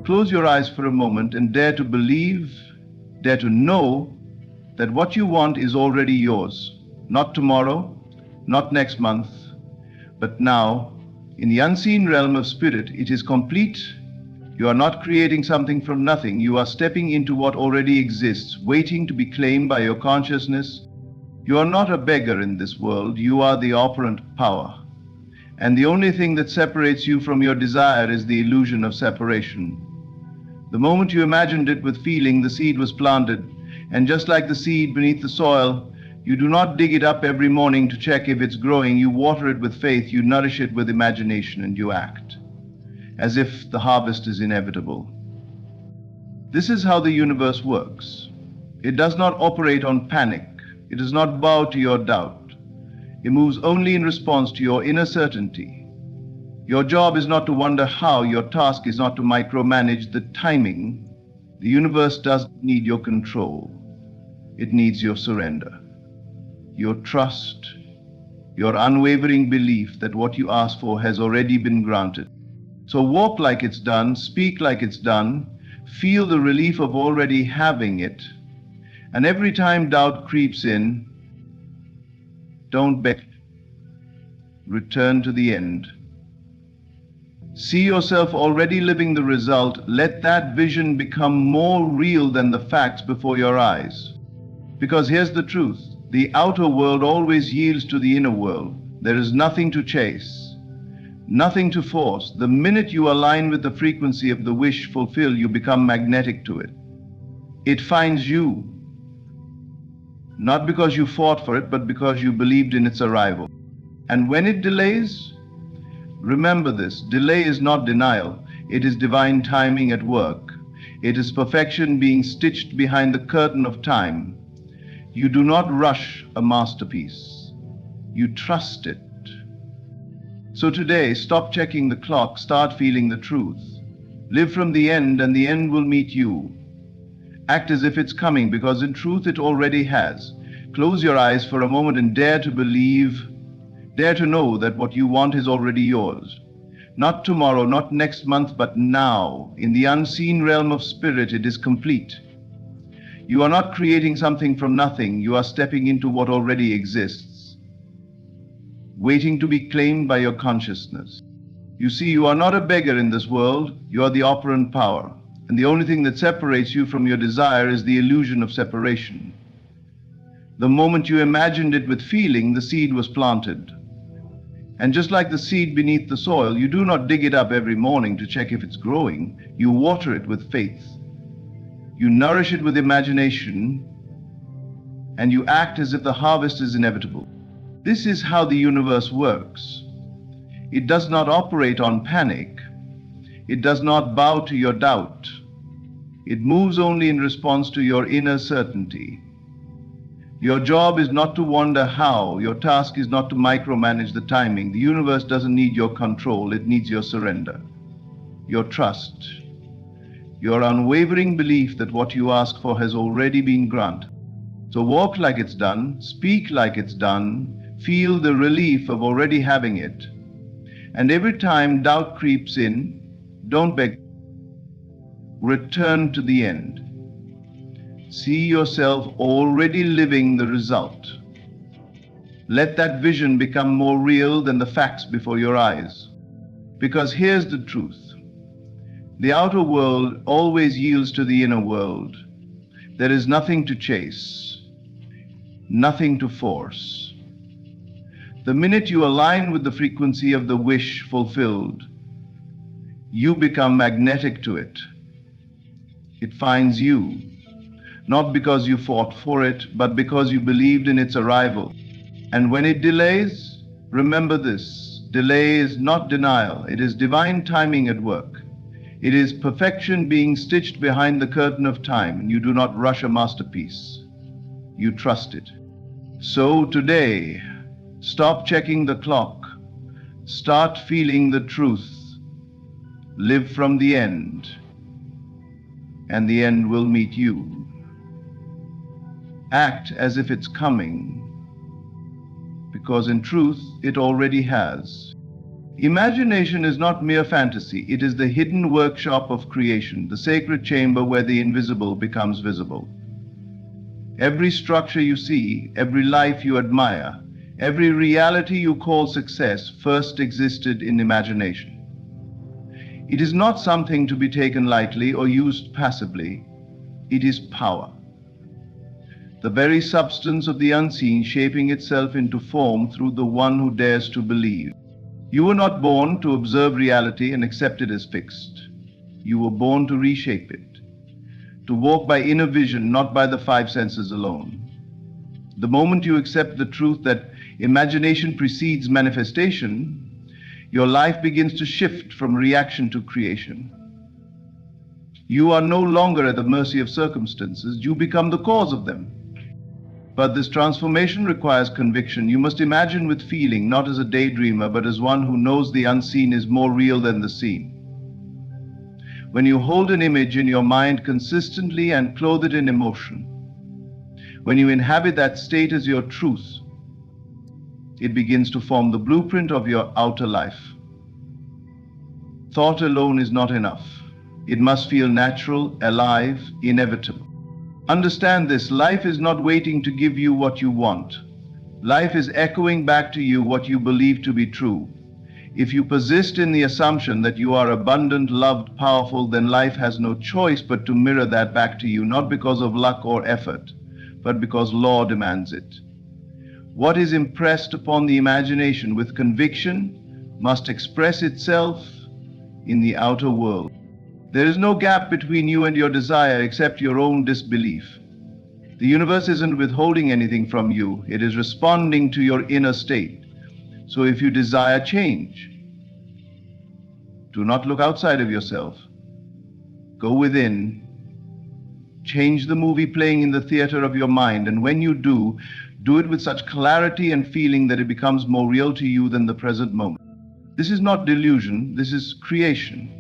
close your eyes for a moment and dare to believe, dare to know that what you want is already yours. Not tomorrow, not next month, but now. In the unseen realm of spirit, it is complete. You are not creating something from nothing. You are stepping into what already exists, waiting to be claimed by your consciousness. You are not a beggar in this world. You are the operant power. And the only thing that separates you from your desire is the illusion of separation. The moment you imagined it with feeling, the seed was planted. And just like the seed beneath the soil, you do not dig it up every morning to check if it's growing. You water it with faith, you nourish it with imagination, and you act as if the harvest is inevitable. This is how the universe works. It does not operate on panic. It does not bow to your doubt. It moves only in response to your inner certainty. Your job is not to wonder how. Your task is not to micromanage the timing. The universe doesn't need your control. It needs your surrender, your trust, your unwavering belief that what you ask for has already been granted. So walk like it's done, speak like it's done, feel the relief of already having it. And every time doubt creeps in, don't beg. Return to the end. See yourself already living the result. Let that vision become more real than the facts before your eyes. Because here's the truth. The outer world always yields to the inner world. There is nothing to chase, nothing to force. The minute you align with the frequency of the wish fulfilled, you become magnetic to it. It finds you, not because you fought for it, but because you believed in its arrival. And when it delays, remember this: delay is not denial. It is divine timing at work. It is perfection being stitched behind the curtain of time. You do not rush a masterpiece. You trust it. So today, stop checking the clock, start feeling the truth. Live from the end, and the end will meet you. Act as if it's coming, because in truth it already has. Close your eyes for a moment and dare to believe, dare to know that what you want is already yours. Not tomorrow, not next month, but now. In the unseen realm of spirit, it is complete. You are not creating something from nothing. You are stepping into what already exists, waiting to be claimed by your consciousness. You see, you are not a beggar in this world. You are the operant power. And the only thing that separates you from your desire is the illusion of separation. The moment you imagined it with feeling, the seed was planted. And just like the seed beneath the soil, you do not dig it up every morning to check if it's growing. You water it with faith. You nourish it with imagination, and you act as if the harvest is inevitable. This is how the universe works. It does not operate on panic. It does not bow to your doubt. It moves only in response to your inner certainty. Your job is not to wonder how. Your task is not to micromanage the timing. The universe doesn't need your control. It needs your surrender, your trust, your unwavering belief that what you ask for has already been granted. So walk like it's done, speak like it's done, feel the relief of already having it. And every time doubt creeps in, don't beg. Return to the end. See yourself already living the result. Let that vision become more real than the facts before your eyes. Because here's the truth. The outer world always yields to the inner world. There is nothing to chase, nothing to force. The minute you align with the frequency of the wish fulfilled, you become magnetic to it. It finds you, not because you fought for it, but because you believed in its arrival. And when it delays, remember this: delay is not denial. It is divine timing at work. It is perfection being stitched behind the curtain of time, and you do not rush a masterpiece. You trust it. So today, stop checking the clock. Start feeling the truth. Live from the end, and the end will meet you. Act as if it's coming, because in truth, it already has. Imagination is not mere fantasy. It is the hidden workshop of creation, the sacred chamber where the invisible becomes visible. Every structure you see, every life you admire, every reality you call success first existed in imagination. It is not something to be taken lightly or used passively. It is power. The very substance of the unseen shaping itself into form through the one who dares to believe. You were not born to observe reality and accept it as fixed. You were born to reshape it, to walk by inner vision, not by the five senses alone. The moment you accept the truth that imagination precedes manifestation, your life begins to shift from reaction to creation. You are no longer at the mercy of circumstances, you become the cause of them. But this transformation requires conviction. You must imagine with feeling, not as a daydreamer, but as one who knows the unseen is more real than the seen. When you hold an image in your mind consistently and clothe it in emotion, when you inhabit that state as your truth, it begins to form the blueprint of your outer life. Thought alone is not enough. It must feel natural, alive, inevitable. Understand this, life is not waiting to give you what you want. Life is echoing back to you what you believe to be true. If you persist in the assumption that you are abundant, loved, powerful, then life has no choice but to mirror that back to you, not because of luck or effort, but because law demands it. What is impressed upon the imagination with conviction must express itself in the outer world. There is no gap between you and your desire except your own disbelief. The universe isn't withholding anything from you, it is responding to your inner state. So if you desire change, do not look outside of yourself. Go within. Change the movie playing in the theater of your mind, and when you do it with such clarity and feeling that it becomes more real to you than the present moment. This is not delusion, this is creation.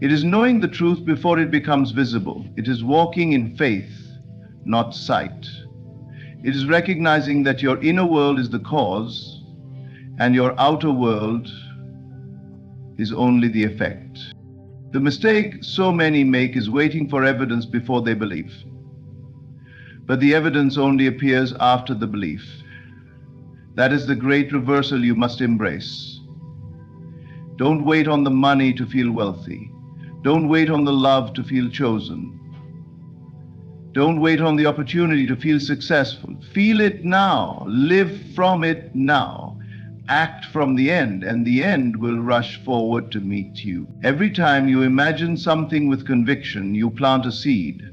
It is knowing the truth before it becomes visible. It is walking in faith, not sight. It is recognizing that your inner world is the cause and your outer world is only the effect. The mistake so many make is waiting for evidence before they believe. But the evidence only appears after the belief. That is the great reversal you must embrace. Don't wait on the money to feel wealthy. Don't wait on the love to feel chosen. Don't wait on the opportunity to feel successful. Feel it now. Live from it now. Act from the end, and the end will rush forward to meet you. Every time you imagine something with conviction, you plant a seed.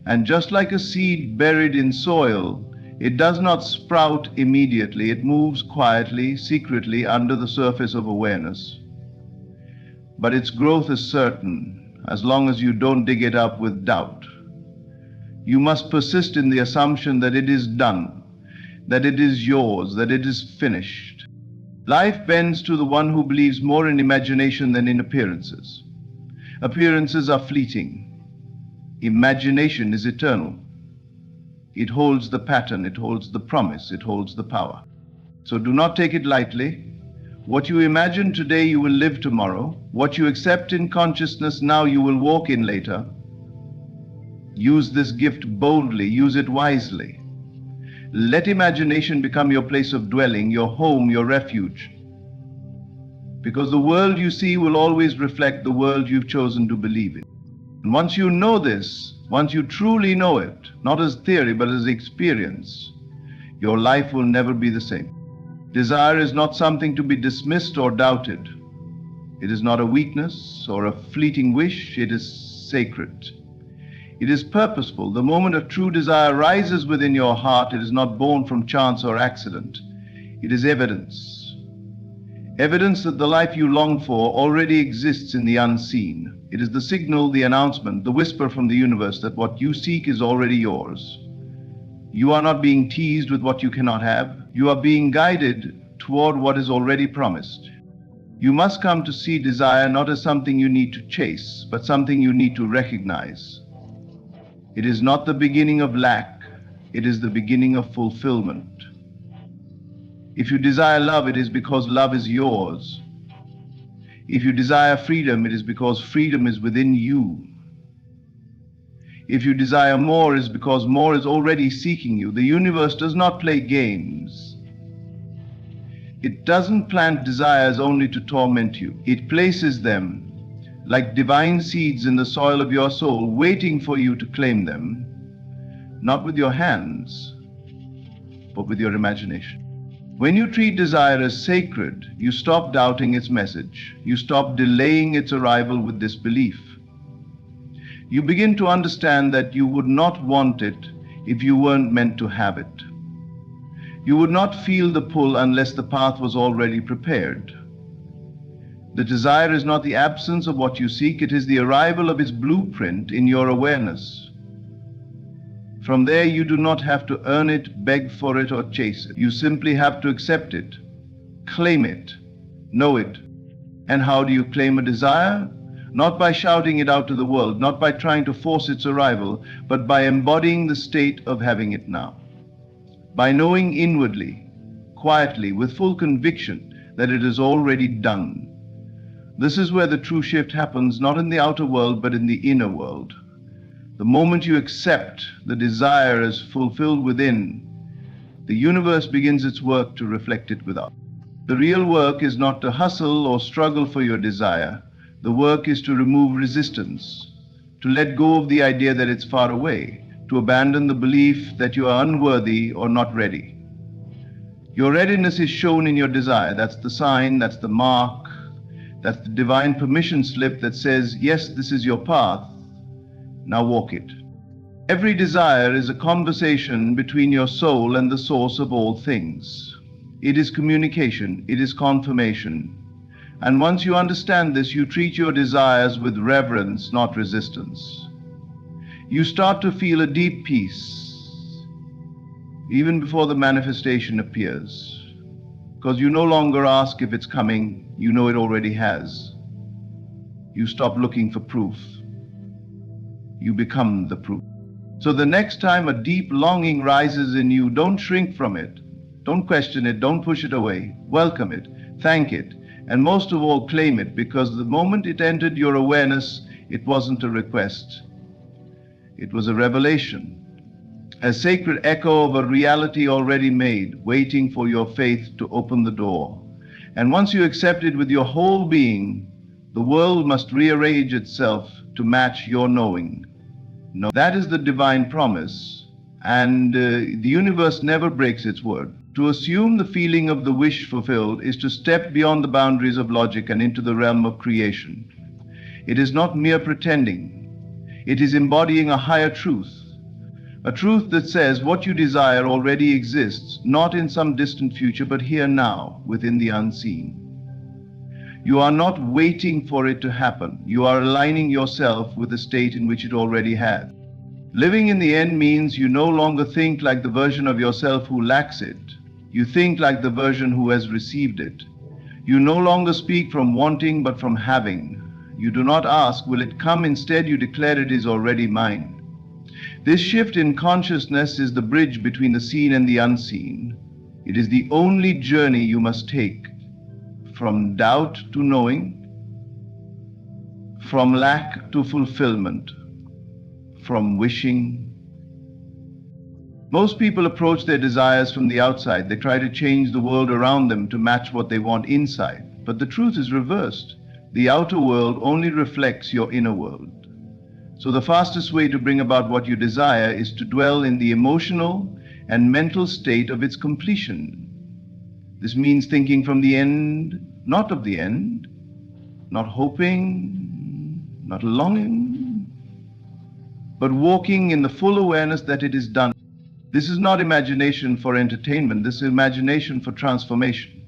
And just like a seed buried in soil, it does not sprout immediately. It moves quietly, secretly under the surface of awareness. But its growth is certain, as long as you don't dig it up with doubt. You must persist in the assumption that it is done, that it is yours, that it is finished. Life bends to the one who believes more in imagination than in appearances. Appearances are fleeting. Imagination is eternal. It holds the pattern, it holds the promise, it holds the power. So do not take it lightly. What you imagine today, you will live tomorrow. What you accept in consciousness now, you will walk in later. Use this gift boldly, use it wisely. Let imagination become your place of dwelling, your home, your refuge. Because the world you see will always reflect the world you've chosen to believe in. And once you know this, once you truly know it, not as theory but as experience, your life will never be the same. Desire is not something to be dismissed or doubted. It is not a weakness or a fleeting wish, it is sacred. It is purposeful. The moment a true desire rises within your heart, it is not born from chance or accident. It is evidence. Evidence that the life you long for already exists in the unseen. It is the signal, the announcement, the whisper from the universe that what you seek is already yours. You are not being teased with what you cannot have. You are being guided toward what is already promised. You must come to see desire not as something you need to chase, but something you need to recognize. It is not the beginning of lack, it is the beginning of fulfillment. If you desire love, it is because love is yours. If you desire freedom, it is because freedom is within you. If you desire more, it is because more is already seeking you. The universe does not play games. It doesn't plant desires only to torment you. It places them like divine seeds in the soil of your soul, waiting for you to claim them, not with your hands, but with your imagination. When you treat desire as sacred, you stop doubting its message. You stop delaying its arrival with disbelief. You begin to understand that you would not want it if you weren't meant to have it. You would not feel the pull unless the path was already prepared. The desire is not the absence of what you seek, it is the arrival of its blueprint in your awareness. From there, you do not have to earn it, beg for it, or chase it. You simply have to accept it, claim it, know it. And how do you claim a desire? Not by shouting it out to the world, not by trying to force its arrival, but by embodying the state of having it now. By knowing inwardly, quietly, with full conviction that it is already done. This is where the true shift happens, not in the outer world, but in the inner world. The moment you accept the desire as fulfilled within, the universe begins its work to reflect it without. The real work is not to hustle or struggle for your desire. The work is to remove resistance, to let go of the idea that it's far away, to abandon the belief that you are unworthy or not ready. Your readiness is shown in your desire. That's the sign, that's the mark, that's the divine permission slip that says, yes, this is your path. Now walk it. Every desire is a conversation between your soul and the source of all things. It is communication, it is confirmation. And once you understand this, you treat your desires with reverence, not resistance. You start to feel a deep peace, even before the manifestation appears. Because you no longer ask if it's coming, you know it already has. You stop looking for proof. You become the proof. So the next time a deep longing rises in you, don't shrink from it. Don't question it, don't push it away. Welcome it, thank it, and most of all, claim it, because the moment it entered your awareness, it wasn't a request. It was a revelation, a sacred echo of a reality already made, waiting for your faith to open the door. And once you accept it with your whole being, the world must rearrange itself to match your knowing. No, that is the divine promise, and the universe never breaks its word. To assume the feeling of the wish fulfilled is to step beyond the boundaries of logic and into the realm of creation. It is not mere pretending. It is embodying a higher truth, a truth that says what you desire already exists, not in some distant future, but here now, within the unseen. You are not waiting for it to happen. You are aligning yourself with the state in which it already has. Living in the end means you no longer think like the version of yourself who lacks it. You think like the version who has received it. You no longer speak from wanting, but from having. You do not ask, will it come? Instead, you declare it is already mine. This shift in consciousness is the bridge between the seen and the unseen. It is the only journey you must take. From doubt to knowing, from lack to fulfillment, from wishing. Most people approach their desires from the outside. They try to change the world around them to match what they want inside. But the truth is reversed. The outer world only reflects your inner world. So the fastest way to bring about what you desire is to dwell in the emotional and mental state of its completion. This means thinking from the end, not of the end, not hoping, not longing, but walking in the full awareness that it is done. This is not imagination for entertainment, this is imagination for transformation.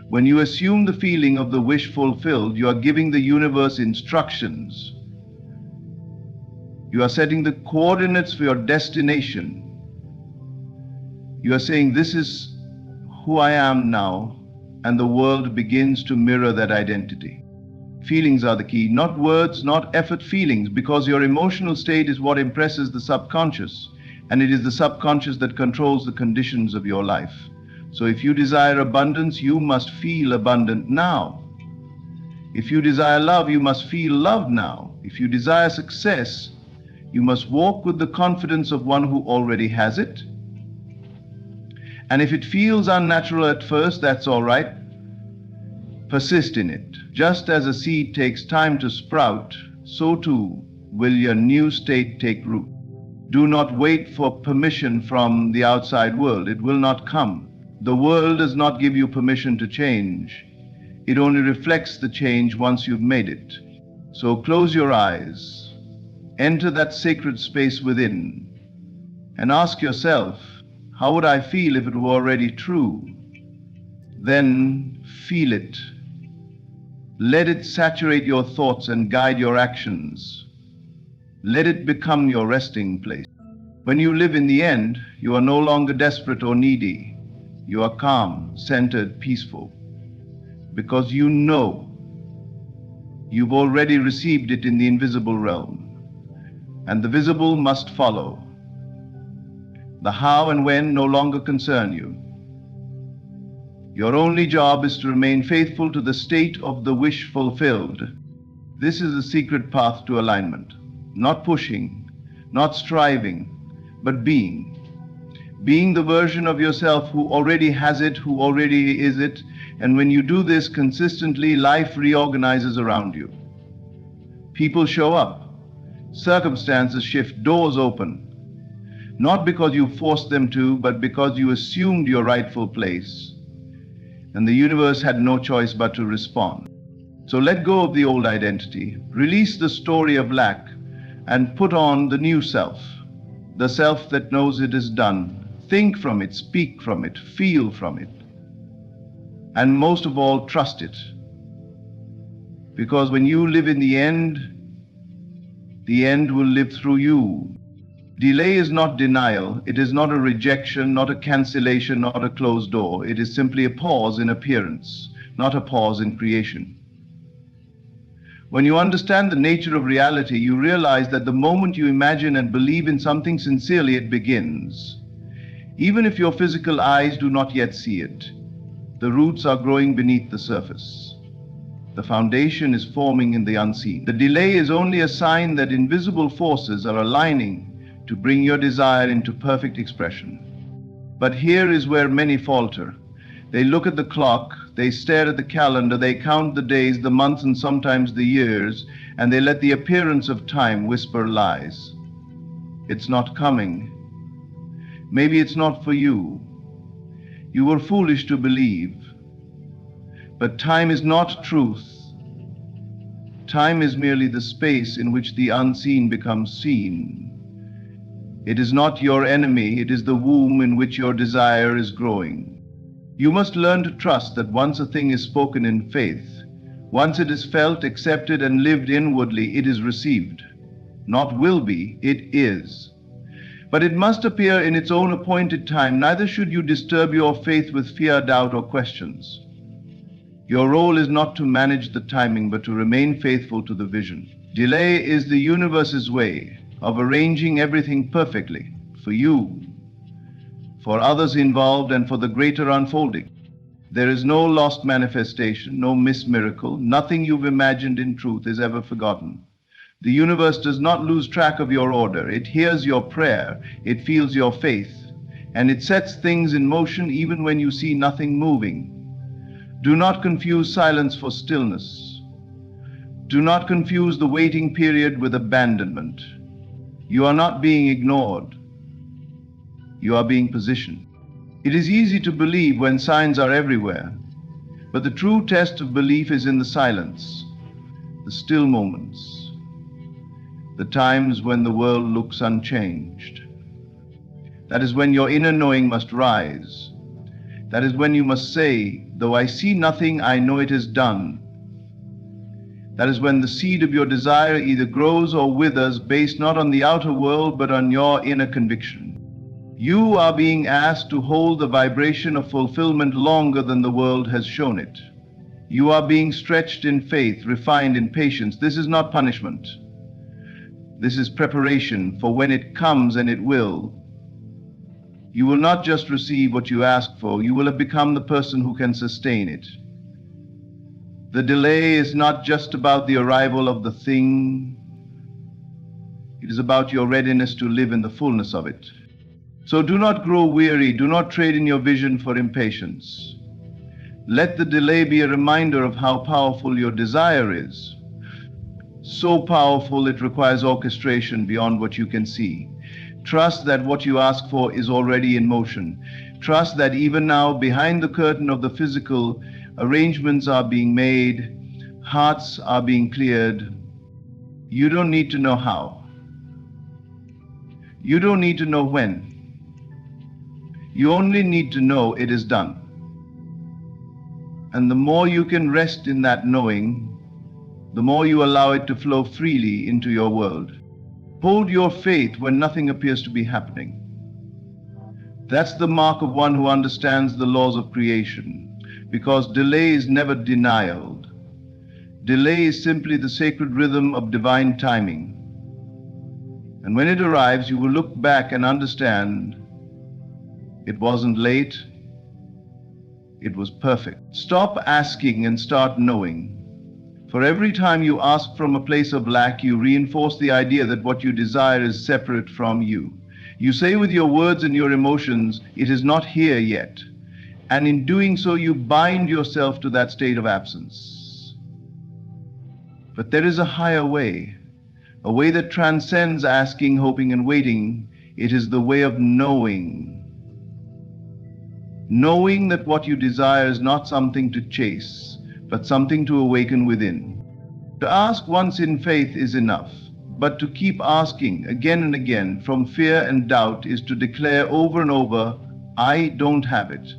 When you assume the feeling of the wish fulfilled, you are giving the universe instructions. You are setting the coordinates for your destination. You are saying, this is who I am now, and the world begins to mirror that identity. Feelings are the key, not words, not effort, feelings, because your emotional state is what impresses the subconscious, and it is the subconscious that controls the conditions of your life. So if you desire abundance, you must feel abundant now. If you desire love, you must feel love now. If you desire success, you must walk with the confidence of one who already has it. And if it feels unnatural at first, that's all right. Persist in it. Just as a seed takes time to sprout, so too will your new state take root. Do not wait for permission from the outside world. It will not come. The world does not give you permission to change. It only reflects the change once you've made it. So close your eyes, enter that sacred space within, and ask yourself, how would I feel if it were already true? Then feel it. Let it saturate your thoughts and guide your actions. Let it become your resting place. When you live in the end, you are no longer desperate or needy. You are calm, centered, peaceful, because you know you've already received it in the invisible realm, and the visible must follow. The how and when no longer concern you. Your only job is to remain faithful to the state of the wish fulfilled. This is the secret path to alignment. Not pushing, not striving, but being. Being the version of yourself who already has it, who already is it. And when you do this consistently, life reorganizes around you. People show up. Circumstances shift, doors open. Not because you forced them to, but because you assumed your rightful place. And the universe had no choice but to respond. So let go of the old identity, release the story of lack, and put on the new self, the self that knows it is done. Think from it, speak from it, feel from it, and most of all, trust it. Because when you live in the end will live through you. Delay is not denial. It is not a rejection, not a cancellation, not a closed door. It is simply a pause in appearance, not a pause in creation. When you understand the nature of reality, you realize that the moment you imagine and believe in something sincerely, it begins. Even if your physical eyes do not yet see it, the roots are growing beneath the surface. The foundation is forming in the unseen. The delay is only a sign that invisible forces are aligning to bring your desire into perfect expression. But here is where many falter. They look at the clock, they stare at the calendar, they count the days, the months, and sometimes the years, and they let the appearance of time whisper lies. It's not coming. Maybe it's not for you. You were foolish to believe. But time is not truth. Time is merely the space in which the unseen becomes seen. It is not your enemy, it is the womb in which your desire is growing. You must learn to trust that once a thing is spoken in faith, once it is felt, accepted, and lived inwardly, it is received. Not will be, it is. But it must appear in its own appointed time. Neither should you disturb your faith with fear, doubt, or questions. Your role is not to manage the timing, but to remain faithful to the vision. Delay is the universe's way of arranging everything perfectly for you, for others involved, and for the greater unfolding. There is no lost manifestation, no missed miracle. Nothing you've imagined in truth is ever forgotten. The universe does not lose track of your order. It hears your prayer, it feels your faith, and it sets things in motion even when you see nothing moving. Do not confuse silence for stillness. Do not confuse the waiting period with abandonment. You are not being ignored. You are being positioned. It is easy to believe when signs are everywhere, but the true test of belief is in the silence, the still moments, the times when the world looks unchanged. That is when your inner knowing must rise. That is when you must say, though I see nothing, I know it is done. That is when the seed of your desire either grows or withers, based not on the outer world, but on your inner conviction. You are being asked to hold the vibration of fulfillment longer than the world has shown it. You are being stretched in faith, refined in patience. This is not punishment. This is preparation for when it comes, and it will. You will not just receive what you ask for, you will have become the person who can sustain it. The delay is not just about the arrival of the thing, it is about your readiness to live in the fullness of it. So do not grow weary, do not trade in your vision for impatience. Let the delay be a reminder of how powerful your desire is. So powerful it requires orchestration beyond what you can see. Trust that what you ask for is already in motion. Trust that even now, behind the curtain of the physical, arrangements are being made, hearts are being cleared. You don't need to know how. You don't need to know when. You only need to know it is done. And the more you can rest in that knowing, the more you allow it to flow freely into your world. Hold your faith when nothing appears to be happening. That's the mark of one who understands the laws of creation, because delay is never denial. Delay is simply the sacred rhythm of divine timing. And when it arrives, you will look back and understand it wasn't late, it was perfect. Stop asking and start knowing. For every time you ask from a place of lack, you reinforce the idea that what you desire is separate from you. You say with your words and your emotions, it is not here yet. And in doing so, you bind yourself to that state of absence. But there is a higher way, a way that transcends asking, hoping, and waiting. It is the way of knowing. Knowing that what you desire is not something to chase, but something to awaken within. To ask once in faith is enough, but to keep asking again and again from fear and doubt is to declare over and over, I don't have it.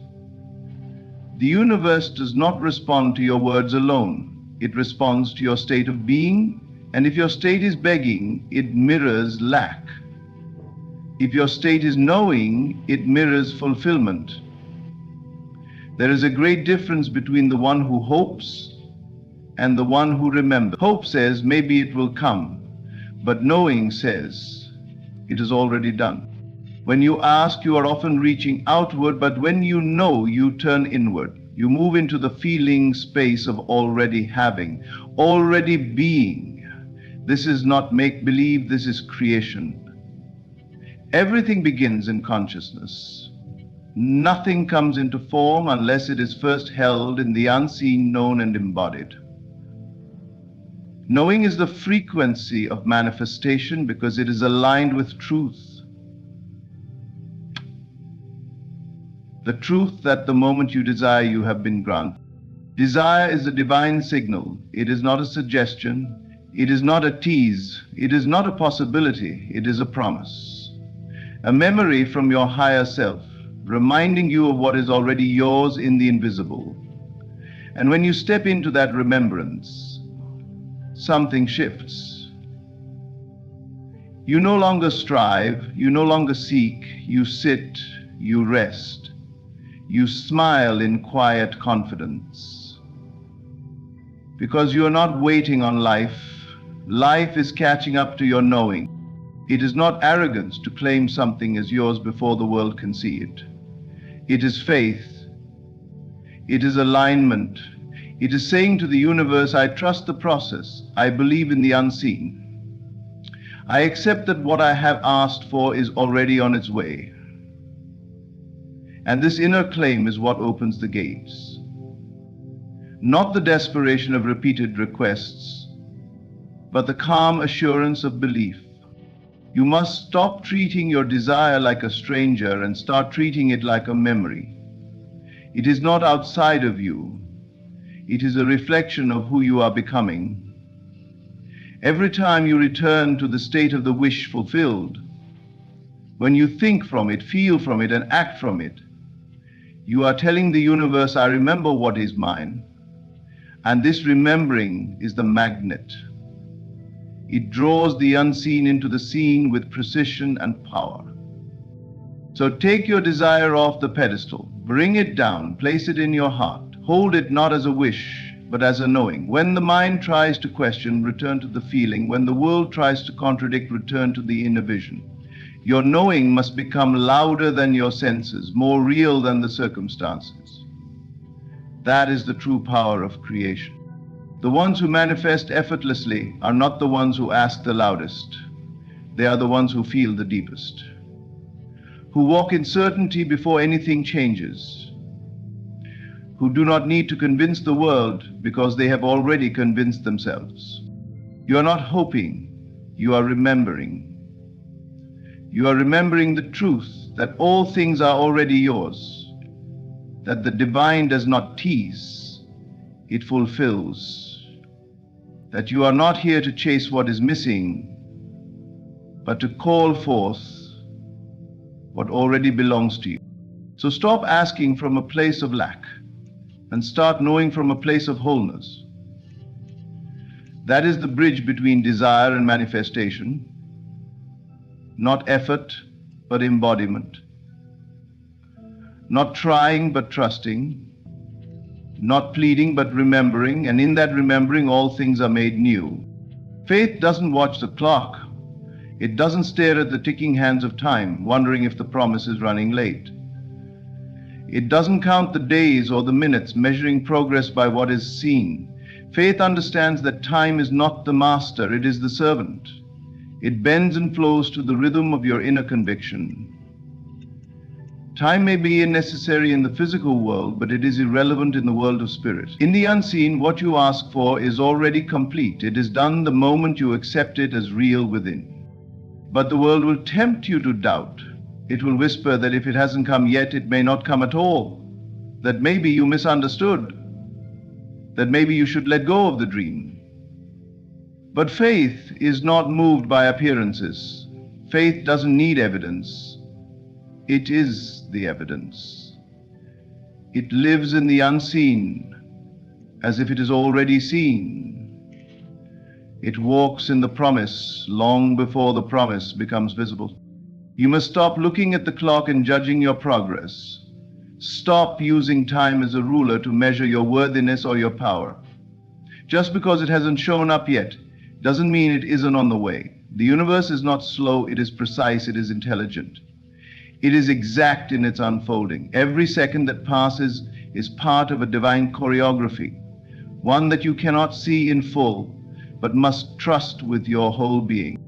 The universe does not respond to your words alone. It responds to your state of being, and if your state is begging, it mirrors lack. If your state is knowing, it mirrors fulfillment. There is a great difference between the one who hopes and the one who remembers. Hope says, maybe it will come, but knowing says, it is already done. When you ask, you are often reaching outward, but when you know, you turn inward. You move into the feeling space of already having, already being. This is not make-believe, this is creation. Everything begins in consciousness. Nothing comes into form unless it is first held in the unseen, known, and embodied. Knowing is the frequency of manifestation because it is aligned with truth. The truth that the moment you desire, you have been granted. Desire is a divine signal. It is not a suggestion. It is not a tease. It is not a possibility. It is a promise. A memory from your higher self, reminding you of what is already yours in the invisible. And when you step into that remembrance, something shifts. You no longer strive, you no longer seek, you sit, you rest. You smile in quiet confidence. Because you are not waiting on life. Life is catching up to your knowing. It is not arrogance to claim something as yours before the world can see it. It is faith. It is alignment. It is saying to the universe, I trust the process. I believe in the unseen. I accept that what I have asked for is already on its way. And this inner claim is what opens the gates. Not the desperation of repeated requests, but the calm assurance of belief. You must stop treating your desire like a stranger and start treating it like a memory. It is not outside of you. It is a reflection of who you are becoming. Every time you return to the state of the wish fulfilled, when you think from it, feel from it, and act from it, you are telling the universe, I remember what is mine. And this remembering is the magnet. It draws the unseen into the seen with precision and power. So take your desire off the pedestal, bring it down, place it in your heart. Hold it not as a wish, but as a knowing. When the mind tries to question, return to the feeling. When the world tries to contradict, return to the inner vision. Your knowing must become louder than your senses, more real than the circumstances. That is the true power of creation. The ones who manifest effortlessly are not the ones who ask the loudest. They are the ones who feel the deepest, who walk in certainty before anything changes, who do not need to convince the world because they have already convinced themselves. You are not hoping, you are remembering. You are remembering the truth that all things are already yours, that the divine does not tease, it fulfills, that you are not here to chase what is missing, but to call forth what already belongs to you. So stop asking from a place of lack and start knowing from a place of wholeness. That is the bridge between desire and manifestation, not effort but embodiment, not trying but trusting, not pleading but remembering, and in that remembering all things are made new. Faith doesn't watch the clock. It doesn't stare at the ticking hands of time, wondering if the promise is running late. It doesn't count the days or the minutes, measuring progress by what is seen. Faith understands that time is not the master, it is the servant. It bends and flows to the rhythm of your inner conviction. Time may be necessary in the physical world, but it is irrelevant in the world of spirit. In the unseen, what you ask for is already complete. It is done the moment you accept it as real within. But the world will tempt you to doubt. It will whisper that if it hasn't come yet, it may not come at all, that maybe you misunderstood, that maybe you should let go of the dream. But faith is not moved by appearances. Faith doesn't need evidence. It is the evidence. It lives in the unseen, as if it is already seen. It walks in the promise long before the promise becomes visible. You must stop looking at the clock and judging your progress. Stop using time as a ruler to measure your worthiness or your power. Just because it hasn't shown up yet doesn't mean it isn't on the way. The universe is not slow, it is precise, it is intelligent. It is exact in its unfolding. Every second that passes is part of a divine choreography, one that you cannot see in full, but must trust with your whole being.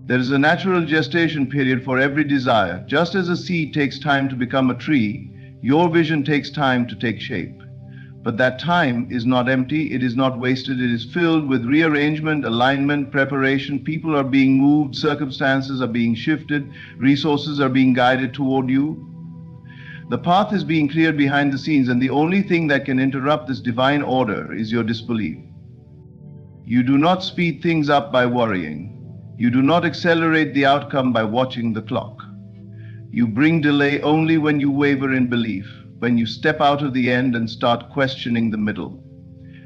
There is a natural gestation period for every desire. Just as a seed takes time to become a tree, your vision takes time to take shape. But that time is not empty, it is not wasted, it is filled with rearrangement, alignment, preparation. People are being moved, circumstances are being shifted, resources are being guided toward you. The path is being cleared behind the scenes, and the only thing that can interrupt this divine order is your disbelief. You do not speed things up by worrying. You do not accelerate the outcome by watching the clock. You bring delay only when you waver in belief, when you step out of the end and start questioning the middle.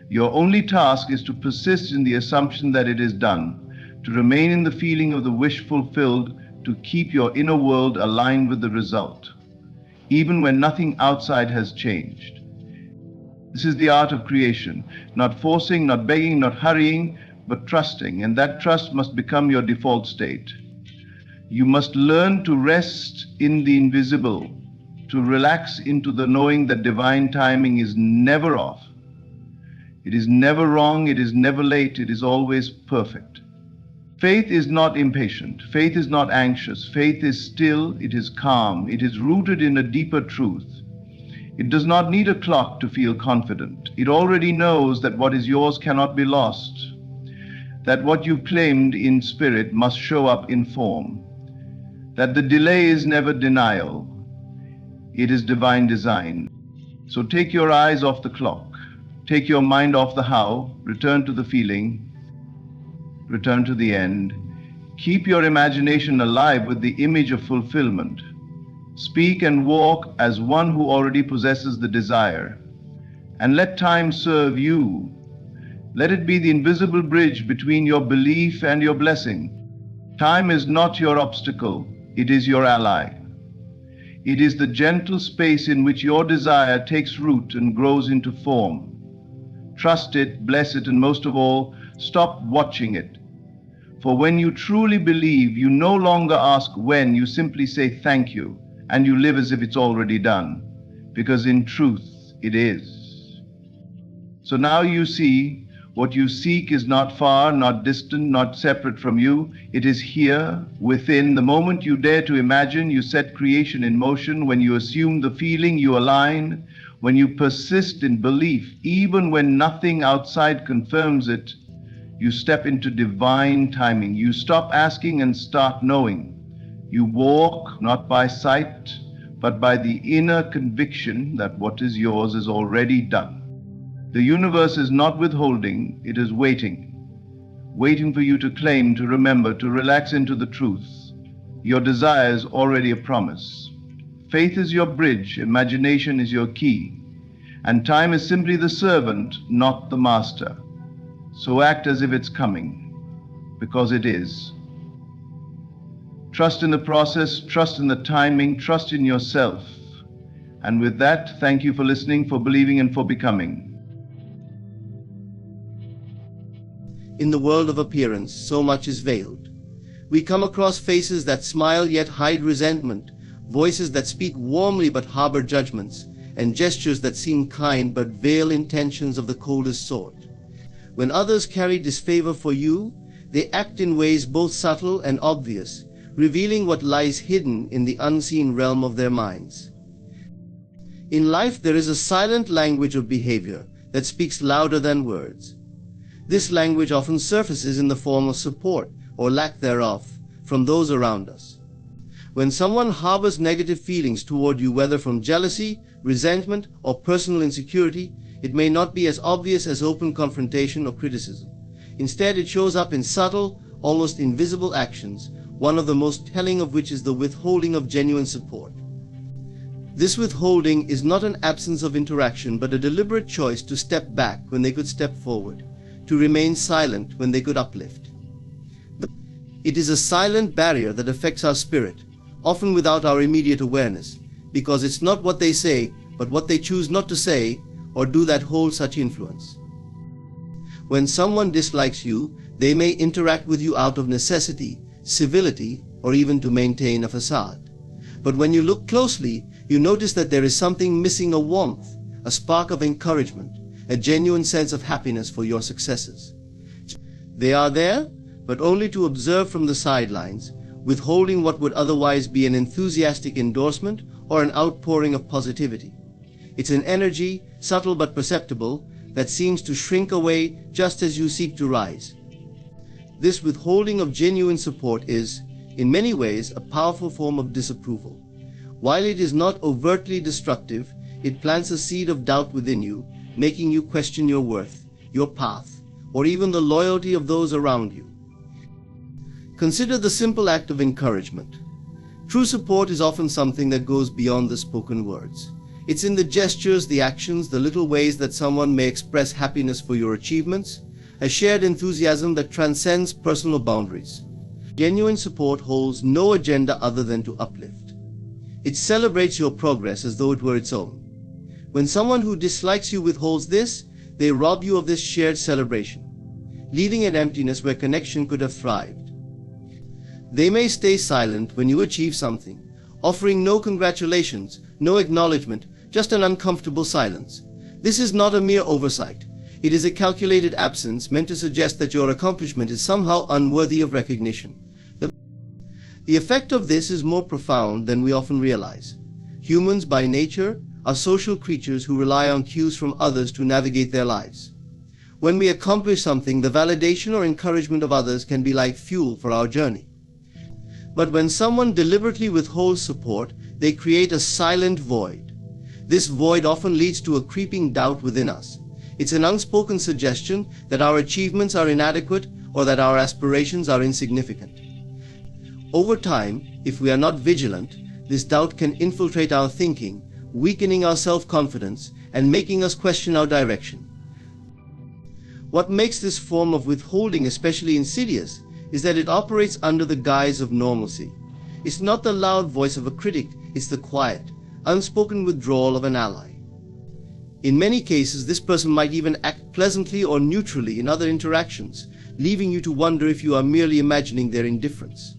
Your only task is to persist in the assumption that it is done, to remain in the feeling of the wish fulfilled, to keep your inner world aligned with the result, even when nothing outside has changed. This is the art of creation, not forcing, not begging, not hurrying, but trusting, and that trust must become your default state. You must learn to rest in the invisible, to relax into the knowing that divine timing is never off. It is never wrong, it is never late, it is always perfect. Faith is not impatient, faith is not anxious, faith is still, it is calm, it is rooted in a deeper truth. It does not need a clock to feel confident. It already knows that what is yours cannot be lost, that what you claimed in spirit must show up in form, that the delay is never denial, it is divine design. So take your eyes off the clock, take your mind off the how, return to the feeling, return to the end. Keep your imagination alive with the image of fulfillment. Speak and walk as one who already possesses the desire. And let time serve you. Let it be the invisible bridge between your belief and your blessing. Time is not your obstacle, it is your ally. It is the gentle space in which your desire takes root and grows into form. Trust it, bless it, and most of all, stop watching it. For when you truly believe, you no longer ask when, you simply say thank you, and you live as if it's already done, because in truth, it is. So now you see What you seek is not far, not distant, not separate from you. It is here, within. The moment you dare to imagine, you set creation in motion. When you assume the feeling, you align. When you persist in belief, even when nothing outside confirms it, you step into divine timing. You stop asking and start knowing. You walk not by sight, but by the inner conviction that what is yours is already done. The universe is not withholding, it is waiting. Waiting for you to claim, to remember, to relax into the truth. Your desire is already a promise. Faith is your bridge, imagination is your key, and time is simply the servant, not the master. So act as if it's coming, because it is. Trust in the process, trust in the timing, trust in yourself. And with that, thank you for listening, for believing, and for becoming. In the world of appearance, so much is veiled. We come across faces that smile yet hide resentment, voices that speak warmly but harbor judgments, and gestures that seem kind but veil intentions of the coldest sort. When others carry disfavor for you, they act in ways both subtle and obvious, revealing what lies hidden in the unseen realm of their minds. In life, there is a silent language of behavior that speaks louder than words. This language often surfaces in the form of support, or lack thereof, from those around us. When someone harbors negative feelings toward you, whether from jealousy, resentment, or personal insecurity, it may not be as obvious as open confrontation or criticism. Instead, it shows up in subtle, almost invisible actions, one of the most telling of which is the withholding of genuine support. This withholding is not an absence of interaction, but a deliberate choice to step back when they could step forward, to remain silent when they could uplift. It is a silent barrier that affects our spirit, often without our immediate awareness, because it's not what they say, but what they choose not to say or do that holds such influence. When someone dislikes you, they may interact with you out of necessity, civility, or even to maintain a facade. But when you look closely, you notice that there is something missing: a warmth, a spark of encouragement, a genuine sense of happiness for your successes. They are there, but only to observe from the sidelines, withholding what would otherwise be an enthusiastic endorsement or an outpouring of positivity. It's an energy, subtle but perceptible, that seems to shrink away just as you seek to rise. This withholding of genuine support is, in many ways, a powerful form of disapproval. While it is not overtly destructive, it plants a seed of doubt within you, making you question your worth, your path, or even the loyalty of those around you. Consider the simple act of encouragement. True support is often something that goes beyond the spoken words. It's in the gestures, the actions, the little ways that someone may express happiness for your achievements, a shared enthusiasm that transcends personal boundaries. Genuine support holds no agenda other than to uplift. It celebrates your progress as though it were its own. When someone who dislikes you withholds this, they rob you of this shared celebration, leaving an emptiness where connection could have thrived. They may stay silent when you achieve something, offering no congratulations, no acknowledgement, just an uncomfortable silence. This is not a mere oversight. It is a calculated absence meant to suggest that your accomplishment is somehow unworthy of recognition. The effect of this is more profound than we often realize. Humans, by nature, are social creatures who rely on cues from others to navigate their lives. When we accomplish something, the validation or encouragement of others can be like fuel for our journey. But when someone deliberately withholds support, they create a silent void. This void often leads to a creeping doubt within us. It's an unspoken suggestion that our achievements are inadequate or that our aspirations are insignificant. Over time, if we are not vigilant, this doubt can infiltrate our thinking, weakening our self-confidence and making us question our direction. What makes this form of withholding especially insidious is that it operates under the guise of normalcy. It's not the loud voice of a critic, it's the quiet, unspoken withdrawal of an ally. In many cases, this person might even act pleasantly or neutrally in other interactions, leaving you to wonder if you are merely imagining their indifference.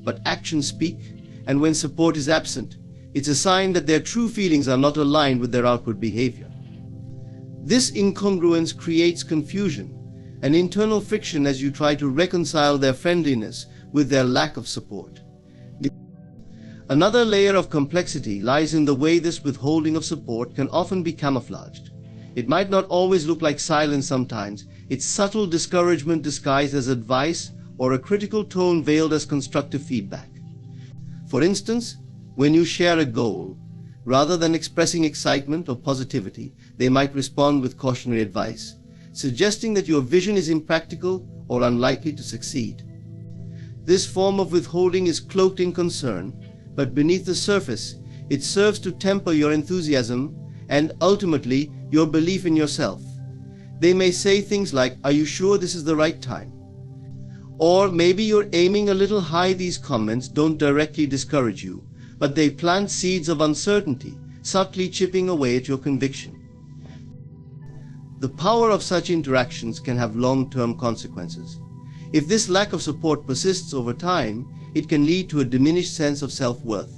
But actions speak, and when support is absent, it's a sign that their true feelings are not aligned with their outward behavior. This incongruence creates confusion, an internal friction as you try to reconcile their friendliness with their lack of support. Another layer of complexity lies in the way this withholding of support can often be camouflaged. It might not always look like silence sometimes. It's subtle discouragement disguised as advice or a critical tone veiled as constructive feedback. For instance, when you share a goal, rather than expressing excitement or positivity, they might respond with cautionary advice, suggesting that your vision is impractical or unlikely to succeed. This form of withholding is cloaked in concern, but beneath the surface, it serves to temper your enthusiasm and ultimately your belief in yourself. They may say things like, "Are you sure this is the right time?" Or maybe you're aiming a little high. These comments don't directly discourage you, but they plant seeds of uncertainty, subtly chipping away at your conviction. The power of such interactions can have long-term consequences. If this lack of support persists over time, it can lead to a diminished sense of self-worth.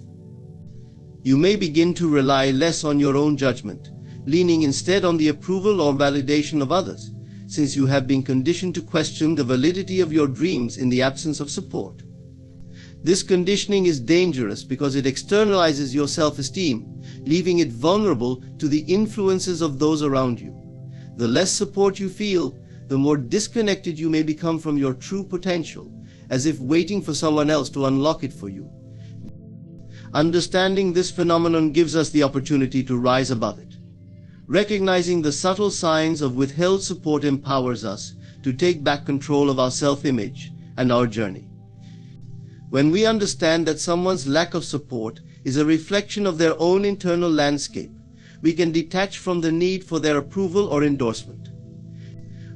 You may begin to rely less on your own judgment, leaning instead on the approval or validation of others, since you have been conditioned to question the validity of your dreams in the absence of support. This conditioning is dangerous because it externalizes your self-esteem, leaving it vulnerable to the influences of those around you. The less support you feel, the more disconnected you may become from your true potential, as if waiting for someone else to unlock it for you. Understanding this phenomenon gives us the opportunity to rise above it. Recognizing the subtle signs of withheld support empowers us to take back control of our self-image and our journey. When we understand that someone's lack of support is a reflection of their own internal landscape, we can detach from the need for their approval or endorsement.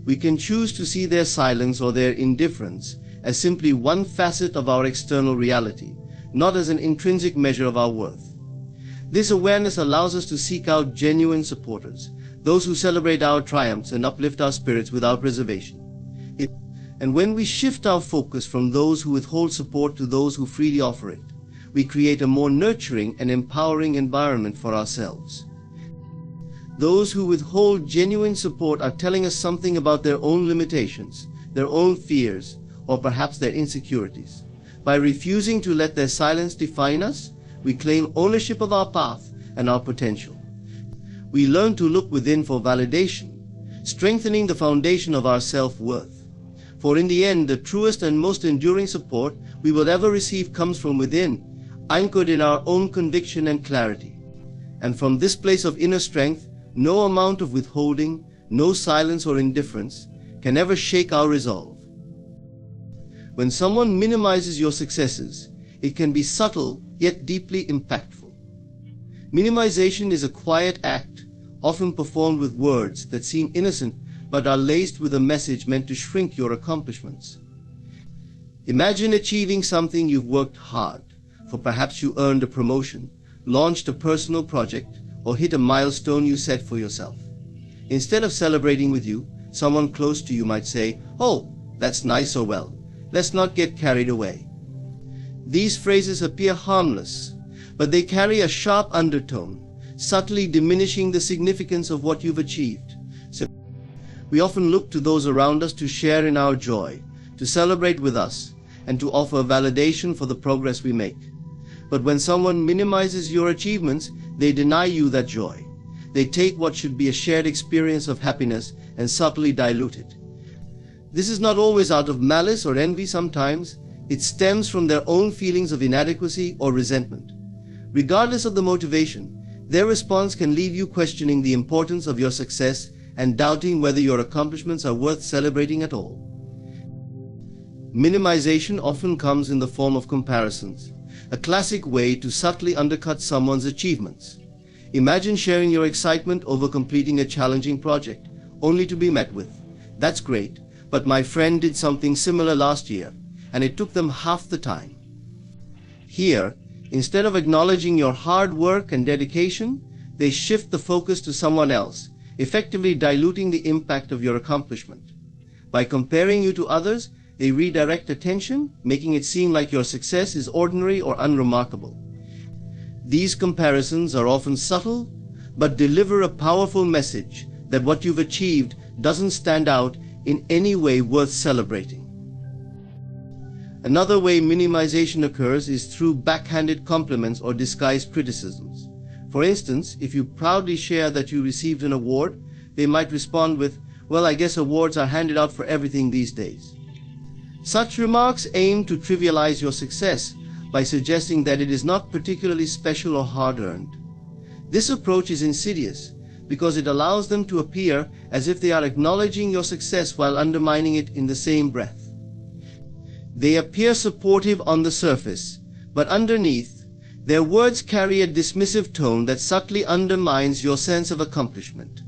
We can choose to see their silence or their indifference as simply one facet of our external reality, not as an intrinsic measure of our worth. This awareness allows us to seek out genuine supporters, those who celebrate our triumphs and uplift our spirits without reservation. And when we shift our focus from those who withhold support to those who freely offer it, we create a more nurturing and empowering environment for ourselves. Those who withhold genuine support are telling us something about their own limitations, their own fears, or perhaps their insecurities. By refusing to let their silence define us, we claim ownership of our path and our potential. We learn to look within for validation, strengthening the foundation of our self-worth. For in the end, the truest and most enduring support we will ever receive comes from within, anchored in our own conviction and clarity. And from this place of inner strength, no amount of withholding, no silence or indifference can ever shake our resolve. When someone minimizes your successes, it can be subtle yet deeply impactful. Minimization is a quiet act, often performed with words that seem innocent but are laced with a message meant to shrink your accomplishments. Imagine achieving something you've worked hard for. Perhaps you earned a promotion, launched a personal project, or hit a milestone you set for yourself. Instead of celebrating with you, someone close to you might say, "Oh, that's nice," or "Well, let's not get carried away." These phrases appear harmless, but they carry a sharp undertone, subtly diminishing the significance of what you've achieved. So we often look to those around us to share in our joy, to celebrate with us, and to offer validation for the progress we make. But when someone minimizes your achievements, they deny you that joy. They take what should be a shared experience of happiness and subtly dilute it. This is not always out of malice or envy. Sometimes it stems from their own feelings of inadequacy or resentment. Regardless of the motivation, their response can leave you questioning the importance of your success and doubting whether your accomplishments are worth celebrating at all. Minimization often comes in the form of comparisons, a classic way to subtly undercut someone's achievements. Imagine sharing your excitement over completing a challenging project, only to be met with, "That's great, but my friend did something similar last year, and it took them half the time." Here, instead of acknowledging your hard work and dedication, they shift the focus to someone else, effectively diluting the impact of your accomplishment. By comparing you to others, they redirect attention, making it seem like your success is ordinary or unremarkable. These comparisons are often subtle, but deliver a powerful message that what you've achieved doesn't stand out in any way worth celebrating. Another way minimization occurs is through backhanded compliments or disguised criticisms. For instance, if you proudly share that you received an award, they might respond with, "Well, I guess awards are handed out for everything these days." Such remarks aim to trivialize your success by suggesting that it is not particularly special or hard-earned. This approach is insidious because it allows them to appear as if they are acknowledging your success while undermining it in the same breath. They appear supportive on the surface, but underneath, their words carry a dismissive tone that subtly undermines your sense of accomplishment.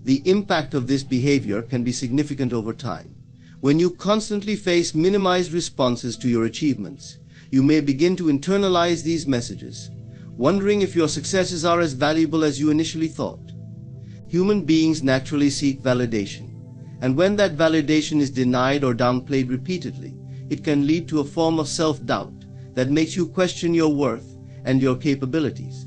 The impact of this behavior can be significant over time. When you constantly face minimized responses to your achievements, you may begin to internalize these messages, wondering if your successes are as valuable as you initially thought. Human beings naturally seek validation, and when that validation is denied or downplayed repeatedly, it can lead to a form of self-doubt that makes you question your worth and your capabilities.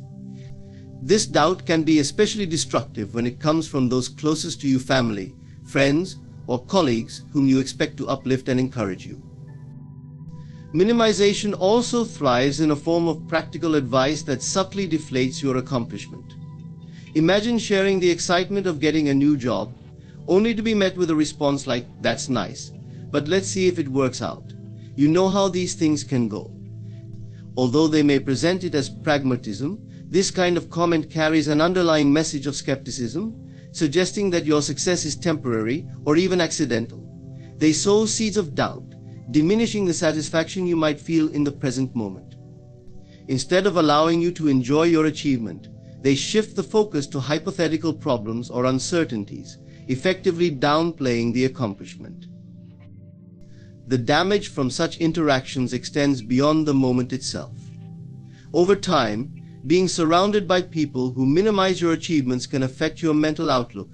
This doubt can be especially destructive when it comes from those closest to you: family, friends, or colleagues whom you expect to uplift and encourage you. Minimization also thrives in a form of practical advice that subtly deflates your accomplishment. Imagine sharing the excitement of getting a new job, only to be met with a response like, "That's nice, but let's see if it works out." You know how these things can go. Although they may present it as pragmatism, this kind of comment carries an underlying message of skepticism, suggesting that your success is temporary or even accidental. They sow seeds of doubt, diminishing the satisfaction you might feel in the present moment. Instead of allowing you to enjoy your achievement, they shift the focus to hypothetical problems or uncertainties, effectively downplaying the accomplishment. The damage from such interactions extends beyond the moment itself. Over time, being surrounded by people who minimize your achievements can affect your mental outlook,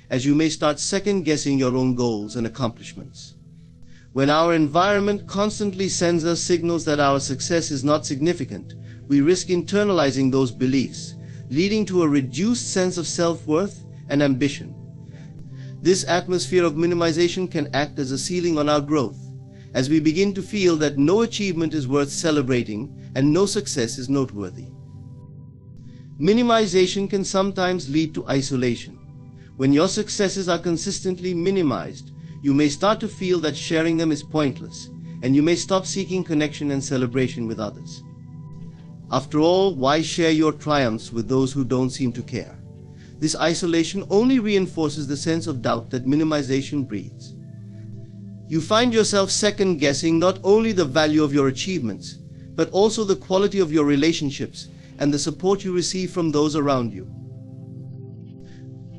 as you may start second-guessing your own goals and accomplishments. When our environment constantly sends us signals that our success is not significant, we risk internalizing those beliefs, leading to a reduced sense of self-worth and ambition. This atmosphere of minimization can act as a ceiling on our growth, as we begin to feel that no achievement is worth celebrating and no success is noteworthy. Minimization can sometimes lead to isolation. When your successes are consistently minimized, you may start to feel that sharing them is pointless, and you may stop seeking connection and celebration with others. After all, why share your triumphs with those who don't seem to care? This isolation only reinforces the sense of doubt that minimization breeds. You find yourself second-guessing not only the value of your achievements, but also the quality of your relationships and the support you receive from those around you.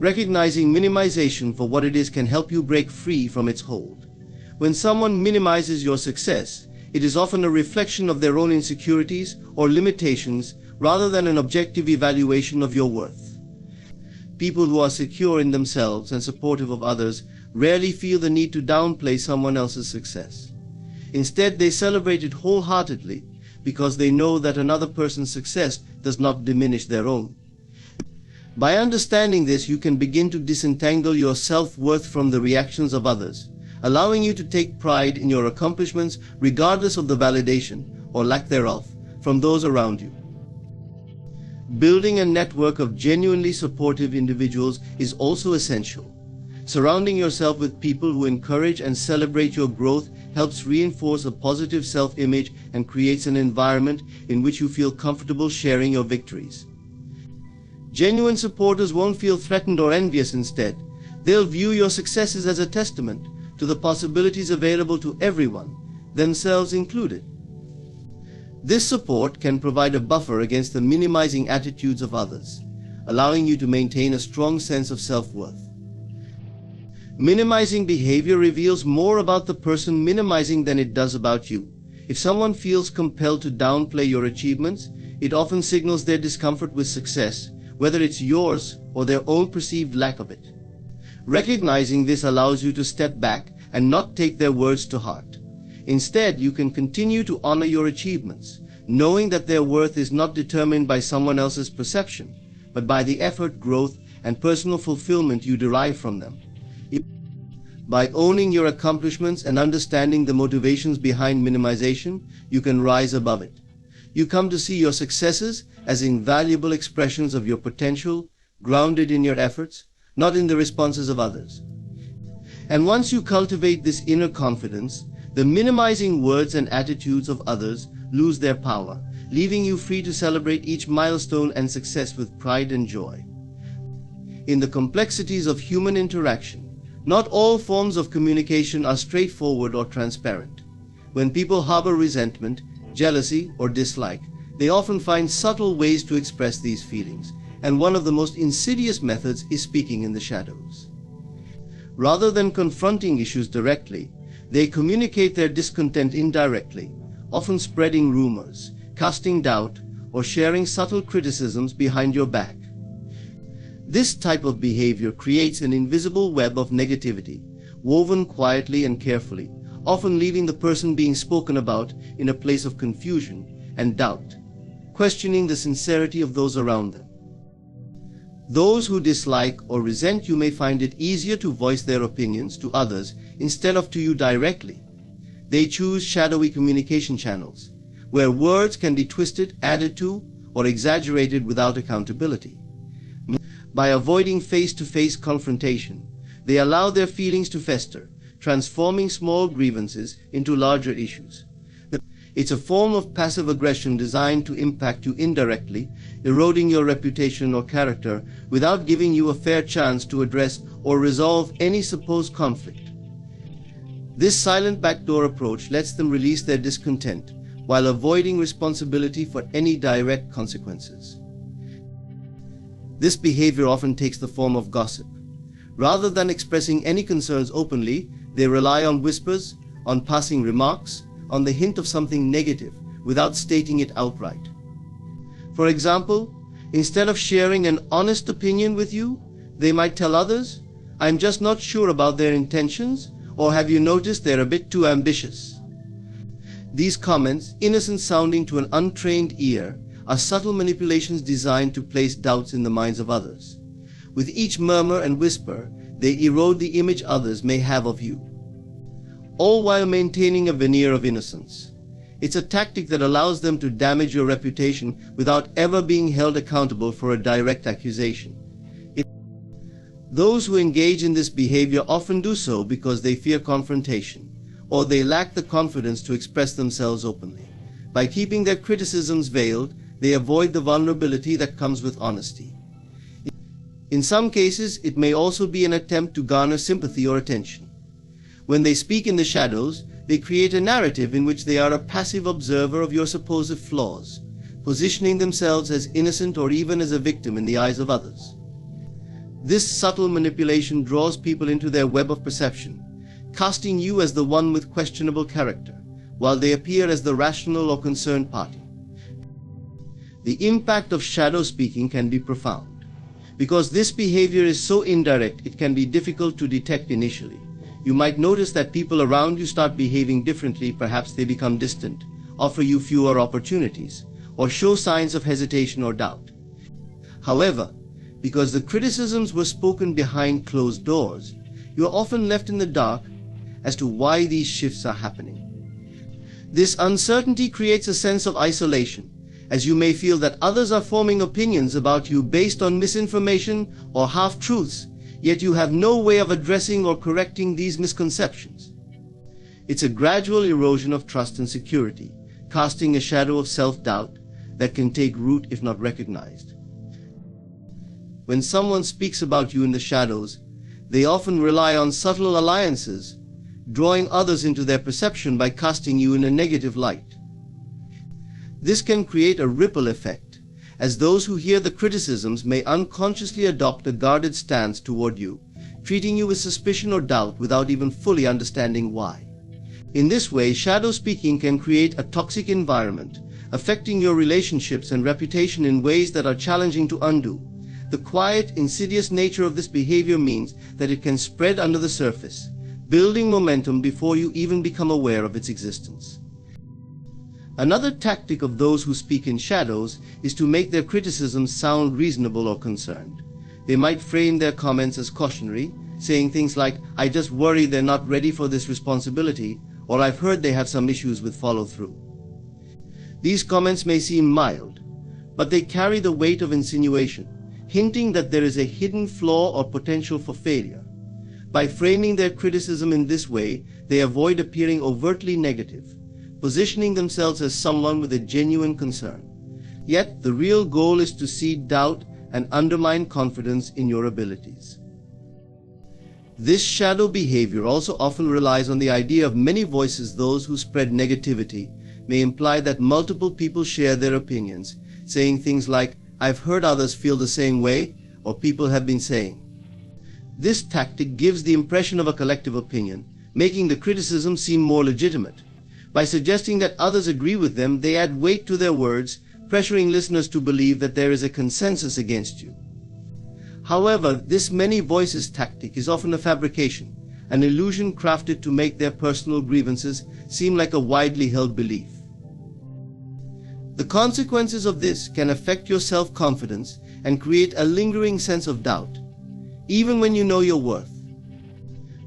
Recognizing minimization for what it is can help you break free from its hold. When someone minimizes your success, it is often a reflection of their own insecurities or limitations rather than an objective evaluation of your worth. People who are secure in themselves and supportive of others rarely feel the need to downplay someone else's success. Instead, they celebrate it wholeheartedly because they know that another person's success does not diminish their own. By understanding this, you can begin to disentangle your self-worth from the reactions of others, allowing you to take pride in your accomplishments regardless of the validation, or lack thereof, from those around you. Building a network of genuinely supportive individuals is also essential. Surrounding yourself with people who encourage and celebrate your growth helps reinforce a positive self-image and creates an environment in which you feel comfortable sharing your victories. Genuine supporters won't feel threatened or envious. Instead, they'll view your successes as a testament to the possibilities available to everyone, themselves included. This support can provide a buffer against the minimizing attitudes of others, allowing you to maintain a strong sense of self-worth. Minimizing behavior reveals more about the person minimizing than it does about you. If someone feels compelled to downplay your achievements, it often signals their discomfort with success, whether it's yours or their own perceived lack of it. Recognizing this allows you to step back and not take their words to heart. Instead, you can continue to honor your achievements, knowing that their worth is not determined by someone else's perception, but by the effort, growth, and personal fulfillment you derive from them. By owning your accomplishments and understanding the motivations behind minimization, you can rise above it. You come to see your successes as invaluable expressions of your potential, grounded in your efforts, not in the responses of others. And once you cultivate this inner confidence, the minimizing words and attitudes of others lose their power, leaving you free to celebrate each milestone and success with pride and joy. In the complexities of human interaction, not all forms of communication are straightforward or transparent. When people harbor resentment, jealousy, or dislike, they often find subtle ways to express these feelings, and one of the most insidious methods is speaking in the shadows. Rather than confronting issues directly, they communicate their discontent indirectly, often spreading rumors, casting doubt, or sharing subtle criticisms behind your back. This type of behavior creates an invisible web of negativity, woven quietly and carefully, often leaving the person being spoken about in a place of confusion and doubt, questioning the sincerity of those around them. Those who dislike or resent you may find it easier to voice their opinions to others instead of to you directly. They choose shadowy communication channels, where words can be twisted, added to, or exaggerated without accountability. By avoiding face-to-face confrontation, they allow their feelings to fester, transforming small grievances into larger issues. It's a form of passive aggression designed to impact you indirectly, eroding your reputation or character without giving you a fair chance to address or resolve any supposed conflict. This silent backdoor approach lets them release their discontent while avoiding responsibility for any direct consequences. This behavior often takes the form of gossip. Rather than expressing any concerns openly, they rely on whispers, on passing remarks, on the hint of something negative without stating it outright. For example, instead of sharing an honest opinion with you, they might tell others, "I'm just not sure about their intentions," or "Have you noticed they're a bit too ambitious?" These comments, innocent sounding to an untrained ear, are subtle manipulations designed to place doubts in the minds of others. With each murmur and whisper, they erode the image others may have of you, all while maintaining a veneer of innocence. It's a tactic that allows them to damage your reputation without ever being held accountable for a direct accusation. Those who engage in this behavior often do so because they fear confrontation, or they lack the confidence to express themselves openly. By keeping their criticisms veiled, they avoid the vulnerability that comes with honesty. In some cases, it may also be an attempt to garner sympathy or attention. When they speak in the shadows, they create a narrative in which they are a passive observer of your supposed flaws, positioning themselves as innocent or even as a victim in the eyes of others. This subtle manipulation draws people into their web of perception, casting you as the one with questionable character, while they appear as the rational or concerned party. The impact of shadow speaking can be profound. Because this behavior is so indirect, it can be difficult to detect initially. You might notice that people around you start behaving differently, perhaps they become distant, offer you fewer opportunities, or show signs of hesitation or doubt. However, because the criticisms were spoken behind closed doors, you are often left in the dark as to why these shifts are happening. This uncertainty creates a sense of isolation, as you may feel that others are forming opinions about you based on misinformation or half-truths, yet you have no way of addressing or correcting these misconceptions. It's a gradual erosion of trust and security, casting a shadow of self-doubt that can take root if not recognized. When someone speaks about you in the shadows, they often rely on subtle alliances, drawing others into their perception by casting you in a negative light. This can create a ripple effect, as those who hear the criticisms may unconsciously adopt a guarded stance toward you, treating you with suspicion or doubt without even fully understanding why. In this way, shadow speaking can create a toxic environment, affecting your relationships and reputation in ways that are challenging to undo. The quiet, insidious nature of this behavior means that it can spread under the surface, building momentum before you even become aware of its existence. Another tactic of those who speak in shadows is to make their criticisms sound reasonable or concerned. They might frame their comments as cautionary, saying things like, "I just worry they're not ready for this responsibility," or "I've heard they have some issues with follow-through." These comments may seem mild, but they carry the weight of insinuation, hinting that there is a hidden flaw or potential for failure. By framing their criticism in this way, they avoid appearing overtly negative, positioning themselves as someone with a genuine concern. Yet, the real goal is to seed doubt and undermine confidence in your abilities. This shadow behavior also often relies on the idea of many voices. Those who spread negativity may imply that multiple people share their opinions, saying things like, "I've heard others feel the same way," or "people have been saying." This tactic gives the impression of a collective opinion, making the criticism seem more legitimate. By suggesting that others agree with them, they add weight to their words, pressuring listeners to believe that there is a consensus against you. However, this many voices tactic is often a fabrication, an illusion crafted to make their personal grievances seem like a widely held belief. The consequences of this can affect your self-confidence and create a lingering sense of doubt, even when you know your worth.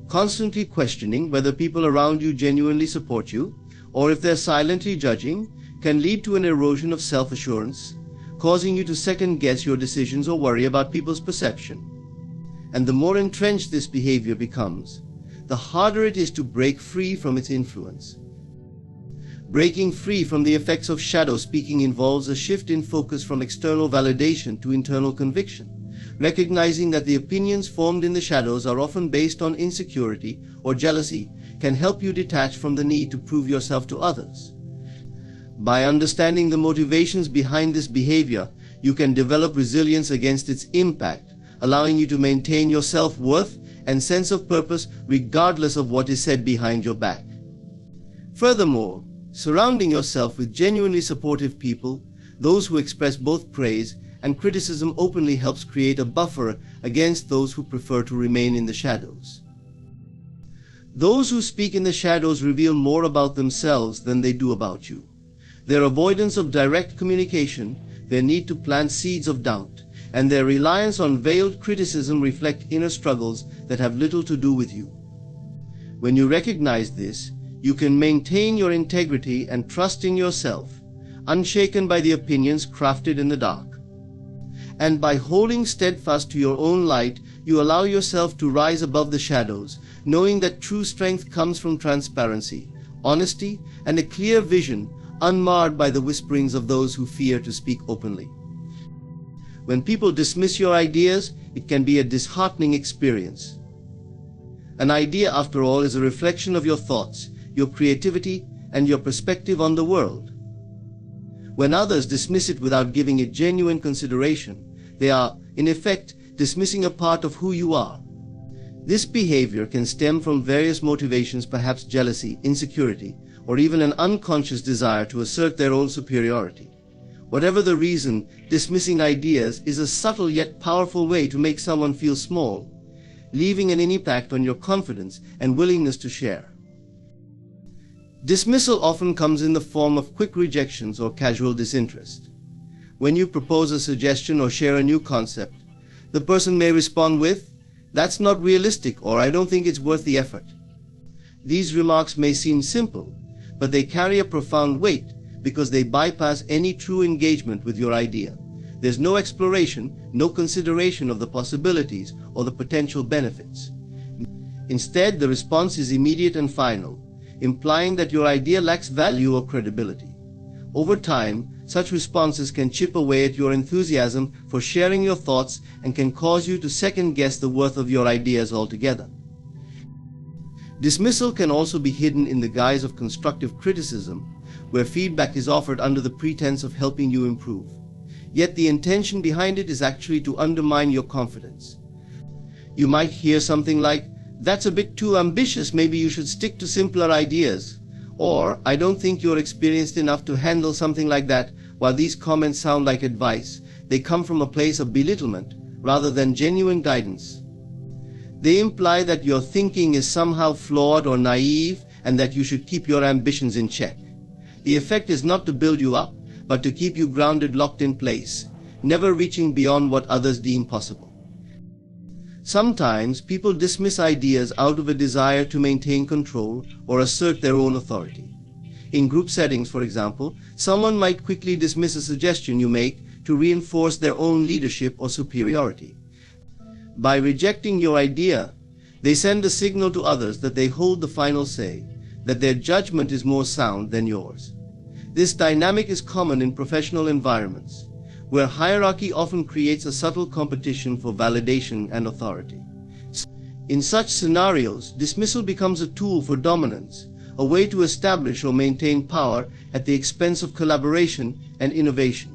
Constantly questioning whether people around you genuinely support you, or if they're silently judging, can lead to an erosion of self-assurance, causing you to second-guess your decisions or worry about people's perception. And the more entrenched this behavior becomes, the harder it is to break free from its influence. Breaking free from the effects of shadow speaking involves a shift in focus from external validation to internal conviction, recognizing that the opinions formed in the shadows are often based on insecurity or jealousy can help you detach from the need to prove yourself to others. By understanding the motivations behind this behavior, you can develop resilience against its impact, allowing you to maintain your self-worth and sense of purpose regardless of what is said behind your back. Furthermore, surrounding yourself with genuinely supportive people, those who express both praise and criticism openly, helps create a buffer against those who prefer to remain in the shadows. Those who speak in the shadows reveal more about themselves than they do about you. Their avoidance of direct communication, their need to plant seeds of doubt, and their reliance on veiled criticism reflect inner struggles that have little to do with you. When you recognize this, you can maintain your integrity and trust in yourself, unshaken by the opinions crafted in the dark. And by holding steadfast to your own light, you allow yourself to rise above the shadows, knowing that true strength comes from transparency, honesty, and a clear vision, unmarred by the whisperings of those who fear to speak openly. When people dismiss your ideas, it can be a disheartening experience. An idea, after all, is a reflection of your thoughts, your creativity, and your perspective on the world. When others dismiss it without giving it genuine consideration, they are, in effect, dismissing a part of who you are. This behavior can stem from various motivations, perhaps jealousy, insecurity, or even an unconscious desire to assert their own superiority. Whatever the reason, dismissing ideas is a subtle yet powerful way to make someone feel small, leaving an impact on your confidence and willingness to share. Dismissal often comes in the form of quick rejections or casual disinterest. When you propose a suggestion or share a new concept, the person may respond with, "That's not realistic," or "I don't think it's worth the effort." These remarks may seem simple, but they carry a profound weight because they bypass any true engagement with your idea. There's no exploration, no consideration of the possibilities or the potential benefits. Instead, the response is immediate and final, implying that your idea lacks value or credibility. Over time, such responses can chip away at your enthusiasm for sharing your thoughts and can cause you to second-guess the worth of your ideas altogether. Dismissal can also be hidden in the guise of constructive criticism, where feedback is offered under the pretense of helping you improve. Yet the intention behind it is actually to undermine your confidence. You might hear something like, "That's a bit too ambitious, maybe you should stick to simpler ideas," or "I don't think you're experienced enough to handle something like that." While these comments sound like advice, they come from a place of belittlement rather than genuine guidance. They imply that your thinking is somehow flawed or naive and that you should keep your ambitions in check. The effect is not to build you up, but to keep you grounded, locked in place, never reaching beyond what others deem possible. Sometimes people dismiss ideas out of a desire to maintain control or assert their own authority. In group settings, for example, someone might quickly dismiss a suggestion you make to reinforce their own leadership or superiority. By rejecting your idea, they send a signal to others that they hold the final say, that their judgment is more sound than yours. This dynamic is common in professional environments, where hierarchy often creates a subtle competition for validation and authority. In such scenarios, dismissal becomes a tool for dominance, a way to establish or maintain power at the expense of collaboration and innovation.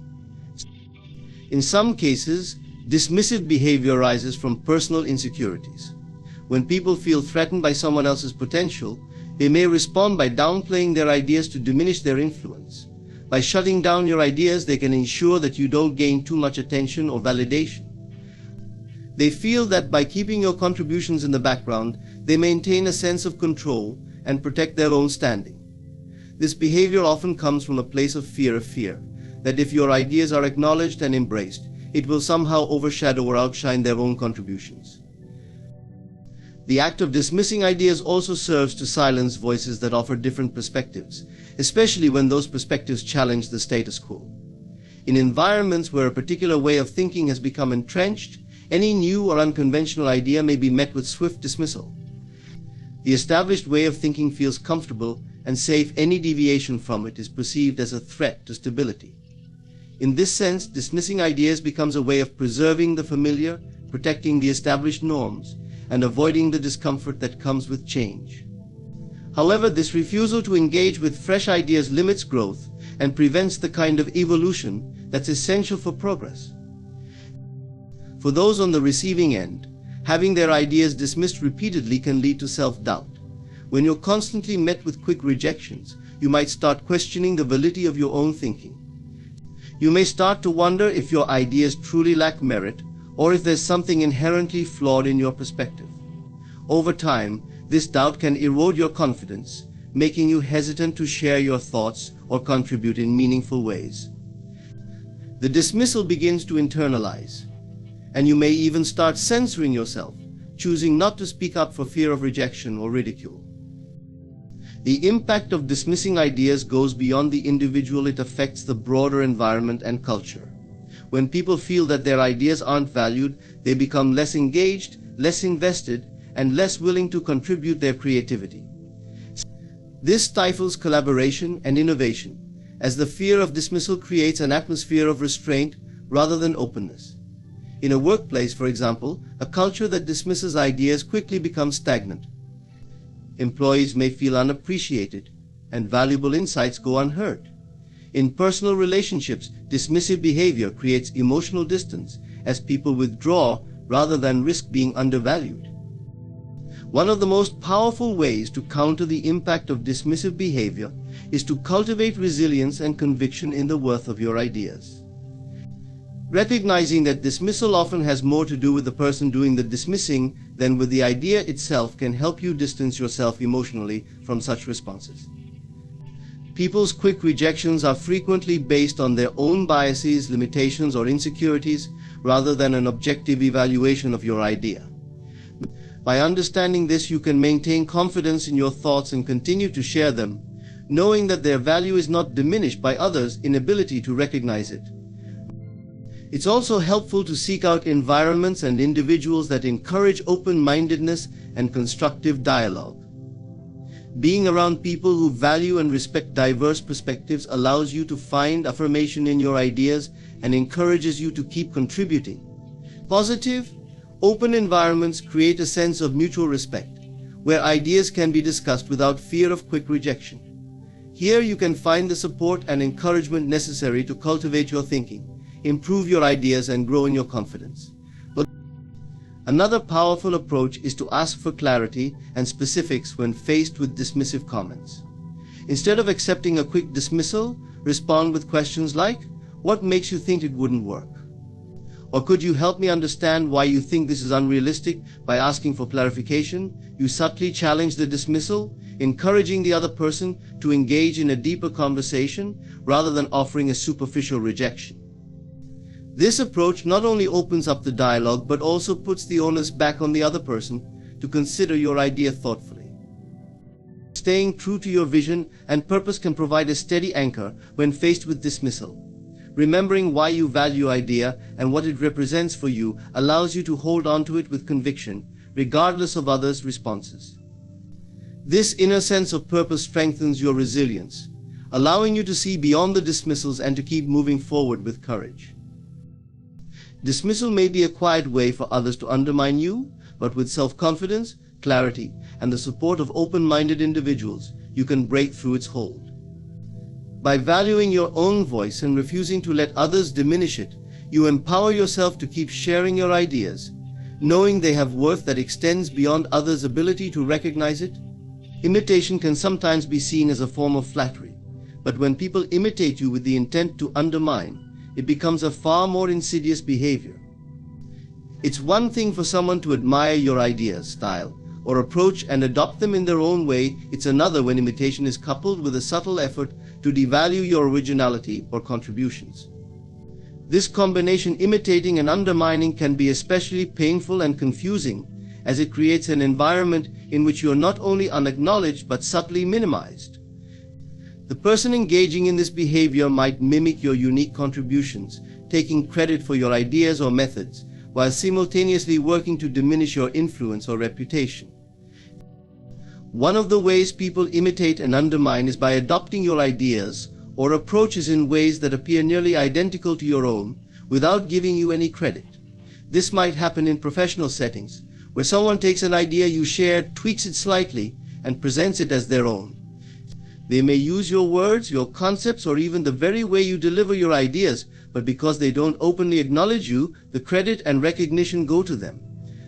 In some cases, dismissive behavior arises from personal insecurities. When people feel threatened by someone else's potential, they may respond by downplaying their ideas to diminish their influence. By shutting down your ideas, they can ensure that you don't gain too much attention or validation. They feel that by keeping your contributions in the background, they maintain a sense of control and protect their own standing. This behavior often comes from a place of fear, that if your ideas are acknowledged and embraced, it will somehow overshadow or outshine their own contributions. The act of dismissing ideas also serves to silence voices that offer different perspectives, especially when those perspectives challenge the status quo. In environments where a particular way of thinking has become entrenched, any new or unconventional idea may be met with swift dismissal. The established way of thinking feels comfortable and safe. Any deviation from it is perceived as a threat to stability. In this sense, dismissing ideas becomes a way of preserving the familiar, protecting the established norms, and avoiding the discomfort that comes with change. However, this refusal to engage with fresh ideas limits growth and prevents the kind of evolution that's essential for progress. For those on the receiving end, having their ideas dismissed repeatedly can lead to self-doubt. When you're constantly met with quick rejections, you might start questioning the validity of your own thinking. You may start to wonder if your ideas truly lack merit, or if there's something inherently flawed in your perspective. Over time, this doubt can erode your confidence, making you hesitant to share your thoughts or contribute in meaningful ways. The dismissal begins to internalize, and you may even start censoring yourself, choosing not to speak up for fear of rejection or ridicule. The impact of dismissing ideas goes beyond the individual. It affects the broader environment and culture. When people feel that their ideas aren't valued, they become less engaged, less invested, and less willing to contribute their creativity. This stifles collaboration and innovation, as the fear of dismissal creates an atmosphere of restraint rather than openness. In a workplace, for example, a culture that dismisses ideas quickly becomes stagnant. Employees may feel unappreciated, and valuable insights go unheard. In personal relationships, dismissive behavior creates emotional distance as people withdraw rather than risk being undervalued. One of the most powerful ways to counter the impact of dismissive behavior is to cultivate resilience and conviction in the worth of your ideas. Recognizing that dismissal often has more to do with the person doing the dismissing than with the idea itself can help you distance yourself emotionally from such responses. People's quick rejections are frequently based on their own biases, limitations, or insecurities, rather than an objective evaluation of your idea. By understanding this, you can maintain confidence in your thoughts and continue to share them, knowing that their value is not diminished by others' inability to recognize it. It's also helpful to seek out environments and individuals that encourage open-mindedness and constructive dialogue. Being around people who value and respect diverse perspectives allows you to find affirmation in your ideas and encourages you to keep contributing. Positive, open environments create a sense of mutual respect, where ideas can be discussed without fear of quick rejection. Here you can find the support and encouragement necessary to cultivate your thinking, improve your ideas, and grow in your confidence. Another powerful approach is to ask for clarity and specifics when faced with dismissive comments. Instead of accepting a quick dismissal, respond with questions like, "What makes you think it wouldn't work?" Or, "Could you help me understand why you think this is unrealistic?" By asking for clarification, you subtly challenge the dismissal, encouraging the other person to engage in a deeper conversation rather than offering a superficial rejection. This approach not only opens up the dialogue but also puts the onus back on the other person to consider your idea thoughtfully. Staying true to your vision and purpose can provide a steady anchor when faced with dismissal. Remembering why you value your idea and what it represents for you allows you to hold on to it with conviction, regardless of others' responses. This inner sense of purpose strengthens your resilience, allowing you to see beyond the dismissals and to keep moving forward with courage. Dismissal may be a quiet way for others to undermine you, but with self-confidence, clarity, and the support of open-minded individuals, you can break through its hold. By valuing your own voice and refusing to let others diminish it, you empower yourself to keep sharing your ideas, knowing they have worth that extends beyond others' ability to recognize it. Imitation can sometimes be seen as a form of flattery, but when people imitate you with the intent to undermine, it becomes a far more insidious behavior. It's one thing for someone to admire your ideas, style, or approach and adopt them in their own way. It's another when imitation is coupled with a subtle effort to devalue your originality or contributions. This combination, imitating and undermining, can be especially painful and confusing, as it creates an environment in which you are not only unacknowledged but subtly minimized. The person engaging in this behavior might mimic your unique contributions, taking credit for your ideas or methods, while simultaneously working to diminish your influence or reputation. One of the ways people imitate and undermine is by adopting your ideas or approaches in ways that appear nearly identical to your own, without giving you any credit. This might happen in professional settings, where someone takes an idea you shared, tweaks it slightly, and presents it as their own. They may use your words, your concepts, or even the very way you deliver your ideas, but because they don't openly acknowledge you, the credit and recognition go to them.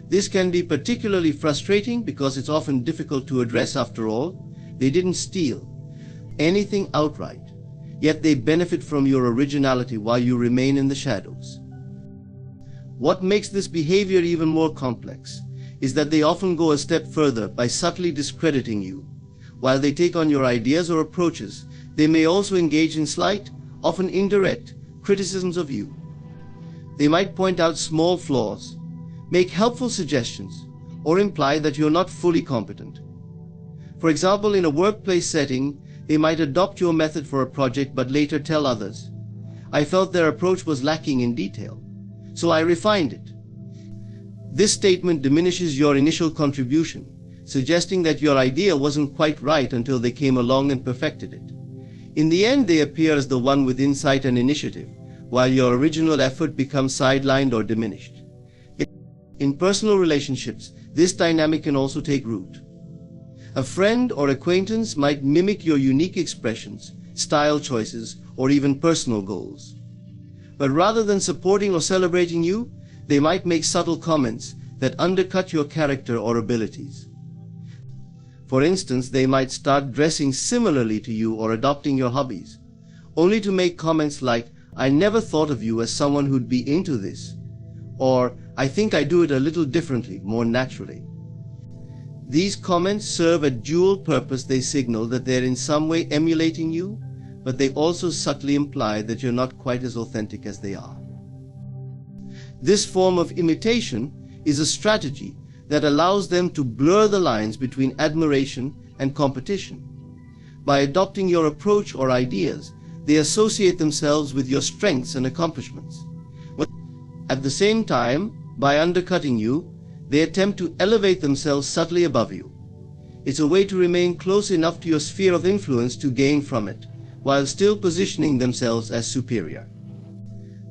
This can be particularly frustrating because it's often difficult to address. After all, they didn't steal anything outright, yet they benefit from your originality while you remain in the shadows. What makes this behavior even more complex is that they often go a step further by subtly discrediting you. While they take on your ideas or approaches, they may also engage in slight, often indirect, criticisms of you. They might point out small flaws, make helpful suggestions, or imply that you're not fully competent. For example, in a workplace setting, they might adopt your method for a project but later tell others, "I felt their approach was lacking in detail, so I refined it." This statement diminishes your initial contribution, suggesting that your idea wasn't quite right until they came along and perfected it. In the end, they appear as the one with insight and initiative, while your original effort becomes sidelined or diminished. In personal relationships, this dynamic can also take root. A friend or acquaintance might mimic your unique expressions, style choices, or even personal goals. But rather than supporting or celebrating you, they might make subtle comments that undercut your character or abilities. For instance, they might start dressing similarly to you or adopting your hobbies, only to make comments like, "I never thought of you as someone who'd be into this," or "I think I do it a little differently, more naturally." These comments serve a dual purpose. They signal that they're in some way emulating you, but they also subtly imply that you're not quite as authentic as they are. This form of imitation is a strategy that allows them to blur the lines between admiration and competition. By adopting your approach or ideas, they associate themselves with your strengths and accomplishments. At the same time, by undercutting you, they attempt to elevate themselves subtly above you. It's a way to remain close enough to your sphere of influence to gain from it, while still positioning themselves as superior.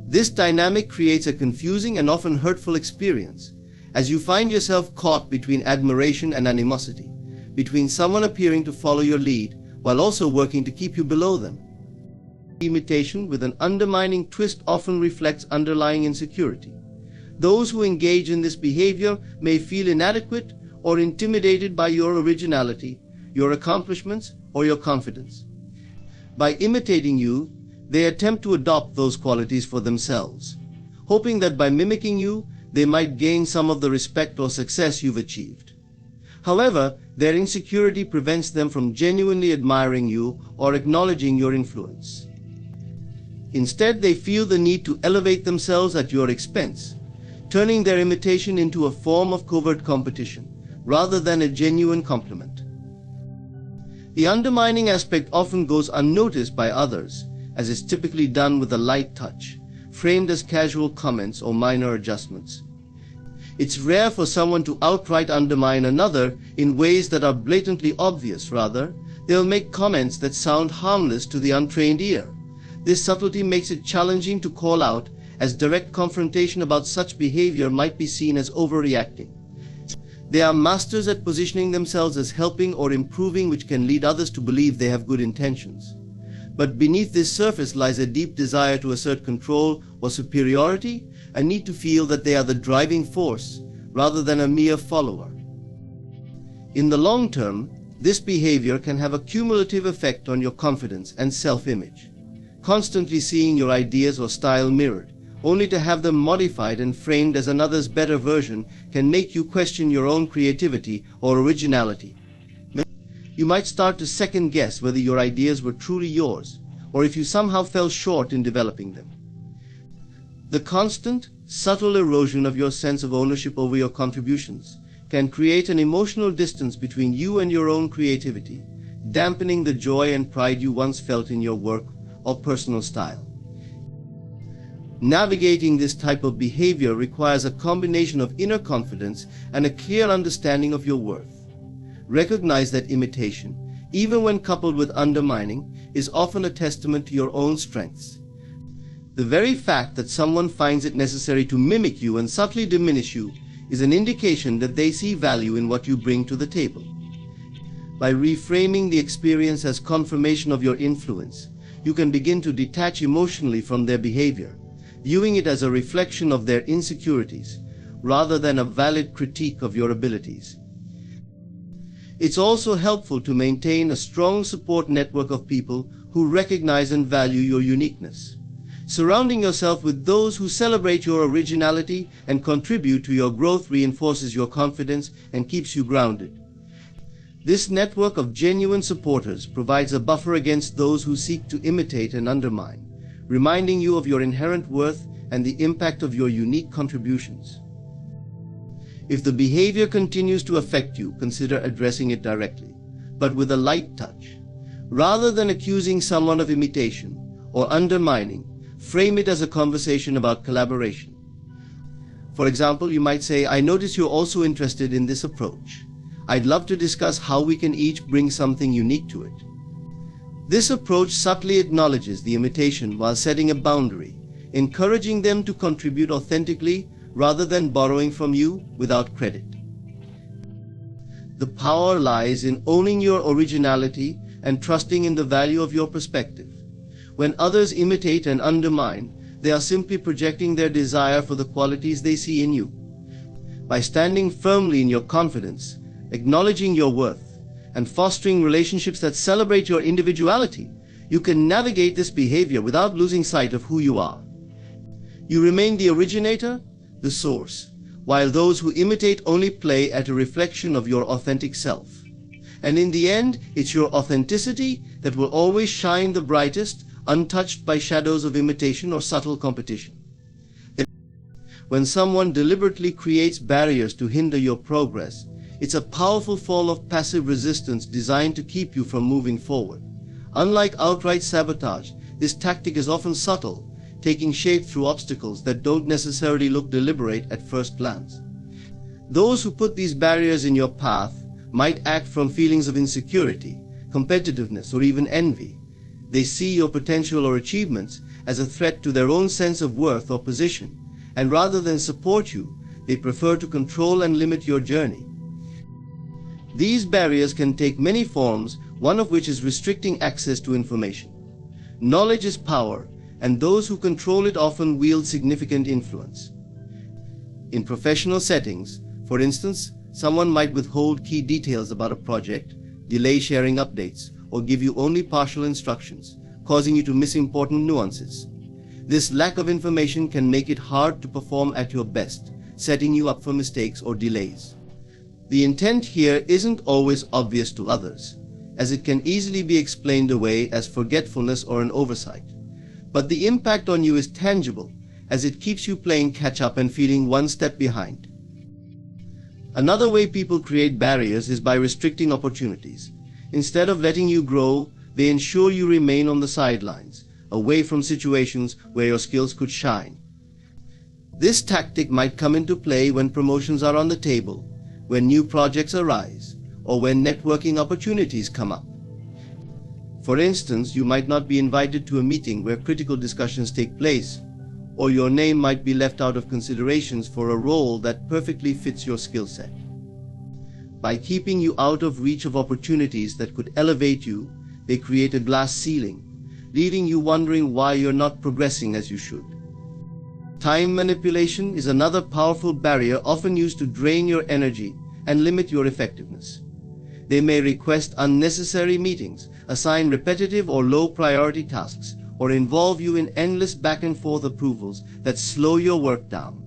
This dynamic creates a confusing and often hurtful experience, as you find yourself caught between admiration and animosity, between someone appearing to follow your lead while also working to keep you below them. Imitation with an undermining twist often reflects underlying insecurity. Those who engage in this behavior may feel inadequate or intimidated by your originality, your accomplishments, or your confidence. By imitating you, they attempt to adopt those qualities for themselves, hoping that by mimicking you, they might gain some of the respect or success you've achieved. However, their insecurity prevents them from genuinely admiring you or acknowledging your influence. Instead, they feel the need to elevate themselves at your expense, turning their imitation into a form of covert competition, rather than a genuine compliment. The undermining aspect often goes unnoticed by others, as is typically done with a light touch, framed as casual comments or minor adjustments. It's rare for someone to outright undermine another in ways that are blatantly obvious. Rather, they'll make comments that sound harmless to the untrained ear. This subtlety makes it challenging to call out, as direct confrontation about such behavior might be seen as overreacting. They are masters at positioning themselves as helping or improving, which can lead others to believe they have good intentions. But beneath this surface lies a deep desire to assert control or superiority, a need to feel that they are the driving force rather than a mere follower. In the long term, this behavior can have a cumulative effect on your confidence and self-image. Constantly seeing your ideas or style mirrored, only to have them modified and framed as another's better version, can make you question your own creativity or originality. You might start to second-guess whether your ideas were truly yours, or if you somehow fell short in developing them. The constant, subtle erosion of your sense of ownership over your contributions can create an emotional distance between you and your own creativity, dampening the joy and pride you once felt in your work or personal style. Navigating this type of behavior requires a combination of inner confidence and a clear understanding of your worth. Recognize that imitation, even when coupled with undermining, is often a testament to your own strengths. The very fact that someone finds it necessary to mimic you and subtly diminish you is an indication that they see value in what you bring to the table. By reframing the experience as confirmation of your influence, you can begin to detach emotionally from their behavior, viewing it as a reflection of their insecurities, rather than a valid critique of your abilities. It's also helpful to maintain a strong support network of people who recognize and value your uniqueness. Surrounding yourself with those who celebrate your originality and contribute to your growth reinforces your confidence and keeps you grounded. This network of genuine supporters provides a buffer against those who seek to imitate and undermine, reminding you of your inherent worth and the impact of your unique contributions. If the behavior continues to affect you, consider addressing it directly, but with a light touch. Rather than accusing someone of imitation or undermining, frame it as a conversation about collaboration. For example, you might say, "I notice you're also interested in this approach. I'd love to discuss how we can each bring something unique to it." This approach subtly acknowledges the imitation while setting a boundary, encouraging them to contribute authentically rather than borrowing from you without credit. The power lies in owning your originality and trusting in the value of your perspective. When others imitate and undermine, they are simply projecting their desire for the qualities they see in you. By standing firmly in your confidence, acknowledging your worth, and fostering relationships that celebrate your individuality, you can navigate this behavior without losing sight of who you are. You remain the originator, the source, while those who imitate only play at a reflection of your authentic self. And in the end, it's your authenticity that will always shine the brightest, untouched by shadows of imitation or subtle competition. When someone deliberately creates barriers to hinder your progress, it's a powerful form of passive resistance designed to keep you from moving forward. Unlike outright sabotage, this tactic is often subtle, taking shape through obstacles that don't necessarily look deliberate at first glance. Those who put these barriers in your path might act from feelings of insecurity, competitiveness, or even envy. They see your potential or achievements as a threat to their own sense of worth or position, and rather than support you, they prefer to control and limit your journey. These barriers can take many forms, one of which is restricting access to information. Knowledge is power, and those who control it often wield significant influence. In professional settings, for instance, someone might withhold key details about a project, delay sharing updates, or give you only partial instructions, causing you to miss important nuances. This lack of information can make it hard to perform at your best, setting you up for mistakes or delays. The intent here isn't always obvious to others, as it can easily be explained away as forgetfulness or an oversight. But the impact on you is tangible, as it keeps you playing catch-up and feeling one step behind. Another way people create barriers is by restricting opportunities. Instead of letting you grow, they ensure you remain on the sidelines, away from situations where your skills could shine. This tactic might come into play when promotions are on the table, when new projects arise, or when networking opportunities come up. For instance, you might not be invited to a meeting where critical discussions take place, or your name might be left out of considerations for a role that perfectly fits your skill set. By keeping you out of reach of opportunities that could elevate you, they create a glass ceiling, leaving you wondering why you're not progressing as you should. Time manipulation is another powerful barrier often used to drain your energy and limit your effectiveness. They may request unnecessary meetings, assign repetitive or low-priority tasks, or involve you in endless back-and-forth approvals that slow your work down.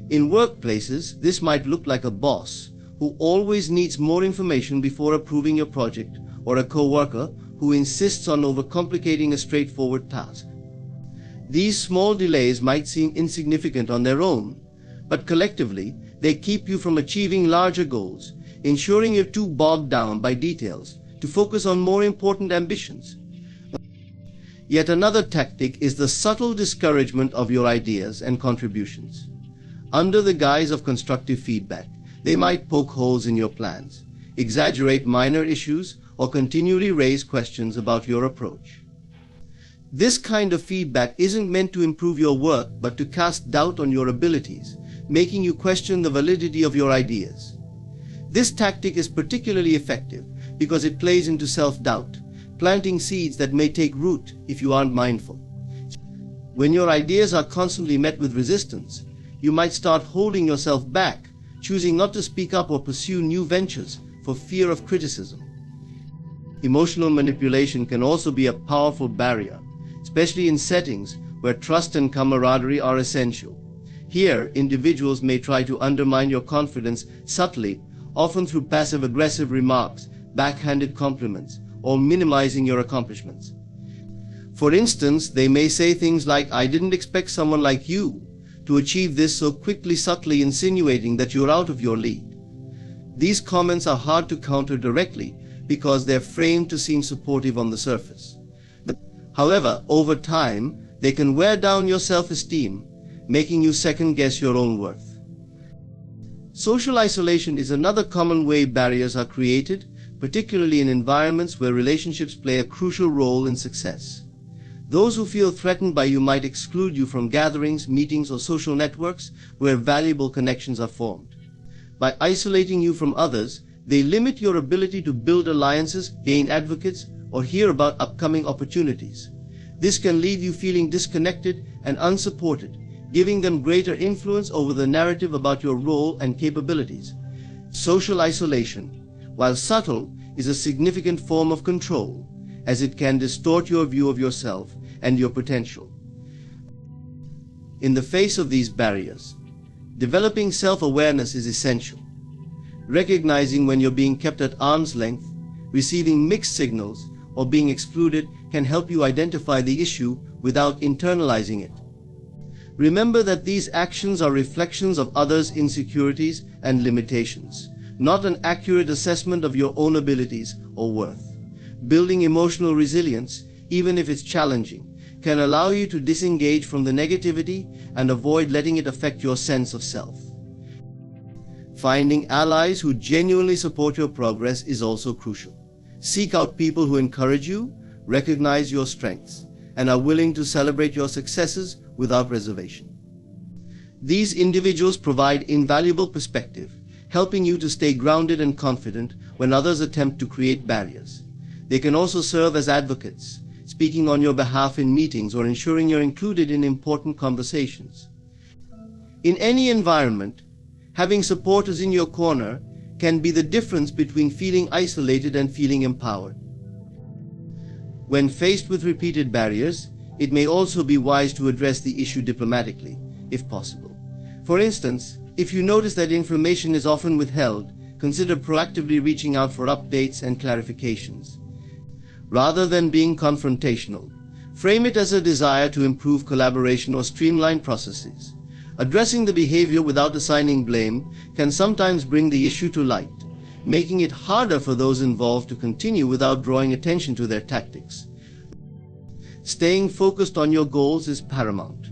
In workplaces, this might look like a boss who always needs more information before approving your project, or a co-worker who insists on overcomplicating a straightforward task. These small delays might seem insignificant on their own, but collectively, they keep you from achieving larger goals, ensuring you're too bogged down by details to focus on more important ambitions. Yet another tactic is the subtle discouragement of your ideas and contributions. Under the guise of constructive feedback, they might poke holes in your plans, exaggerate minor issues, or continually raise questions about your approach. This kind of feedback isn't meant to improve your work, but to cast doubt on your abilities, making you question the validity of your ideas. This tactic is particularly effective because it plays into self-doubt, planting seeds that may take root if you aren't mindful. When your ideas are constantly met with resistance, you might start holding yourself back, choosing not to speak up or pursue new ventures for fear of criticism. Emotional manipulation can also be a powerful barrier, especially in settings where trust and camaraderie are essential. Here, individuals may try to undermine your confidence subtly, often through passive-aggressive remarks, backhanded compliments, or minimizing your accomplishments. For instance, they may say things like, "I didn't expect someone like you to achieve this so quickly," subtly insinuating that you're out of your league. These comments are hard to counter directly because they're framed to seem supportive on the surface. However, over time, they can wear down your self-esteem, making you second-guess your own worth. Social isolation is another common way barriers are created, particularly in environments where relationships play a crucial role in success. Those who feel threatened by you might exclude you from gatherings, meetings, or social networks where valuable connections are formed. By isolating you from others, they limit your ability to build alliances, gain advocates, or hear about upcoming opportunities. This can leave you feeling disconnected and unsupported, giving them greater influence over the narrative about your role and capabilities. Social isolation, while subtle, is a significant form of control, as it can distort your view of yourself and your potential. In the face of these barriers, developing self-awareness is essential. Recognizing when you're being kept at arm's length, receiving mixed signals, or being excluded can help you identify the issue without internalizing it. Remember that these actions are reflections of others' insecurities and limitations, not an accurate assessment of your own abilities or worth. Building emotional resilience, even if it's challenging, can allow you to disengage from the negativity and avoid letting it affect your sense of self. Finding allies who genuinely support your progress is also crucial. Seek out people who encourage you, recognize your strengths, and are willing to celebrate your successes without reservation. These individuals provide invaluable perspective, helping you to stay grounded and confident when others attempt to create barriers. They can also serve as advocates, speaking on your behalf in meetings or ensuring you're included in important conversations. In any environment, having supporters in your corner can be the difference between feeling isolated and feeling empowered. When faced with repeated barriers, it may also be wise to address the issue diplomatically, if possible. For instance, if you notice that information is often withheld, consider proactively reaching out for updates and clarifications. Rather than being confrontational, Frame it as a desire to improve collaboration or streamline processes. Addressing the behavior without assigning blame can sometimes bring the issue to light, making it harder for those involved to continue without drawing attention to their tactics. Staying focused on your goals is paramount.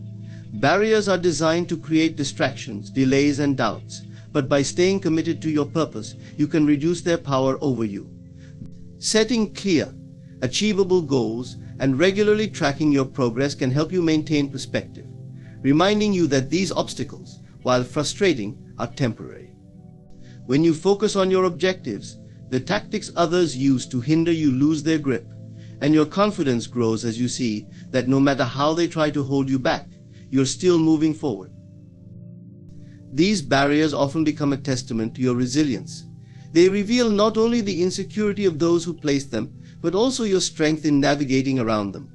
Barriers are designed to create distractions, delays, and doubts, but by staying committed to your purpose, you can reduce their power over you. Setting clear, achievable goals and regularly tracking your progress can help you maintain perspective, reminding you that these obstacles, while frustrating, are temporary. When you focus on your objectives, the tactics others use to hinder you lose their grip, and your confidence grows as you see that no matter how they try to hold you back, you're still moving forward. These barriers often become a testament to your resilience. They reveal not only the insecurity of those who place them, but also your strength in navigating around them.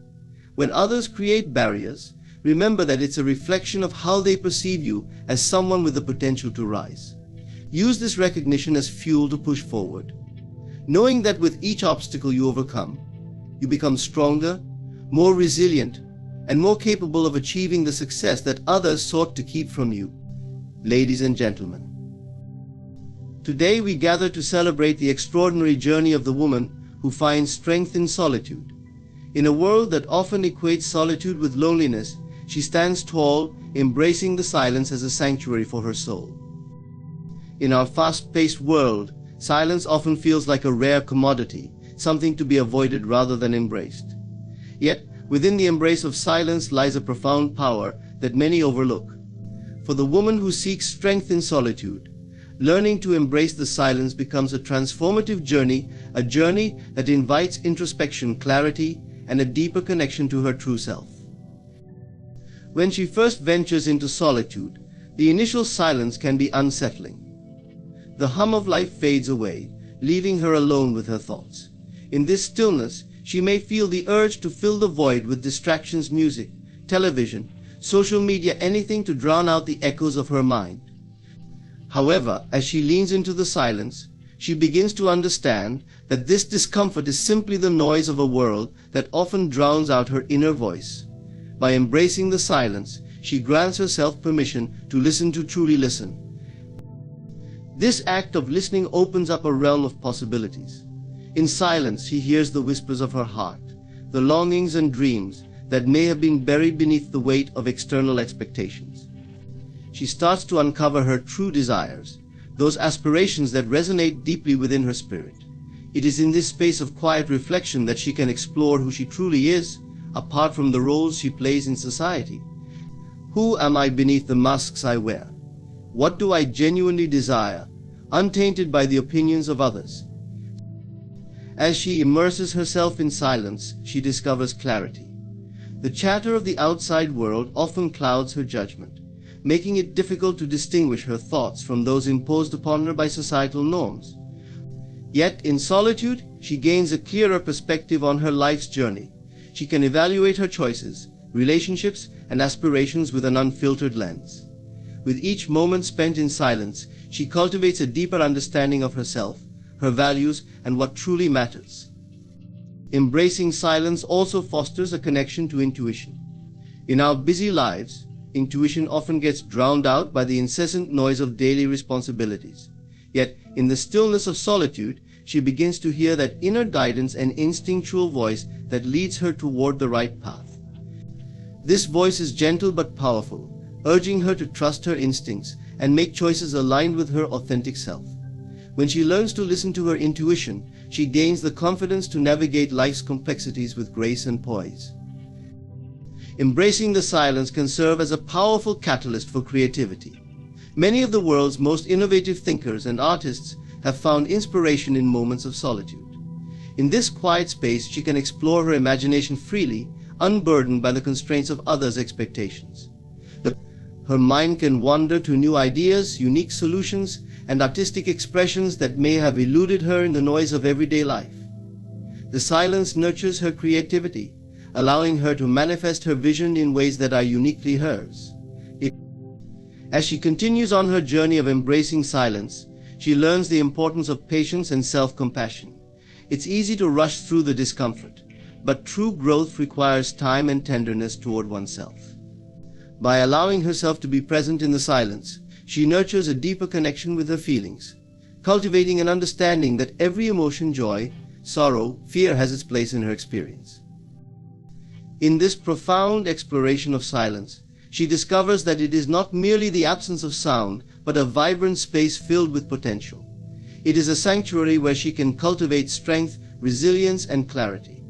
When others create barriers, remember that it's a reflection of how they perceive you as someone with the potential to rise. Use this recognition as fuel to push forward, knowing that with each obstacle you overcome, you become stronger, more resilient, and more capable of achieving the success that others sought to keep from you. Ladies and gentlemen, today we gather to celebrate the extraordinary journey of the woman who finds strength in solitude. In a world that often equates solitude with loneliness, she stands tall, embracing the silence as a sanctuary for her soul. In our fast-paced world, silence often feels like a rare commodity, something to be avoided rather than embraced. Yet, within the embrace of silence lies a profound power that many overlook. For the woman who seeks strength in solitude, learning to embrace the silence becomes a transformative journey, a journey that invites introspection, clarity, and a deeper connection to her true self. When she first ventures into solitude, the initial silence can be unsettling. The hum of life fades away, leaving her alone with her thoughts. In this stillness, she may feel the urge to fill the void with distractions, music, television, social media, anything to drown out the echoes of her mind. However, as she leans into the silence, she begins to understand that this discomfort is simply the noise of a world that often drowns out her inner voice. By embracing the silence, she grants herself permission to listen, to truly listen. This act of listening opens up a realm of possibilities. In silence, she hears the whispers of her heart, the longings and dreams that may have been buried beneath the weight of external expectations. She starts to uncover her true desires, those aspirations that resonate deeply within her spirit. It is in this space of quiet reflection that she can explore who she truly is, apart from the roles she plays in society. Who am I beneath the masks I wear? What do I genuinely desire, untainted by the opinions of others? As she immerses herself in silence, she discovers clarity. The chatter of the outside world often clouds her judgment, making it difficult to distinguish her thoughts from those imposed upon her by societal norms. Yet, in solitude, she gains a clearer perspective on her life's journey. She can evaluate her choices, relationships, and aspirations with an unfiltered lens. With each moment spent in silence, she cultivates a deeper understanding of herself, her values, and what truly matters. Embracing silence also fosters a connection to intuition. In our busy lives, intuition often gets drowned out by the incessant noise of daily responsibilities. Yet, in the stillness of solitude, she begins to hear that inner guidance and instinctual voice that leads her toward the right path. This voice is gentle but powerful, urging her to trust her instincts and make choices aligned with her authentic self. When she learns to listen to her intuition, she gains the confidence to navigate life's complexities with grace and poise. Embracing the silence can serve as a powerful catalyst for creativity. Many of the world's most innovative thinkers and artists have found inspiration in moments of solitude. In this quiet space, she can explore her imagination freely, unburdened by the constraints of others' expectations. Her mind can wander to new ideas, unique solutions, and artistic expressions that may have eluded her in the noise of everyday life. The silence nurtures her creativity, allowing her to manifest her vision in ways that are uniquely hers. As she continues on her journey of embracing silence, she learns the importance of patience and self-compassion. It's easy to rush through the discomfort, but true growth requires time and tenderness toward oneself. By allowing herself to be present in the silence, she nurtures a deeper connection with her feelings, cultivating an understanding that every emotion, joy, sorrow, fear, has its place in her experience. In this profound exploration of silence, she discovers that it is not merely the absence of sound, but a vibrant space filled with potential. It is a sanctuary where she can cultivate strength, resilience, and clarity.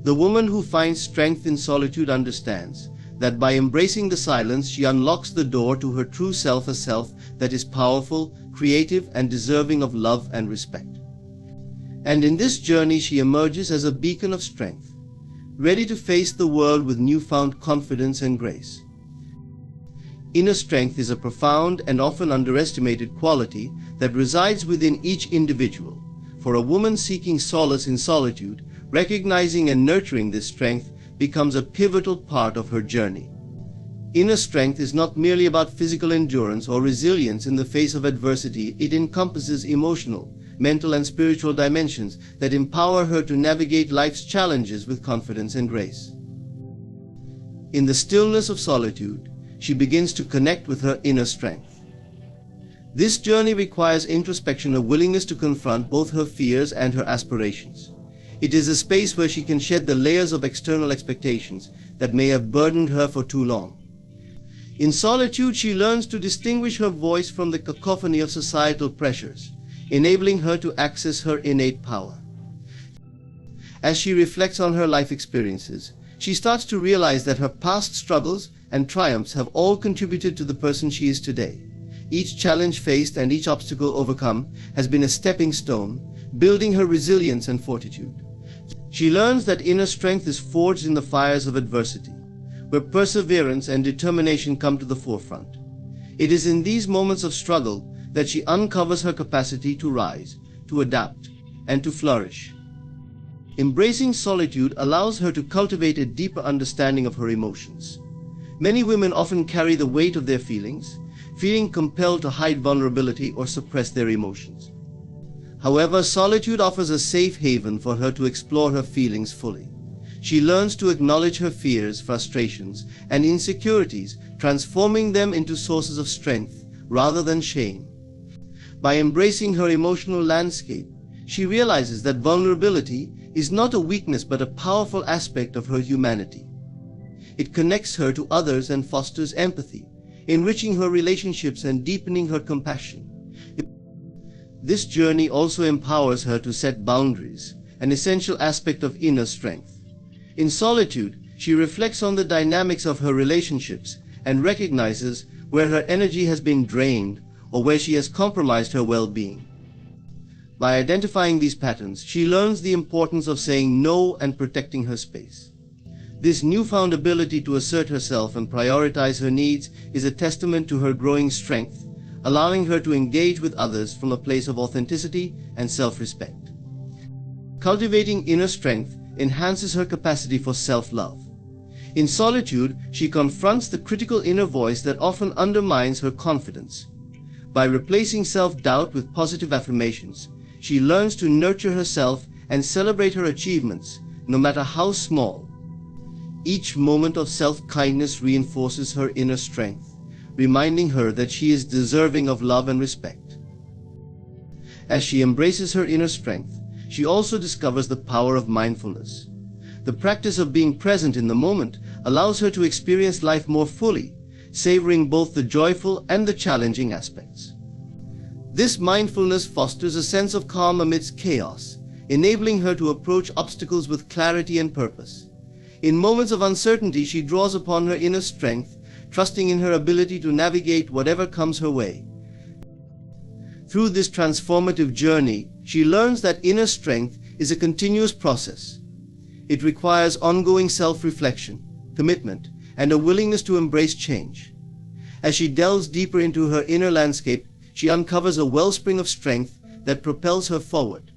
The woman who finds strength in solitude understands that by embracing the silence, she unlocks the door to her true self, a self that is powerful, creative, and deserving of love and respect. And in this journey, she emerges as a beacon of strength, ready to face the world with newfound confidence and grace. Inner strength is a profound and often underestimated quality that resides within each individual. For a woman seeking solace in solitude, recognizing and nurturing this strength becomes a pivotal part of her journey. Inner strength is not merely about physical endurance or resilience in the face of adversity. It encompasses emotional, mental, and spiritual dimensions that empower her to navigate life's challenges with confidence and grace. In the stillness of solitude, she begins to connect with her inner strength. This journey requires introspection, a willingness to confront both her fears and her aspirations. It is a space where she can shed the layers of external expectations that may have burdened her for too long. In solitude, she learns to distinguish her voice from the cacophony of societal pressures, enabling her to access her innate power. As she reflects on her life experiences, she starts to realize that her past struggles and triumphs have all contributed to the person she is today. Each challenge faced and each obstacle overcome has been a stepping stone, building her resilience and fortitude. She learns that inner strength is forged in the fires of adversity, where perseverance and determination come to the forefront. It is in these moments of struggle that she uncovers her capacity to rise, to adapt, and to flourish. Embracing solitude allows her to cultivate a deeper understanding of her emotions. Many women often carry the weight of their feelings, feeling compelled to hide vulnerability or suppress their emotions. However, solitude offers a safe haven for her to explore her feelings fully. She learns to acknowledge her fears, frustrations, and insecurities, transforming them into sources of strength rather than shame. By embracing her emotional landscape, she realizes that vulnerability is not a weakness but a powerful aspect of her humanity. It connects her to others and fosters empathy, enriching her relationships and deepening her compassion. This journey also empowers her to set boundaries, an essential aspect of inner strength. In solitude, she reflects on the dynamics of her relationships and recognizes where her energy has been drained or where she has compromised her well-being. By identifying these patterns, she learns the importance of saying no and protecting her space. This newfound ability to assert herself and prioritize her needs is a testament to her growing strength, allowing her to engage with others from a place of authenticity and self-respect. Cultivating inner strength enhances her capacity for self-love. In solitude, she confronts the critical inner voice that often undermines her confidence. By replacing self-doubt with positive affirmations, she learns to nurture herself and celebrate her achievements, no matter how small. Each moment of self-kindness reinforces her inner strength, reminding her that she is deserving of love and respect. As she embraces her inner strength, she also discovers the power of mindfulness. The practice of being present in the moment allows her to experience life more fully, savoring both the joyful and the challenging aspects. This mindfulness fosters a sense of calm amidst chaos, enabling her to approach obstacles with clarity and purpose. In moments of uncertainty, she draws upon her inner strength, trusting in her ability to navigate whatever comes her way. Through this transformative journey, she learns that inner strength is a continuous process. It requires ongoing self-reflection, commitment, and a willingness to embrace change. As she delves deeper into her inner landscape, she uncovers a wellspring of strength that propels her forward.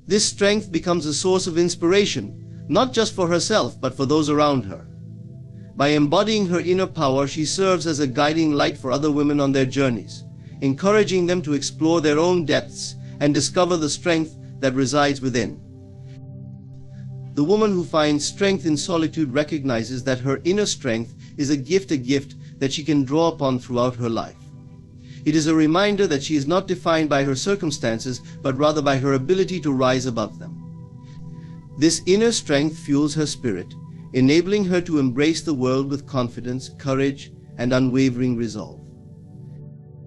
This strength becomes a source of inspiration, not just for herself, but for those around her. By embodying her inner power, she serves as a guiding light for other women on their journeys, encouraging them to explore their own depths and discover the strength that resides within. The The woman who finds strength in solitude recognizes that her inner strength is a gift that she can draw upon throughout her life. It is a reminder that she is not defined by her circumstances, but rather by her ability to rise above them. This inner strength fuels her spirit, enabling her to embrace the world with confidence, courage, and unwavering resolve.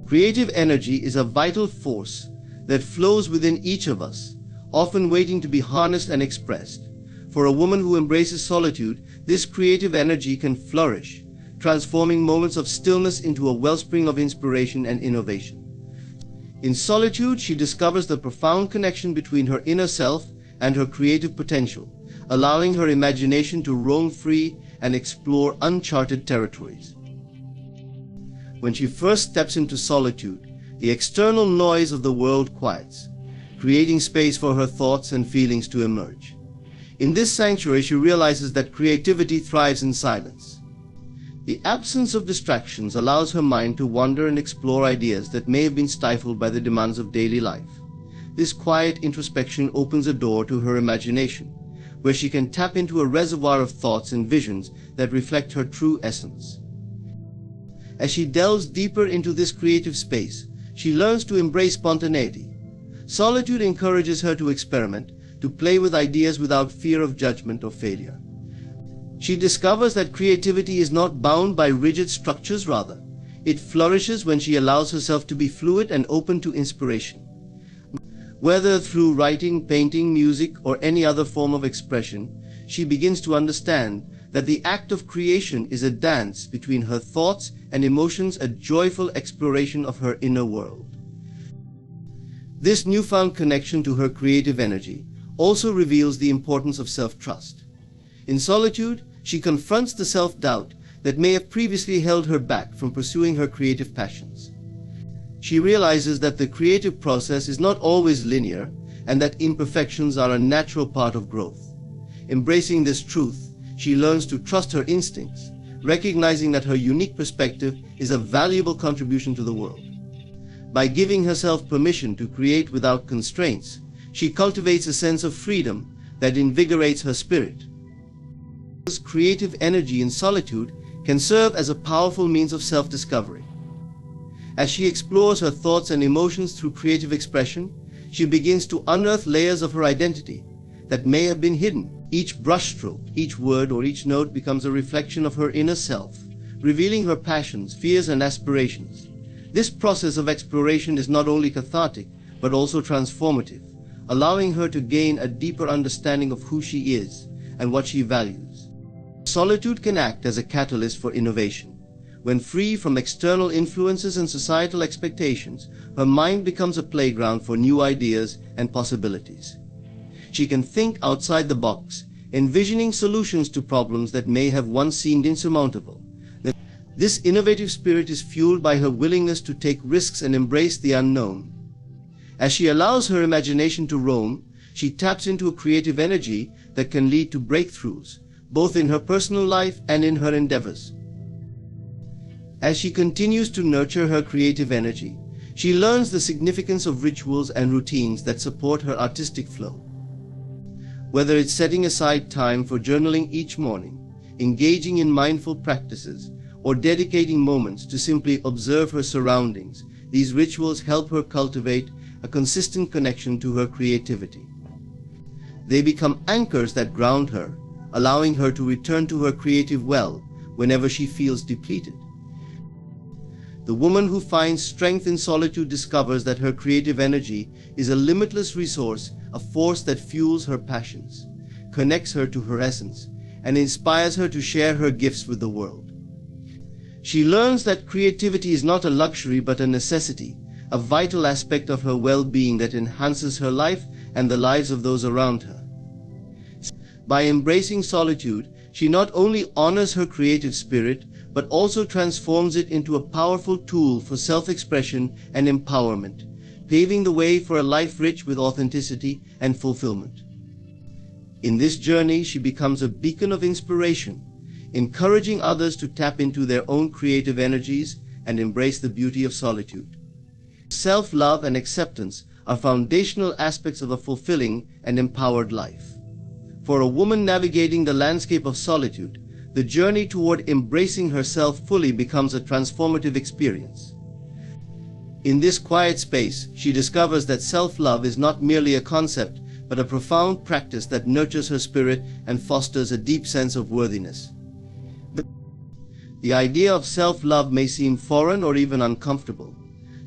Creative energy is a vital force that flows within each of us, often waiting to be harnessed and expressed. For a woman who embraces solitude, this creative energy can flourish, transforming moments of stillness into a wellspring of inspiration and innovation. In solitude, she discovers the profound connection between her inner self and her creative potential, allowing her imagination to roam free and explore uncharted territories. When she first steps into solitude, the external noise of the world quiets, creating space for her thoughts and feelings to emerge. In this sanctuary, she realizes that creativity thrives in silence. The absence of distractions allows her mind to wander and explore ideas that may have been stifled by the demands of daily life. This quiet introspection opens a door to her imagination, where she can tap into a reservoir of thoughts and visions that reflect her true essence. As she delves deeper into this creative space, she learns to embrace spontaneity. Solitude encourages her to experiment, to play with ideas without fear of judgment or failure. She discovers that creativity is not bound by rigid structures, rather, it flourishes when she allows herself to be fluid and open to inspiration. Whether through writing, painting, music, or any other form of expression, she begins to understand that the act of creation is a dance between her thoughts and emotions, a joyful exploration of her inner world. This newfound connection to her creative energy also reveals the importance of self-trust. In solitude, she confronts the self-doubt that may have previously held her back from pursuing her creative passions. She realizes that the creative process is not always linear and that imperfections are a natural part of growth. Embracing this truth, she learns to trust her instincts, recognizing that her unique perspective is a valuable contribution to the world. By giving herself permission to create without constraints, she cultivates a sense of freedom that invigorates her spirit. Creative energy in solitude can serve as a powerful means of self-discovery. As she explores her thoughts and emotions through creative expression, she begins to unearth layers of her identity that may have been hidden. Each brushstroke, each word, or each note becomes a reflection of her inner self, revealing her passions, fears, and aspirations. This process of exploration is not only cathartic, but also transformative, allowing her to gain a deeper understanding of who she is and what she values. Solitude can act as a catalyst for innovation. When free from external influences and societal expectations, her mind becomes a playground for new ideas and possibilities. She can think outside the box, envisioning solutions to problems that may have once seemed insurmountable. This innovative spirit is fueled by her willingness to take risks and embrace the unknown. As she allows her imagination to roam, she taps into a creative energy that can lead to breakthroughs, both in her personal life and in her endeavors. As she continues to nurture her creative energy, she learns the significance of rituals and routines that support her artistic flow. Whether it's setting aside time for journaling each morning, engaging in mindful practices, or dedicating moments to simply observe her surroundings, these rituals help her cultivate a consistent connection to her creativity. They become anchors that ground her, allowing her to return to her creative well whenever she feels depleted. The woman who finds strength in solitude discovers that her creative energy is a limitless resource, a force that fuels her passions, connects her to her essence, and inspires her to share her gifts with the world. She learns that creativity is not a luxury but a necessity, a vital aspect of her well-being that enhances her life and the lives of those around her. By embracing solitude, she not only honors her creative spirit, but also transforms it into a powerful tool for self-expression and empowerment, paving the way for a life rich with authenticity and fulfillment. In this journey, she becomes a beacon of inspiration, encouraging others to tap into their own creative energies and embrace the beauty of solitude. Self-love and acceptance are foundational aspects of a fulfilling and empowered life. For a woman navigating the landscape of solitude, the journey toward embracing herself fully becomes a transformative experience. In this quiet space, she discovers that self-love is not merely a concept, but a profound practice that nurtures her spirit and fosters a deep sense of worthiness. The idea of self-love may seem foreign or even uncomfortable.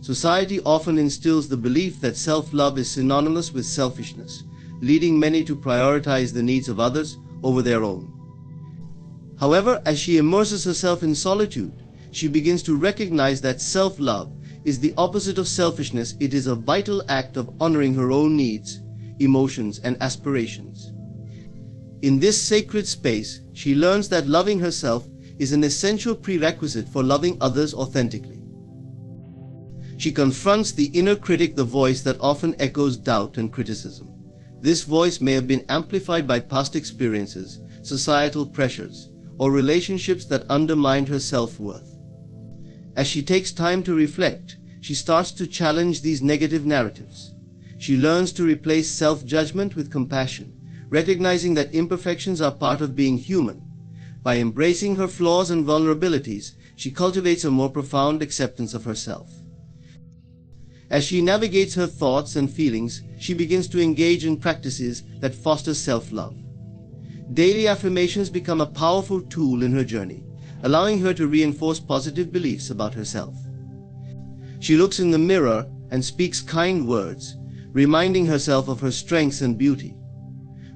Society often instills the belief that self-love is synonymous with selfishness, leading many to prioritize the needs of others over their own. However, as she immerses herself in solitude, she begins to recognize that self-love is the opposite of selfishness. It is a vital act of honoring her own needs, emotions, and aspirations. In this sacred space, she learns that loving herself is an essential prerequisite for loving others authentically. She confronts the inner critic, the voice that often echoes doubt and criticism. This voice may have been amplified by past experiences, societal pressures, or relationships that undermined her self-worth. As she takes time to reflect, she starts to challenge these negative narratives. She learns to replace self-judgment with compassion, recognizing that imperfections are part of being human. By embracing her flaws and vulnerabilities, she cultivates a more profound acceptance of herself. As she navigates her thoughts and feelings, she begins to engage in practices that foster self-love. Daily affirmations become a powerful tool in her journey, allowing her to reinforce positive beliefs about herself. She looks in the mirror and speaks kind words, reminding herself of her strengths and beauty.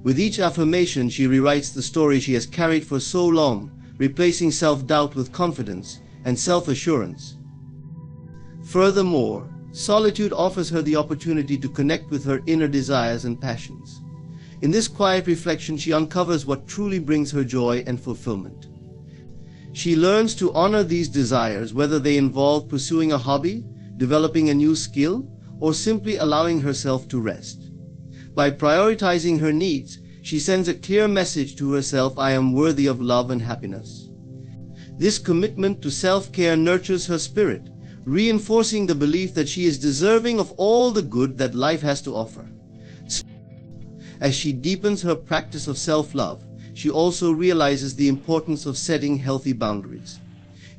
With each affirmation, she rewrites the story she has carried for so long, replacing self-doubt with confidence and self-assurance. Furthermore, solitude offers her the opportunity to connect with her inner desires and passions. In this quiet reflection, she uncovers what truly brings her joy and fulfillment. She learns to honor these desires, whether they involve pursuing a hobby, developing a new skill, or simply allowing herself to rest. By prioritizing her needs, she sends a clear message to herself: I am worthy of love and happiness. This commitment to self-care nurtures her spirit, reinforcing the belief that she is deserving of all the good that life has to offer. As she deepens her practice of self-love, she also realizes the importance of setting healthy boundaries.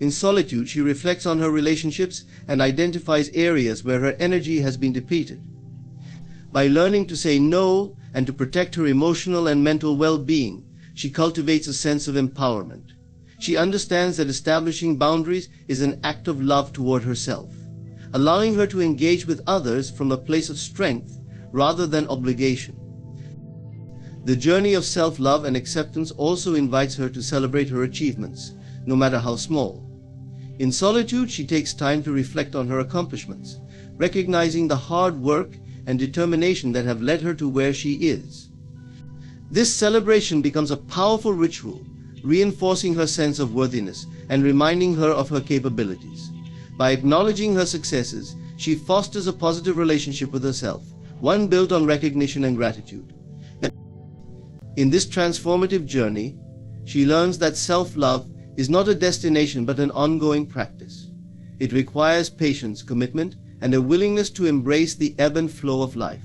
In solitude, she reflects on her relationships and identifies areas where her energy has been depleted. By learning to say no and to protect her emotional and mental well-being, she cultivates a sense of empowerment. She understands that establishing boundaries is an act of love toward herself, allowing her to engage with others from a place of strength rather than obligation. The journey of self-love and acceptance also invites her to celebrate her achievements, no matter how small. In solitude, she takes time to reflect on her accomplishments, recognizing the hard work and determination that have led her to where she is. This celebration becomes a powerful ritual, reinforcing her sense of worthiness and reminding her of her capabilities. By acknowledging her successes, she fosters a positive relationship with herself, one built on recognition and gratitude. In this transformative journey, she learns that self-love is not a destination but an ongoing practice. It requires patience, commitment, and a willingness to embrace the ebb and flow of life.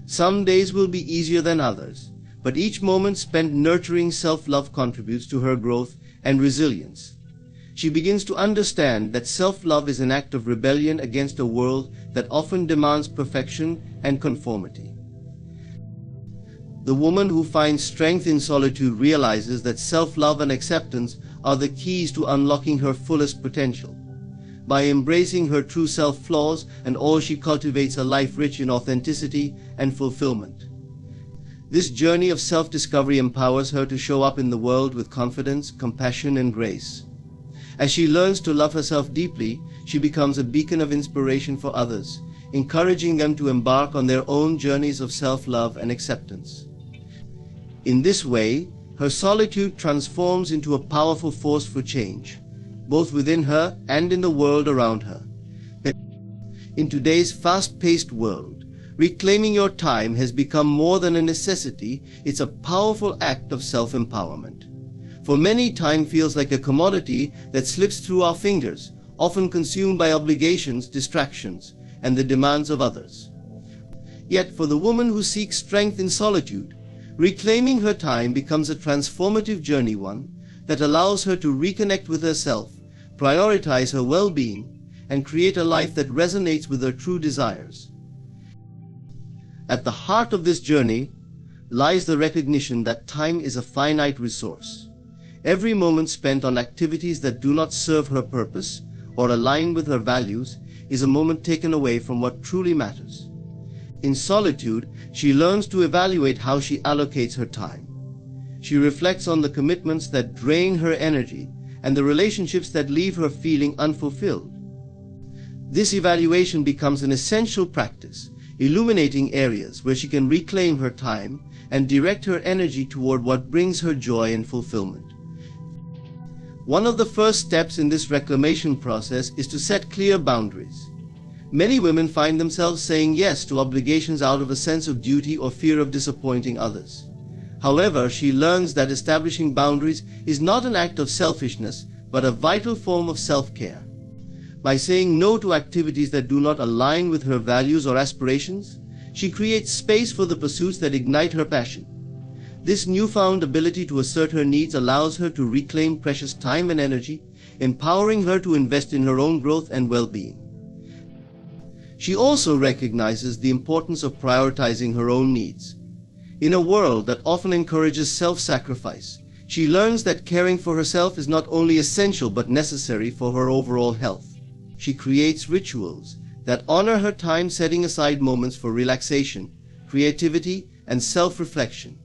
Some days will be easier than others, but each moment spent nurturing self-love contributes to her growth and resilience. She begins to understand that self-love is an act of rebellion against a world that often demands perfection and conformity. The woman who finds strength in solitude realizes that self-love and acceptance are the keys to unlocking her fullest potential. By embracing her true self-flaws and all, she cultivates a life rich in authenticity and fulfillment. This journey of self-discovery empowers her to show up in the world with confidence, compassion, and grace. As she learns to love herself deeply, she becomes a beacon of inspiration for others, encouraging them to embark on their own journeys of self-love and acceptance. In this way, her solitude transforms into a powerful force for change, both within her and in the world around her. In today's fast-paced world, reclaiming your time has become more than a necessity. It's a powerful act of self-empowerment. For many, time feels like a commodity that slips through our fingers, often consumed by obligations, distractions, and the demands of others. Yet for the woman who seeks strength in solitude, Reclaiming her time becomes a transformative journey, one that allows her to reconnect with herself, prioritize her well-being, and create a life that resonates with her true desires. At the heart of this journey lies the recognition that time is a finite resource. Every moment spent on activities that do not serve her purpose or align with her values is a moment taken away from what truly matters. In solitude, she learns to evaluate how she allocates her time. She reflects on the commitments that drain her energy and the relationships that leave her feeling unfulfilled. This evaluation becomes an essential practice, illuminating areas where she can reclaim her time and direct her energy toward what brings her joy and fulfillment. One of the first steps in this reclamation process is to set clear boundaries. Many women find themselves saying yes to obligations out of a sense of duty or fear of disappointing others. However, she learns that establishing boundaries is not an act of selfishness, but a vital form of self-care. By saying no to activities that do not align with her values or aspirations, she creates space for the pursuits that ignite her passion. This newfound ability to assert her needs allows her to reclaim precious time and energy, empowering her to invest in her own growth and well-being. She also recognizes the importance of prioritizing her own needs. In a world that often encourages self-sacrifice, she learns that caring for herself is not only essential but necessary for her overall health. She creates rituals that honor her time, setting aside moments for relaxation, creativity, and self-reflection.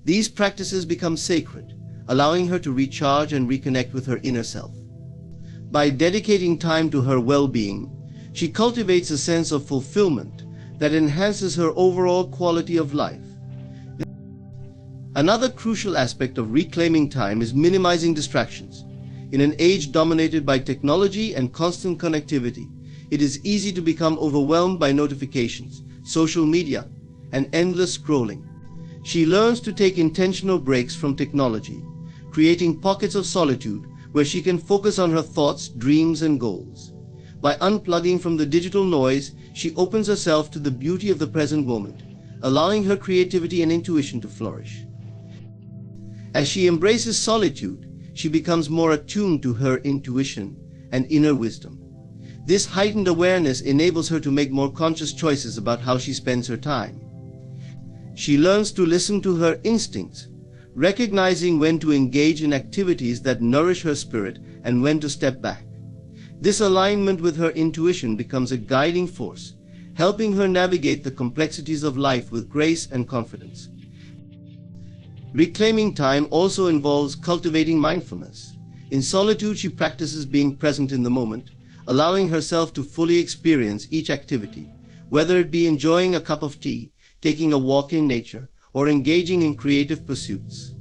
These practices become sacred, allowing her to recharge and reconnect with her inner self. By dedicating time to her well-being, she cultivates a sense of fulfillment that enhances her overall quality of life. Another crucial aspect of reclaiming time is minimizing distractions. In an age dominated by technology and constant connectivity, it is easy to become overwhelmed by notifications, social media, and endless scrolling. She learns to take intentional breaks from technology, creating pockets of solitude where she can focus on her thoughts, dreams, and goals. By unplugging from the digital noise, she opens herself to the beauty of the present moment, allowing her creativity and intuition to flourish. As she embraces solitude, she becomes more attuned to her intuition and inner wisdom. This heightened awareness enables her to make more conscious choices about how she spends her time. She learns to listen to her instincts, recognizing when to engage in activities that nourish her spirit and when to step back. This alignment with her intuition becomes a guiding force, helping her navigate the complexities of life with grace and confidence. Reclaiming time also involves cultivating mindfulness. In solitude, she practices being present in the moment, allowing herself to fully experience each activity, whether it be enjoying a cup of tea, taking a walk in nature, or engaging in creative pursuits.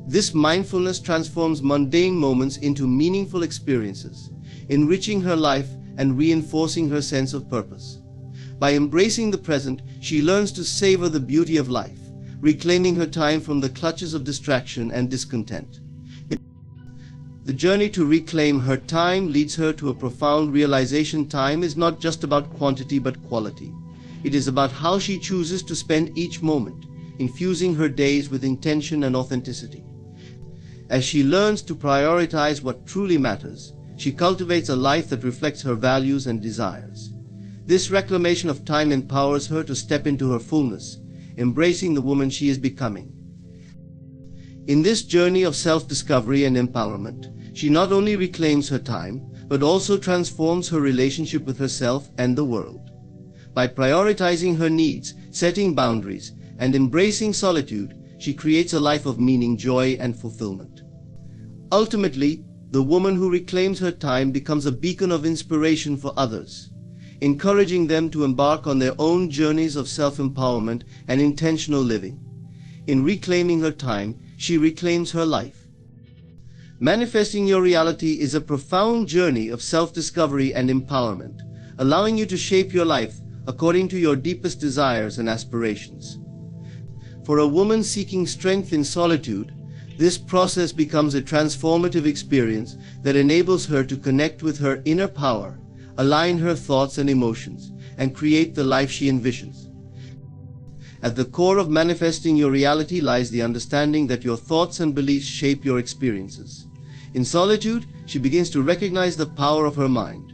This mindfulness transforms mundane moments into meaningful experiences, enriching her life and reinforcing her sense of purpose. By embracing the present, she learns to savor the beauty of life, reclaiming her time from the clutches of distraction and discontent. The journey to reclaim her time leads her to a profound realization: time is not just about quantity but quality. It is about how she chooses to spend each moment, infusing her days with intention and authenticity. As she learns to prioritize what truly matters, she cultivates a life that reflects her values and desires. This reclamation of time empowers her to step into her fullness, embracing the woman she is becoming. In this journey of self-discovery and empowerment, she not only reclaims her time, but also transforms her relationship with herself and the world. By prioritizing her needs, setting boundaries, and embracing solitude, she creates a life of meaning, joy, and fulfillment. Ultimately, the woman who reclaims her time becomes a beacon of inspiration for others, encouraging them to embark on their own journeys of self-empowerment and intentional living. In reclaiming her time, she reclaims her life. Manifesting your reality is a profound journey of self-discovery and empowerment, allowing you to shape your life according to your deepest desires and aspirations. For a woman seeking strength in solitude, this process becomes a transformative experience that enables her to connect with her inner power, align her thoughts and emotions, and create the life she envisions. At the core of manifesting your reality lies the understanding that your thoughts and beliefs shape your experiences. In solitude, she begins to recognize the power of her mind.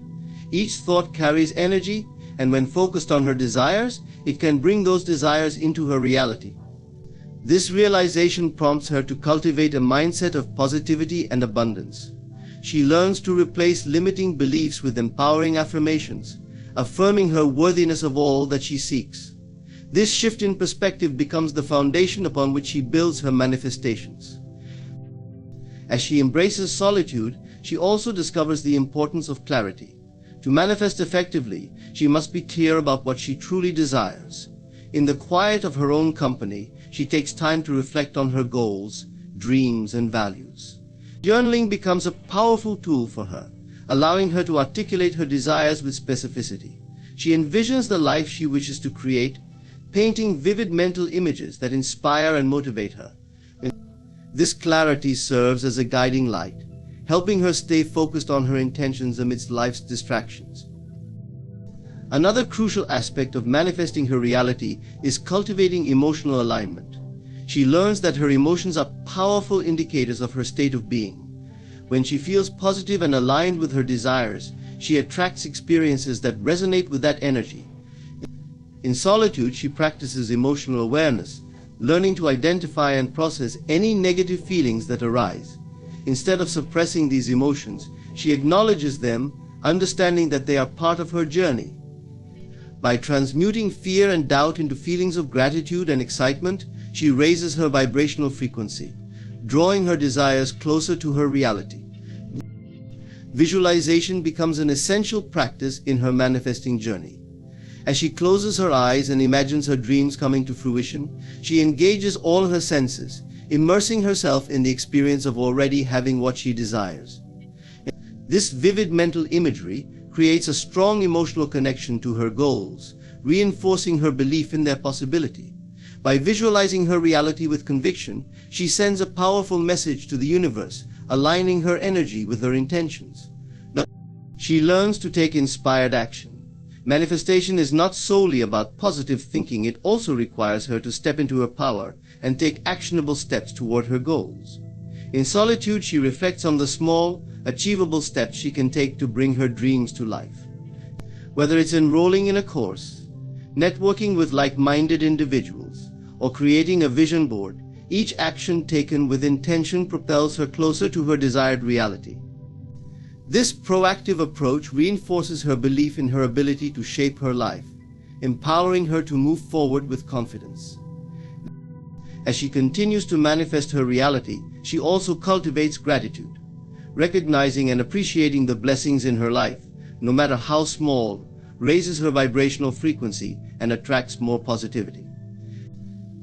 Each thought carries energy, and when focused on her desires, it can bring those desires into her reality. This realization prompts her to cultivate a mindset of positivity and abundance. She learns to replace limiting beliefs with empowering affirmations, affirming her worthiness of all that she seeks. This shift in perspective becomes the foundation upon which she builds her manifestations. As she embraces solitude, she also discovers the importance of clarity. To manifest effectively, she must be clear about what she truly desires. In the quiet of her own company, she takes time to reflect on her goals, dreams, and values. Journaling becomes a powerful tool for her, allowing her to articulate her desires with specificity. She envisions the life she wishes to create, painting vivid mental images that inspire and motivate her. This clarity serves as a guiding light, helping her stay focused on her intentions amidst life's distractions. Another crucial aspect of manifesting her reality is cultivating emotional alignment. She learns that her emotions are powerful indicators of her state of being. When she feels positive and aligned with her desires, she attracts experiences that resonate with that energy. In solitude, she practices emotional awareness, learning to identify and process any negative feelings that arise. Instead of suppressing these emotions, she acknowledges them, understanding that they are part of her journey. By transmuting fear and doubt into feelings of gratitude and excitement, she raises her vibrational frequency, drawing her desires closer to her reality. Visualization becomes an essential practice in her manifesting journey. As she closes her eyes and imagines her dreams coming to fruition, she engages all her senses, immersing herself in the experience of already having what she desires. This vivid mental imagery creates a strong emotional connection to her goals, reinforcing her belief in their possibility. By visualizing her reality with conviction, she sends a powerful message to the universe, aligning her energy with her intentions. She learns to take inspired action. Manifestation is not solely about positive thinking, it also requires her to step into her power and take actionable steps toward her goals. In solitude, she reflects on the small, achievable steps she can take to bring her dreams to life. Whether it's enrolling in a course, networking with like-minded individuals, or creating a vision board, each action taken with intention propels her closer to her desired reality. This proactive approach reinforces her belief in her ability to shape her life, empowering her to move forward with confidence. As she continues to manifest her reality, she also cultivates gratitude. Recognizing and appreciating the blessings in her life, no matter how small, raises her vibrational frequency and attracts more positivity.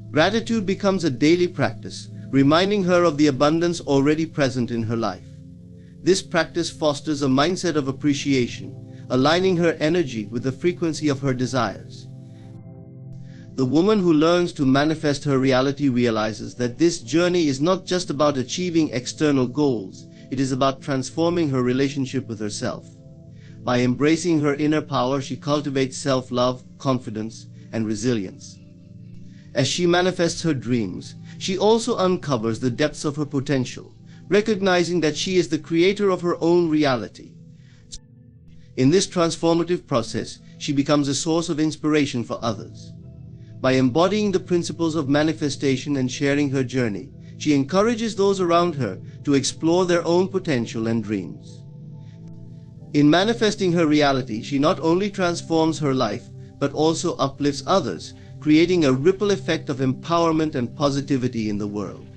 Gratitude becomes a daily practice, reminding her of the abundance already present in her life. This practice fosters a mindset of appreciation, aligning her energy with the frequency of her desires. The woman who learns to manifest her reality realizes that this journey is not just about achieving external goals, it is about transforming her relationship with herself. By embracing her inner power, she cultivates self-love, confidence, and resilience. As she manifests her dreams, she also uncovers the depths of her potential, recognizing that she is the creator of her own reality. In this transformative process, she becomes a source of inspiration for others. By embodying the principles of manifestation and sharing her journey, she encourages those around her to explore their own potential and dreams. In manifesting her reality, she not only transforms her life, but also uplifts others, creating a ripple effect of empowerment and positivity in the world.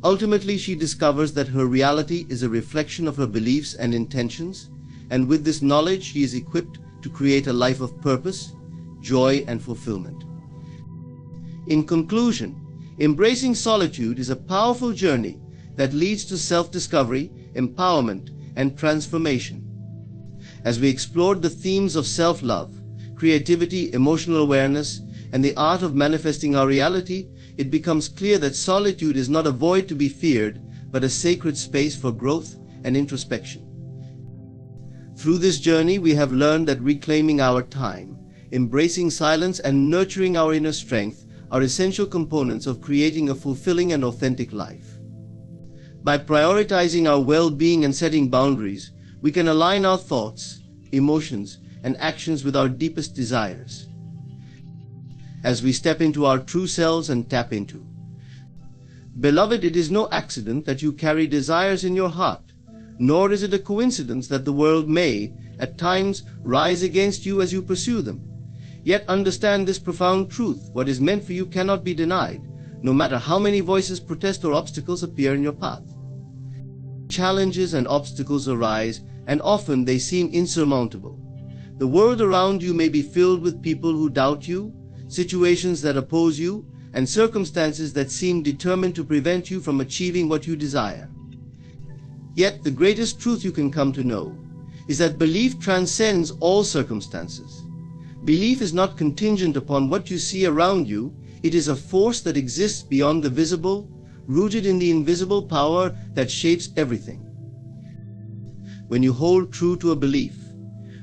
Ultimately, she discovers that her reality is a reflection of her beliefs and intentions, and with this knowledge, she is equipped to create a life of purpose, joy, and fulfillment. In conclusion, embracing solitude is a powerful journey that leads to self-discovery, empowerment, and transformation. As we explored the themes of self-love, creativity, emotional awareness, and the art of manifesting our reality, it becomes clear that solitude is not a void to be feared, but a sacred space for growth and introspection. Through this journey, we have learned that reclaiming our time, embracing silence, and nurturing our inner strength are essential components of creating a fulfilling and authentic life. By prioritizing our well-being and setting boundaries, we can align our thoughts, emotions, and actions with our deepest desires. As we step into our true selves and tap into. Beloved, it is no accident that you carry desires in your heart, nor is it a coincidence that the world may, at times, rise against you as you pursue them. Yet understand this profound truth: what is meant for you cannot be denied, no matter how many voices protest or obstacles appear in your path. Challenges and obstacles arise, and often they seem insurmountable. The world around you may be filled with people who doubt you, situations that oppose you, and circumstances that seem determined to prevent you from achieving what you desire. Yet the greatest truth you can come to know is that belief transcends all circumstances. Belief is not contingent upon what you see around you. It is a force that exists beyond the visible, rooted in the invisible power that shapes everything. When you hold true to a belief,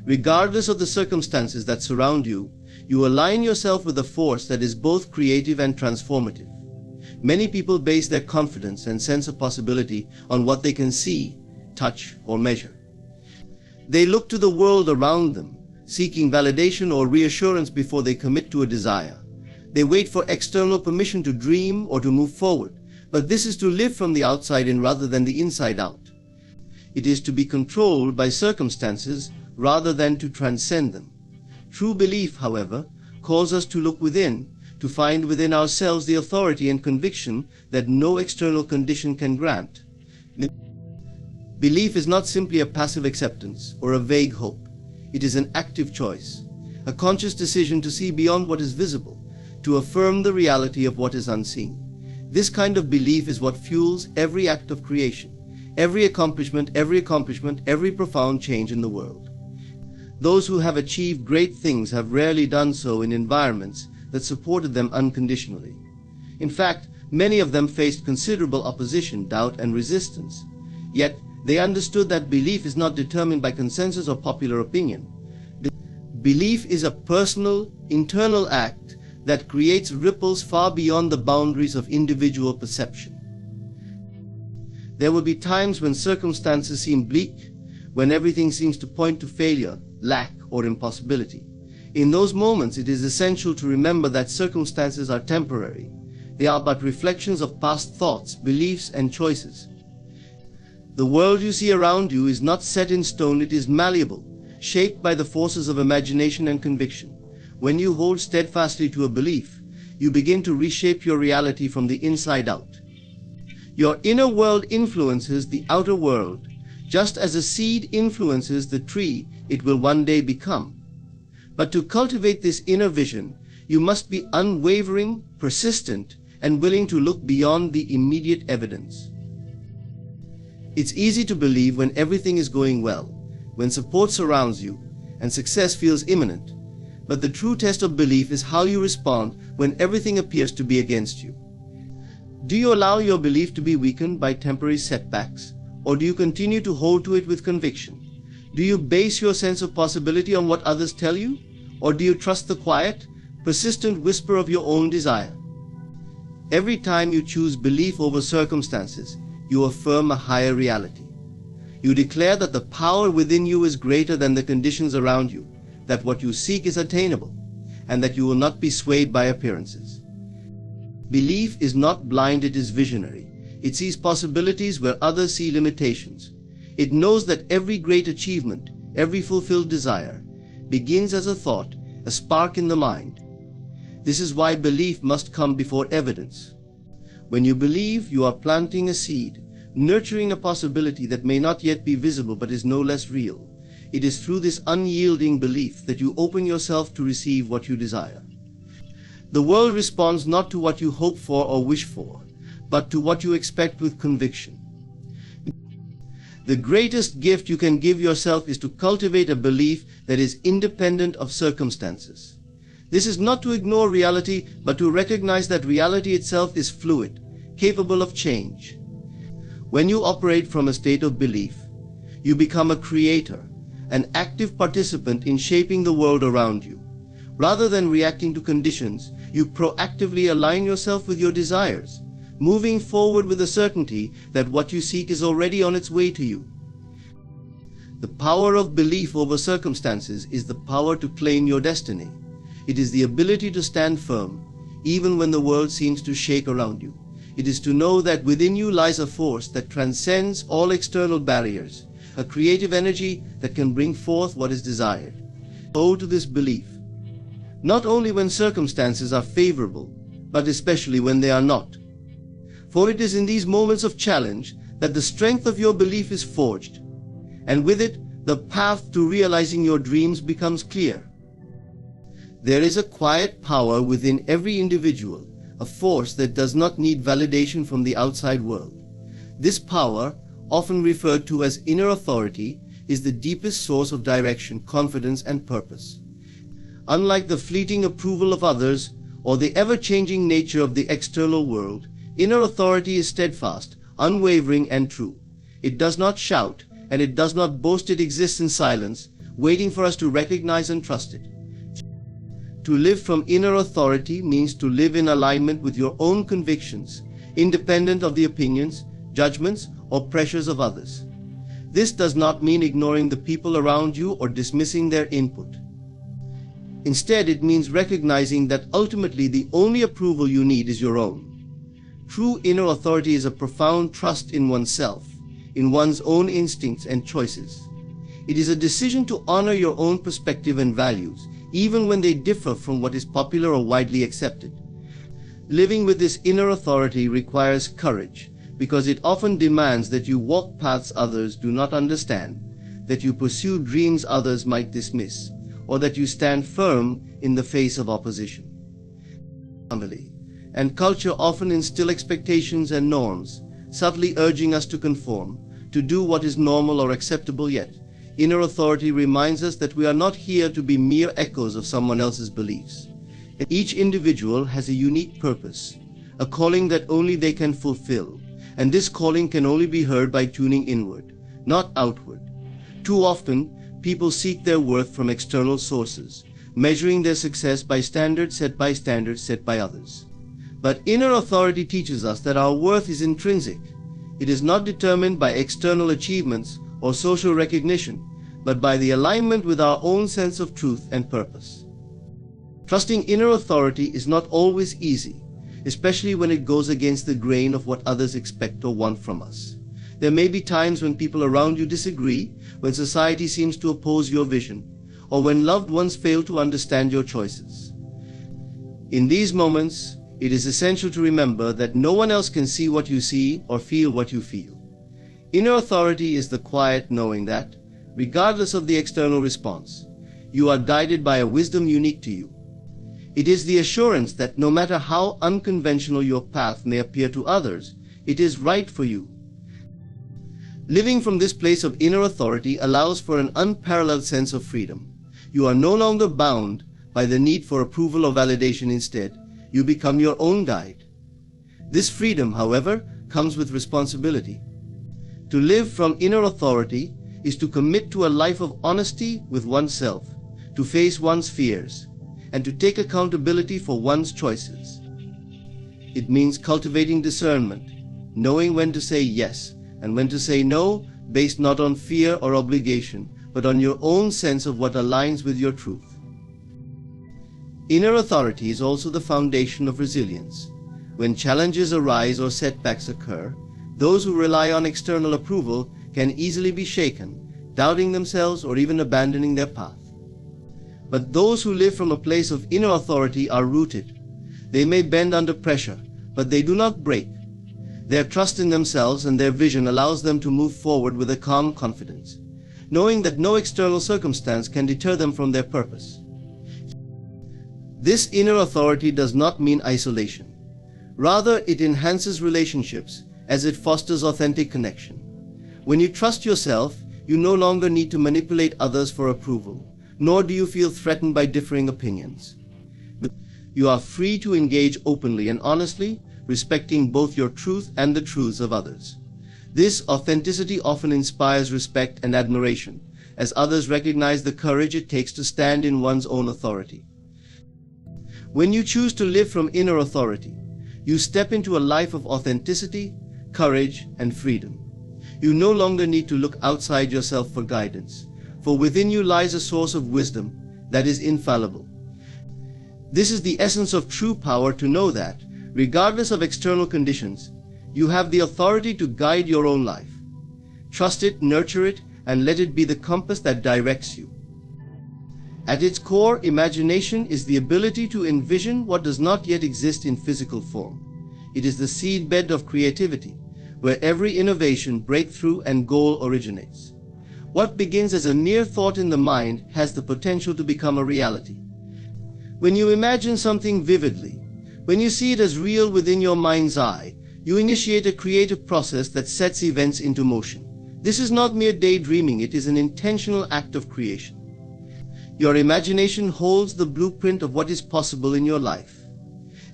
regardless of the circumstances that surround you, you align yourself with a force that is both creative and transformative. Many people base their confidence and sense of possibility on what they can see, touch, or measure. They look to the world around them, seeking validation or reassurance before they commit to a desire. They wait for external permission to dream or to move forward, but this is to live from the outside in rather than the inside out. It is to be controlled by circumstances rather than to transcend them. True belief, however, calls us to look within, to find within ourselves the authority and conviction that no external condition can grant. Belief is not simply a passive acceptance or a vague hope. It is an active choice, a conscious decision to see beyond what is visible, to affirm the reality of what is unseen. This kind of belief is what fuels every act of creation, every accomplishment, every profound change in the world. Those who have achieved great things have rarely done so in environments that supported them unconditionally. In fact, many of them faced considerable opposition, doubt, and resistance. Yet, they understood that belief is not determined by consensus or popular opinion. Belief is a personal, internal act that creates ripples far beyond the boundaries of individual perception. There will be times when circumstances seem bleak, when everything seems to point to failure, lack, or impossibility. In those moments, it is essential to remember that circumstances are temporary. They are but reflections of past thoughts, beliefs, and choices. The world you see around you is not set in stone, it is malleable, shaped by the forces of imagination and conviction. When you hold steadfastly to a belief, you begin to reshape your reality from the inside out. Your inner world influences the outer world, just as a seed influences the tree it will one day become. But to cultivate this inner vision, you must be unwavering, persistent, and willing to look beyond the immediate evidence. It's easy to believe when everything is going well, when support surrounds you, and success feels imminent. But the true test of belief is how you respond when everything appears to be against you. Do you allow your belief to be weakened by temporary setbacks, or do you continue to hold to it with conviction? Do you base your sense of possibility on what others tell you, or do you trust the quiet, persistent whisper of your own desire? Every time you choose belief over circumstances, you affirm a higher reality. You declare that the power within you is greater than the conditions around you, that what you seek is attainable, and that you will not be swayed by appearances. Belief is not blind, it is visionary. It sees possibilities where others see limitations. It knows that every great achievement, every fulfilled desire, begins as a thought, a spark in the mind. This is why belief must come before evidence. When you believe, you are planting a seed, nurturing a possibility that may not yet be visible but is no less real. It is through this unyielding belief that you open yourself to receive what you desire. The world responds not to what you hope for or wish for, but to what you expect with conviction. The greatest gift you can give yourself is to cultivate a belief that is independent of circumstances. This is not to ignore reality, but to recognize that reality itself is fluid, capable of change. When you operate from a state of belief, you become a creator, an active participant in shaping the world around you. Rather than reacting to conditions, you proactively align yourself with your desires, moving forward with the certainty that what you seek is already on its way to you. The power of belief over circumstances is the power to claim your destiny. It is the ability to stand firm, even when the world seems to shake around you. It is to know that within you lies a force that transcends all external barriers, a creative energy that can bring forth what is desired. Owe to this belief, not only when circumstances are favorable, but especially when they are not. For it is in these moments of challenge that the strength of your belief is forged, and with it, the path to realizing your dreams becomes clear. There is a quiet power within every individual, a force that does not need validation from the outside world. This power, often referred to as inner authority, is the deepest source of direction, confidence, and purpose. Unlike the fleeting approval of others or the ever-changing nature of the external world, inner authority is steadfast, unwavering, and true. It does not shout, and it does not boast. It exists in silence, waiting for us to recognize and trust it. To live from inner authority means to live in alignment with your own convictions, independent of the opinions, judgments, or pressures of others. This does not mean ignoring the people around you or dismissing their input. Instead, it means recognizing that ultimately the only approval you need is your own. True inner authority is a profound trust in oneself, in one's own instincts and choices. It is a decision to honor your own perspective and values, even when they differ from what is popular or widely accepted. Living with this inner authority requires courage, because it often demands that you walk paths others do not understand, that you pursue dreams others might dismiss, or that you stand firm in the face of opposition. Family and culture often instill expectations and norms, subtly urging us to conform, to do what is normal or acceptable. Yet inner authority reminds us that we are not here to be mere echoes of someone else's beliefs. Each individual has a unique purpose, a calling that only they can fulfill, and this calling can only be heard by tuning inward, not outward. Too often, people seek their worth from external sources, measuring their success by standards set by others. But inner authority teaches us that our worth is intrinsic. It is not determined by external achievements or social recognition, but by the alignment with our own sense of truth and purpose. Trusting inner authority is not always easy, especially when it goes against the grain of what others expect or want from us. There may be times when people around you disagree, when society seems to oppose your vision, or when loved ones fail to understand your choices. In these moments, it is essential to remember that no one else can see what you see or feel what you feel. Inner authority is the quiet knowing that, regardless of the external response, you are guided by a wisdom unique to you. It is the assurance that no matter how unconventional your path may appear to others, it is right for you. Living from this place of inner authority allows for an unparalleled sense of freedom. You are no longer bound by the need for approval or validation. Instead, you become your own guide. This freedom, however, comes with responsibility. To live from inner authority is to commit to a life of honesty with oneself, to face one's fears, and to take accountability for one's choices. It means cultivating discernment, knowing when to say yes and when to say no, based not on fear or obligation, but on your own sense of what aligns with your truth. Inner authority is also the foundation of resilience. When challenges arise or setbacks occur, those who rely on external approval can easily be shaken, doubting themselves or even abandoning their path. But those who live from a place of inner authority are rooted. They may bend under pressure, but they do not break. Their trust in themselves and their vision allows them to move forward with a calm confidence, knowing that no external circumstance can deter them from their purpose. This inner authority does not mean isolation. Rather, it enhances relationships as it fosters authentic connection. When you trust yourself, you no longer need to manipulate others for approval, nor do you feel threatened by differing opinions. You are free to engage openly and honestly, respecting both your truth and the truths of others. This authenticity often inspires respect and admiration, as others recognize the courage it takes to stand in one's own authority. When you choose to live from inner authority, you step into a life of authenticity, courage, and freedom. You no longer need to look outside yourself for guidance, for within you lies a source of wisdom that is infallible. This is the essence of true power, to know that, regardless of external conditions, you have the authority to guide your own life. Trust it, nurture it, and let it be the compass that directs you. At its core, imagination is the ability to envision what does not yet exist in physical form. It is the seedbed of creativity, where every innovation, breakthrough, and goal originates. What begins as a mere thought in the mind has the potential to become a reality. When you imagine something vividly, when you see it as real within your mind's eye, you initiate a creative process that sets events into motion. This is not mere daydreaming, it is an intentional act of creation. Your imagination holds the blueprint of what is possible in your life.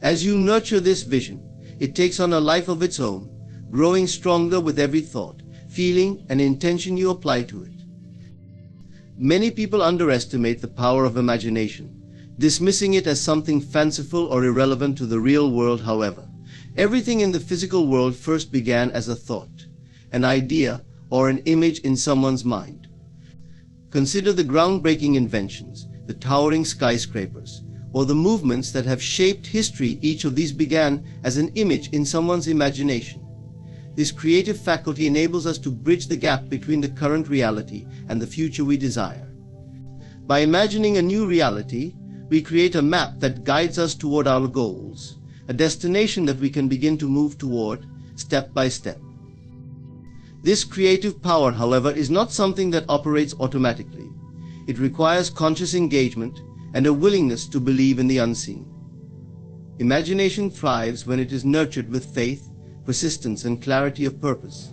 As you nurture this vision, it takes on a life of its own, growing stronger with every thought, feeling, and intention you apply to it. Many people underestimate the power of imagination, dismissing it as something fanciful or irrelevant to the real world. However, everything in the physical world first began as a thought, an idea, or an image in someone's mind. Consider the groundbreaking inventions, the towering skyscrapers, or the movements that have shaped history. Each of these began as an image in someone's imagination. This creative faculty enables us to bridge the gap between the current reality and the future we desire. By imagining a new reality, we create a map that guides us toward our goals, a destination that we can begin to move toward step by step. This creative power, however, is not something that operates automatically. It requires conscious engagement and a willingness to believe in the unseen. Imagination thrives when it is nurtured with faith, persistence, and clarity of purpose.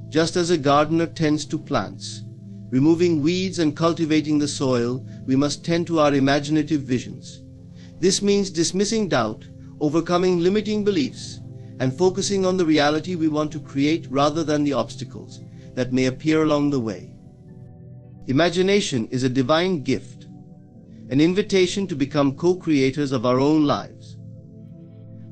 Just as a gardener tends to plants, removing weeds and cultivating the soil, we must tend to our imaginative visions. This means dismissing doubt, overcoming limiting beliefs, and focusing on the reality we want to create rather than the obstacles that may appear along the way. Imagination is a divine gift, an invitation to become co-creators of our own lives.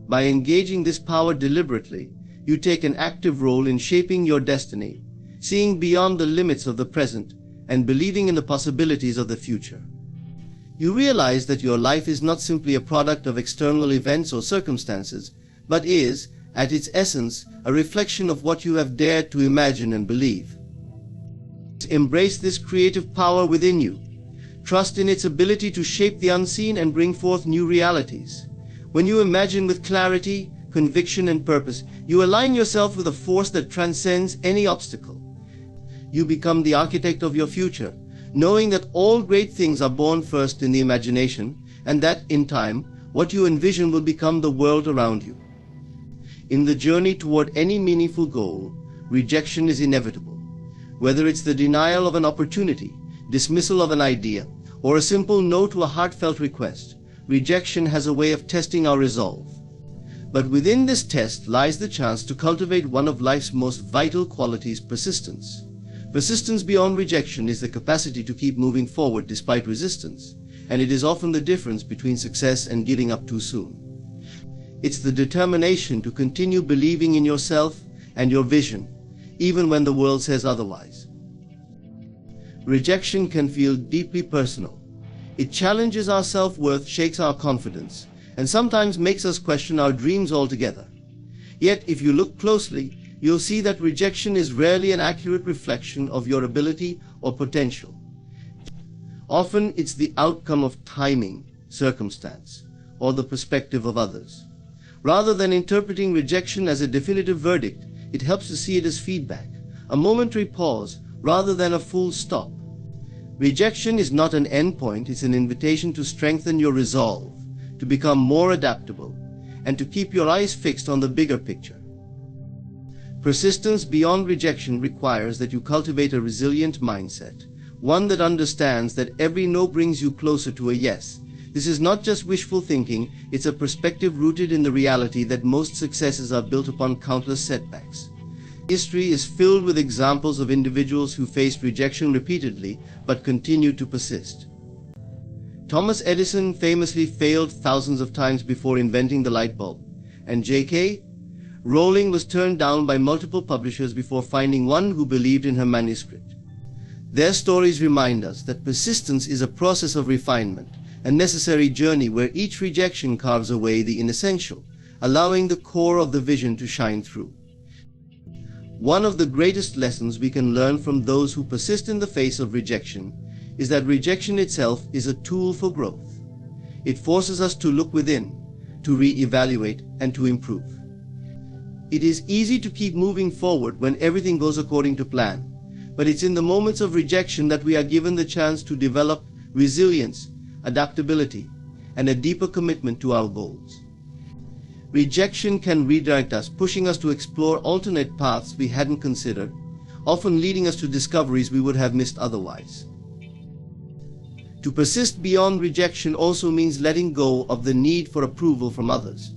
By engaging this power deliberately, you take an active role in shaping your destiny, seeing beyond the limits of the present and believing in the possibilities of the future. You realize that your life is not simply a product of external events or circumstances, but is, at its essence, a reflection of what you have dared to imagine and believe. Embrace this creative power within you. Trust in its ability to shape the unseen and bring forth new realities. When you imagine with clarity, conviction, and purpose, you align yourself with a force that transcends any obstacle. You become the architect of your future, knowing that all great things are born first in the imagination, and that, in time, what you envision will become the world around you. In the journey toward any meaningful goal, rejection is inevitable. Whether it's the denial of an opportunity, dismissal of an idea, or a simple no to a heartfelt request, rejection has a way of testing our resolve. But within this test lies the chance to cultivate one of life's most vital qualities: persistence. Persistence beyond rejection is the capacity to keep moving forward despite resistance, and it is often the difference between success and giving up too soon. It's the determination to continue believing in yourself and your vision, even when the world says otherwise. Rejection can feel deeply personal. It challenges our self-worth, shakes our confidence, and sometimes makes us question our dreams altogether. Yet, if you look closely, you'll see that rejection is rarely an accurate reflection of your ability or potential. Often, it's the outcome of timing, circumstance, or the perspective of others. Rather than interpreting rejection as a definitive verdict, it helps to see it as feedback, a momentary pause rather than a full stop. Rejection is not an endpoint, it's an invitation to strengthen your resolve, to become more adaptable, and to keep your eyes fixed on the bigger picture. Persistence beyond rejection requires that you cultivate a resilient mindset, one that understands that every no brings you closer to a yes. This is not just wishful thinking, it's a perspective rooted in the reality that most successes are built upon countless setbacks. History is filled with examples of individuals who faced rejection repeatedly but continued to persist. Thomas Edison famously failed thousands of times before inventing the light bulb, and J.K. Rowling was turned down by multiple publishers before finding one who believed in her manuscript. Their stories remind us that persistence is a process of refinement, a necessary journey where each rejection carves away the inessential, allowing the core of the vision to shine through. One of the greatest lessons we can learn from those who persist in the face of rejection is that rejection itself is a tool for growth. It forces us to look within, to re-evaluate, and to improve. It is easy to keep moving forward when everything goes according to plan, but it's in the moments of rejection that we are given the chance to develop resilience, adaptability, and a deeper commitment to our goals. Rejection can redirect us, pushing us to explore alternate paths we hadn't considered, often leading us to discoveries we would have missed otherwise. To persist beyond rejection also means letting go of the need for approval from others.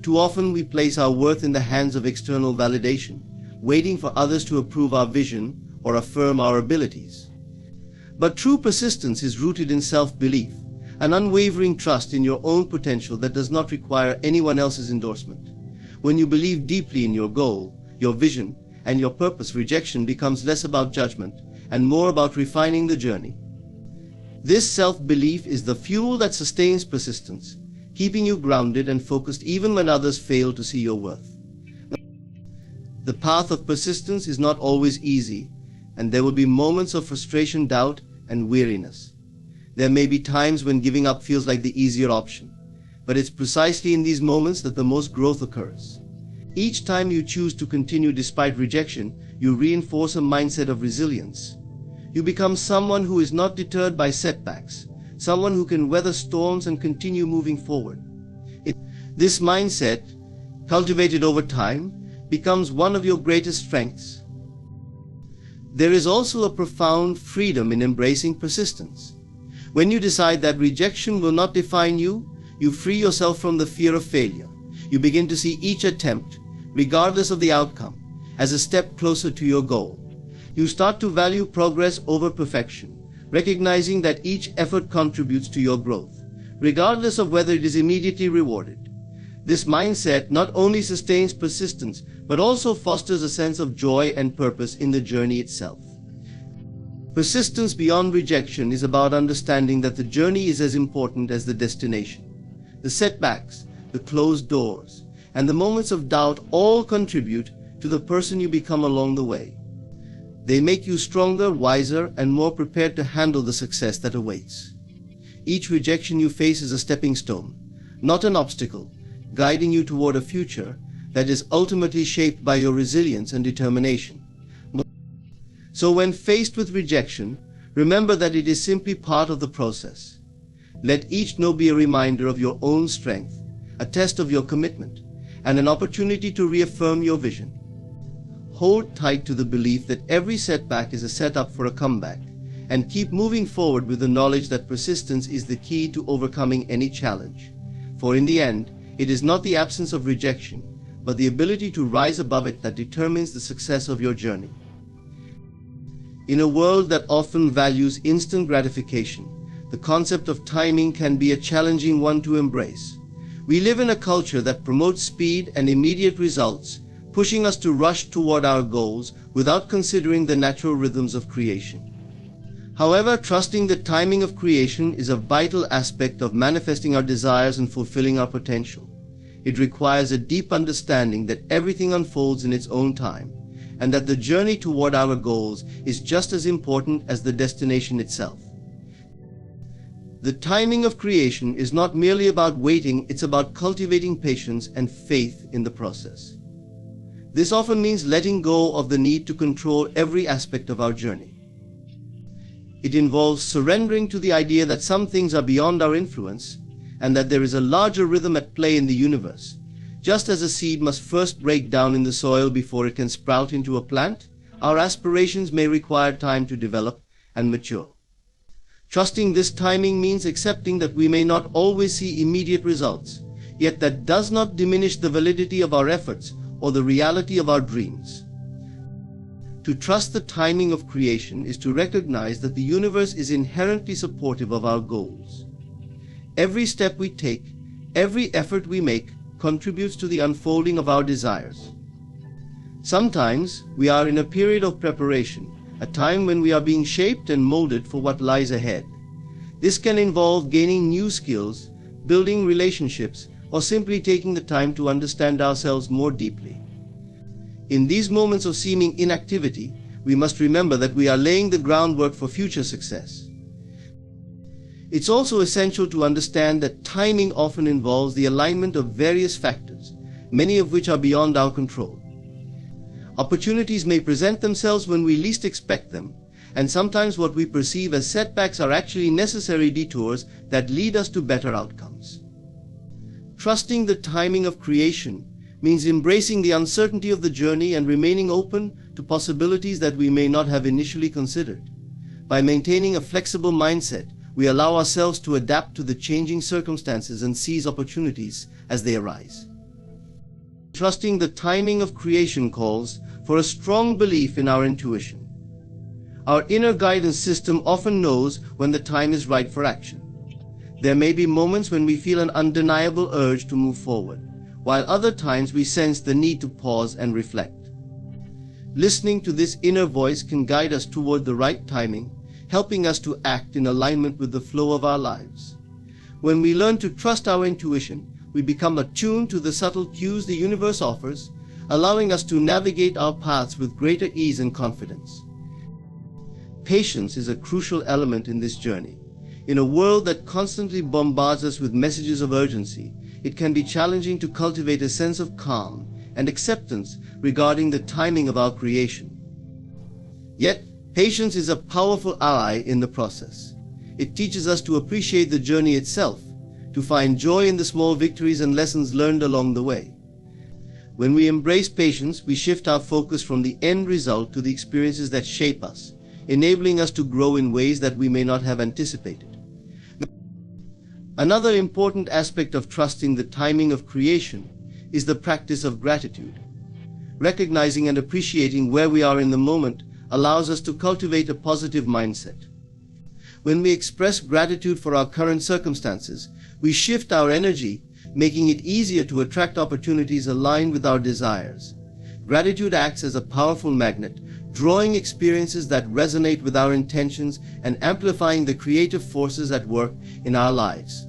Too often we place our worth in the hands of external validation, waiting for others to approve our vision or affirm our abilities. But true persistence is rooted in self-belief, an unwavering trust in your own potential that does not require anyone else's endorsement. When you believe deeply in your goal, your vision, and your purpose, rejection becomes less about judgment and more about refining the journey. This self-belief is the fuel that sustains persistence, keeping you grounded and focused even when others fail to see your worth. The path of persistence is not always easy, and there will be moments of frustration, doubt, and weariness. There may be times when giving up feels like the easier option, but it's precisely in these moments that the most growth occurs. Each time you choose to continue despite rejection, you reinforce a mindset of resilience. You become someone who is not deterred by setbacks, someone who can weather storms and continue moving forward. This mindset, cultivated over time, becomes one of your greatest strengths. There is also a profound freedom in embracing persistence. When you decide that rejection will not define you, you free yourself from the fear of failure. You begin to see each attempt, regardless of the outcome, as a step closer to your goal. You start to value progress over perfection, recognizing that each effort contributes to your growth, regardless of whether it is immediately rewarded. This mindset not only sustains persistence, but also fosters a sense of joy and purpose in the journey itself. Persistence beyond rejection is about understanding that the journey is as important as the destination. The setbacks, the closed doors, and the moments of doubt all contribute to the person you become along the way. They make you stronger, wiser, and more prepared to handle the success that awaits. Each rejection you face is a stepping stone, not an obstacle, guiding you toward a future that is ultimately shaped by your resilience and determination. So when faced with rejection, remember that it is simply part of the process. Let each no be a reminder of your own strength, a test of your commitment, and an opportunity to reaffirm your vision. Hold tight to the belief that every setback is a setup for a comeback, and keep moving forward with the knowledge that persistence is the key to overcoming any challenge. For in the end, it is not the absence of rejection, but the ability to rise above it that determines the success of your journey. In a world that often values instant gratification, the concept of timing can be a challenging one to embrace. We live in a culture that promotes speed and immediate results, pushing us to rush toward our goals without considering the natural rhythms of creation. However, trusting the timing of creation is a vital aspect of manifesting our desires and fulfilling our potential. It requires a deep understanding that everything unfolds in its own time, and that the journey toward our goals is just as important as the destination itself. The timing of creation is not merely about waiting, it's about cultivating patience and faith in the process. This often means letting go of the need to control every aspect of our journey. It involves surrendering to the idea that some things are beyond our influence, and that there is a larger rhythm at play in the universe. Just as a seed must first break down in the soil before it can sprout into a plant, our aspirations may require time to develop and mature. Trusting this timing means accepting that we may not always see immediate results, yet that does not diminish the validity of our efforts or the reality of our dreams. To trust the timing of creation is to recognize that the universe is inherently supportive of our goals. Every step we take, every effort we make, contributes to the unfolding of our desires. Sometimes we are in a period of preparation, a time when we are being shaped and molded for what lies ahead. This can involve gaining new skills, building relationships, or simply taking the time to understand ourselves more deeply. In these moments of seeming inactivity, we must remember that we are laying the groundwork for future success. It's also essential to understand that timing often involves the alignment of various factors, many of which are beyond our control. Opportunities may present themselves when we least expect them, and sometimes what we perceive as setbacks are actually necessary detours that lead us to better outcomes. Trusting the timing of creation means embracing the uncertainty of the journey and remaining open to possibilities that we may not have initially considered. By maintaining a flexible mindset, we allow ourselves to adapt to the changing circumstances and seize opportunities as they arise. Trusting the timing of creation calls for a strong belief in our intuition. Our inner guidance system often knows when the time is right for action. There may be moments when we feel an undeniable urge to move forward, while other times we sense the need to pause and reflect. Listening to this inner voice can guide us toward the right timing, helping us to act in alignment with the flow of our lives. When we learn to trust our intuition, we become attuned to the subtle cues the universe offers, allowing us to navigate our paths with greater ease and confidence. Patience is a crucial element in this journey. In a world that constantly bombards us with messages of urgency, it can be challenging to cultivate a sense of calm and acceptance regarding the timing of our creation. Yet, patience is a powerful ally in the process. It teaches us to appreciate the journey itself, to find joy in the small victories and lessons learned along the way. When we embrace patience, we shift our focus from the end result to the experiences that shape us, enabling us to grow in ways that we may not have anticipated. Another important aspect of trusting the timing of creation is the practice of gratitude. Recognizing and appreciating where we are in the moment allows us to cultivate a positive mindset. When we express gratitude for our current circumstances, we shift our energy, making it easier to attract opportunities aligned with our desires. Gratitude acts as a powerful magnet, drawing experiences that resonate with our intentions and amplifying the creative forces at work in our lives.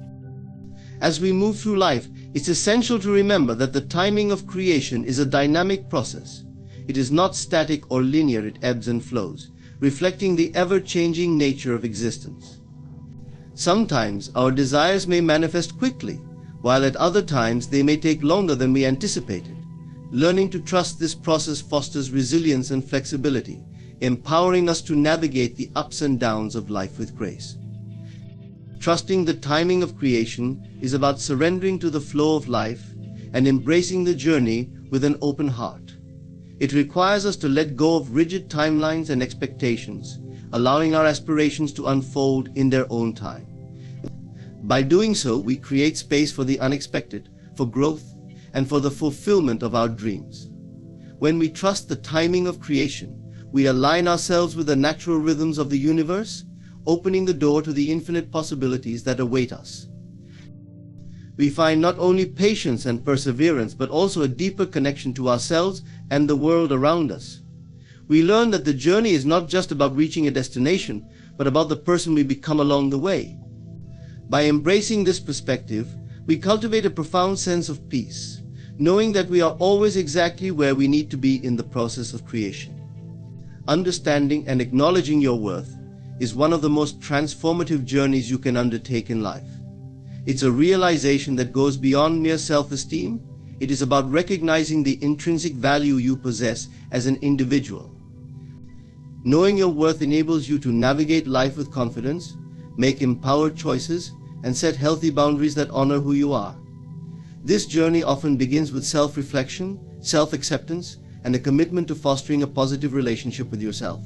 As we move through life, it's essential to remember that the timing of creation is a dynamic process. It is not static or linear, it ebbs and flows, reflecting the ever-changing nature of existence. Sometimes our desires may manifest quickly, while at other times they may take longer than we anticipated. Learning to trust this process fosters resilience and flexibility, empowering us to navigate the ups and downs of life with grace. Trusting the timing of creation is about surrendering to the flow of life and embracing the journey with an open heart. It requires us to let go of rigid timelines and expectations, allowing our aspirations to unfold in their own time. By doing so, we create space for the unexpected, for growth, and for the fulfillment of our dreams. When we trust the timing of creation, we align ourselves with the natural rhythms of the universe, opening the door to the infinite possibilities that await us. We find not only patience and perseverance, but also a deeper connection to ourselves and the world around us. We learn that the journey is not just about reaching a destination, but about the person we become along the way. By embracing this perspective, we cultivate a profound sense of peace, knowing that we are always exactly where we need to be in the process of creation. Understanding and acknowledging your worth is one of the most transformative journeys you can undertake in life. It's a realization that goes beyond mere self-esteem. It is about recognizing the intrinsic value you possess as an individual. Knowing your worth enables you to navigate life with confidence, make empowered choices, and set healthy boundaries that honor who you are. This journey often begins with self-reflection, self-acceptance, and a commitment to fostering a positive relationship with yourself.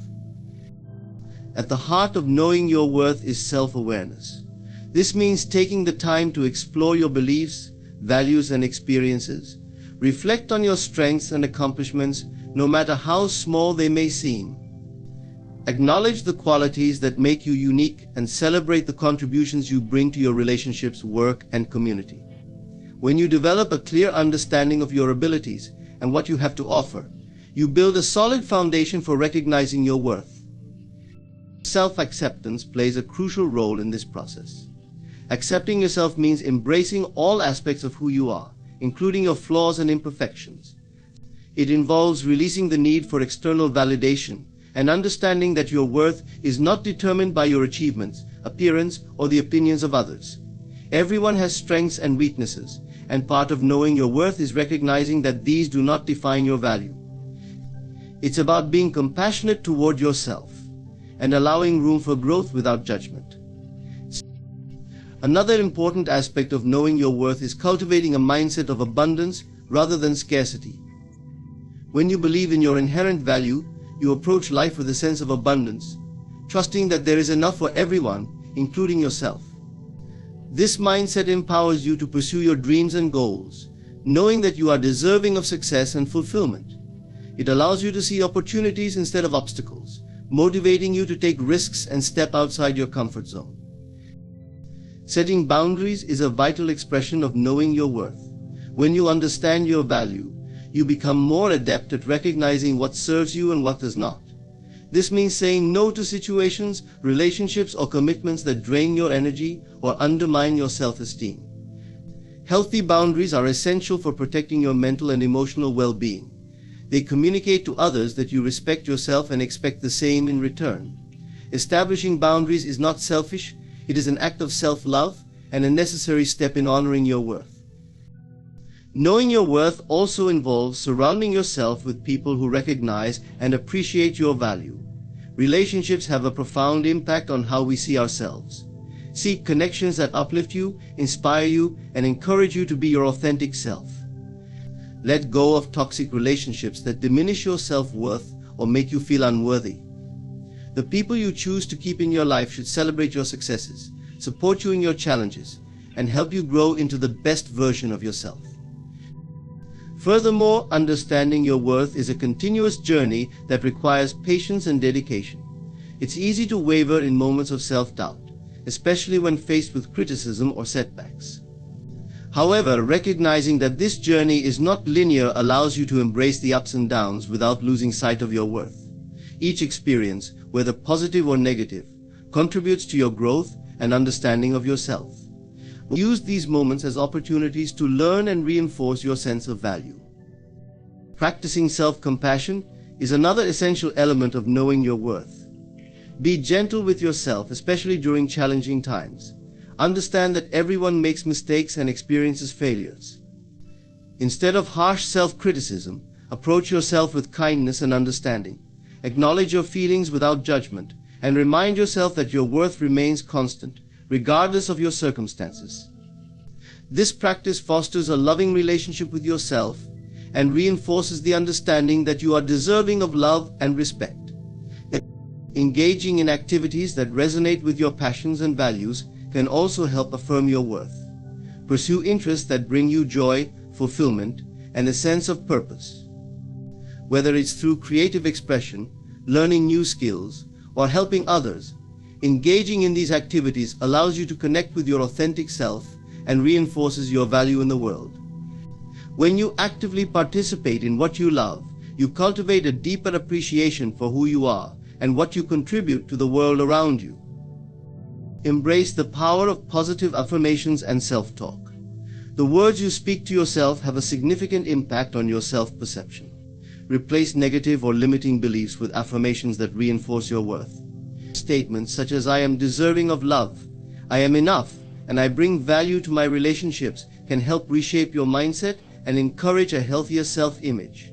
At the heart of knowing your worth is self-awareness. This means taking the time to explore your beliefs, values, and experiences. Reflect on your strengths and accomplishments, no matter how small they may seem. Acknowledge the qualities that make you unique and celebrate the contributions you bring to your relationships, work, and community. When you develop a clear understanding of your abilities and what you have to offer, you build a solid foundation for recognizing your worth. Self-acceptance plays a crucial role in this process. Accepting yourself means embracing all aspects of who you are, including your flaws and imperfections. It involves releasing the need for external validation and understanding that your worth is not determined by your achievements, appearance, or the opinions of others. Everyone has strengths and weaknesses, and part of knowing your worth is recognizing that these do not define your value. It's about being compassionate toward yourself and allowing room for growth without judgment. Another important aspect of knowing your worth is cultivating a mindset of abundance rather than scarcity. When you believe in your inherent value, you approach life with a sense of abundance, trusting that there is enough for everyone, including yourself. This mindset empowers you to pursue your dreams and goals, knowing that you are deserving of success and fulfillment. It allows you to see opportunities instead of obstacles, motivating you to take risks and step outside your comfort zone. Setting boundaries is a vital expression of knowing your worth. When you understand your value, you become more adept at recognizing what serves you and what does not. This means saying no to situations, relationships, or commitments that drain your energy or undermine your self-esteem. Healthy boundaries are essential for protecting your mental and emotional well-being. They communicate to others that you respect yourself and expect the same in return. Establishing boundaries is not selfish, it is an act of self-love and a necessary step in honoring your worth. Knowing your worth also involves surrounding yourself with people who recognize and appreciate your value. Relationships have a profound impact on how we see ourselves. Seek connections that uplift you, inspire you, and encourage you to be your authentic self. Let go of toxic relationships that diminish your self-worth or make you feel unworthy. The people you choose to keep in your life should celebrate your successes, support you in your challenges, and help you grow into the best version of yourself. Furthermore, understanding your worth is a continuous journey that requires patience and dedication. It's easy to waver in moments of self-doubt, especially when faced with criticism or setbacks. However, recognizing that this journey is not linear allows you to embrace the ups and downs without losing sight of your worth. Each experience, whether positive or negative, contributes to your growth and understanding of yourself. Use these moments as opportunities to learn and reinforce your sense of value. Practicing self-compassion is another essential element of knowing your worth. Be gentle with yourself, especially during challenging times. Understand that everyone makes mistakes and experiences failures. Instead of harsh self-criticism, approach yourself with kindness and understanding. Acknowledge your feelings without judgment, and remind yourself that your worth remains constant, regardless of your circumstances. This practice fosters a loving relationship with yourself and reinforces the understanding that you are deserving of love and respect. Engaging in activities that resonate with your passions and values can also help affirm your worth. Pursue interests that bring you joy, fulfillment, and a sense of purpose. Whether it's through creative expression, learning new skills, or helping others, engaging in these activities allows you to connect with your authentic self and reinforces your value in the world. When you actively participate in what you love, you cultivate a deeper appreciation for who you are and what you contribute to the world around you. Embrace the power of positive affirmations and self-talk. The words you speak to yourself have a significant impact on your self-perception. Replace negative or limiting beliefs with affirmations that reinforce your worth. Statements such as "I am deserving of love," "I am enough," and "I bring value to my relationships" can help reshape your mindset and encourage a healthier self-image.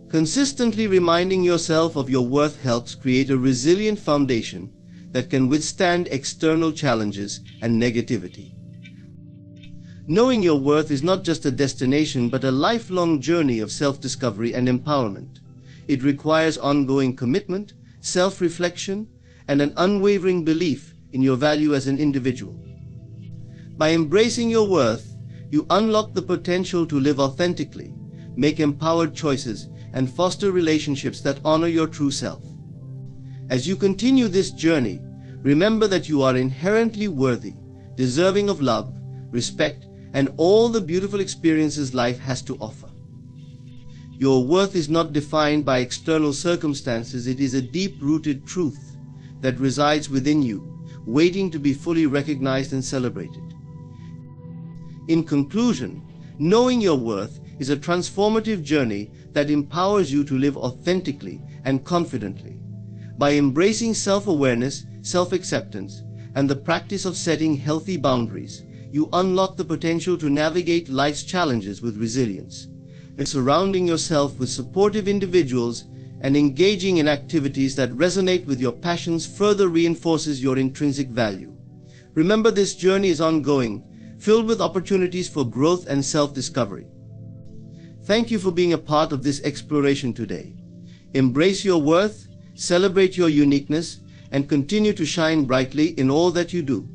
Consistently reminding yourself of your worth helps create a resilient foundation that can withstand external challenges and negativity. Knowing your worth is not just a destination but a lifelong journey of self-discovery and empowerment. It requires ongoing commitment, self-reflection, and an unwavering belief in your value as an individual. By embracing your worth, you unlock the potential to live authentically, make empowered choices, and foster relationships that honor your true self. As you continue this journey, remember that you are inherently worthy, deserving of love, respect, and all the beautiful experiences life has to offer. Your worth is not defined by external circumstances. It is a deep-rooted truth that resides within you, waiting to be fully recognized and celebrated. In conclusion, knowing your worth is a transformative journey that empowers you to live authentically and confidently. By embracing self-awareness, self-acceptance, and the practice of setting healthy boundaries, you unlock the potential to navigate life's challenges with resilience. And surrounding yourself with supportive individuals and engaging in activities that resonate with your passions further reinforces your intrinsic value. Remember, this journey is ongoing, filled with opportunities for growth and self-discovery. Thank you for being a part of this exploration today. Embrace your worth, celebrate your uniqueness, and continue to shine brightly in all that you do.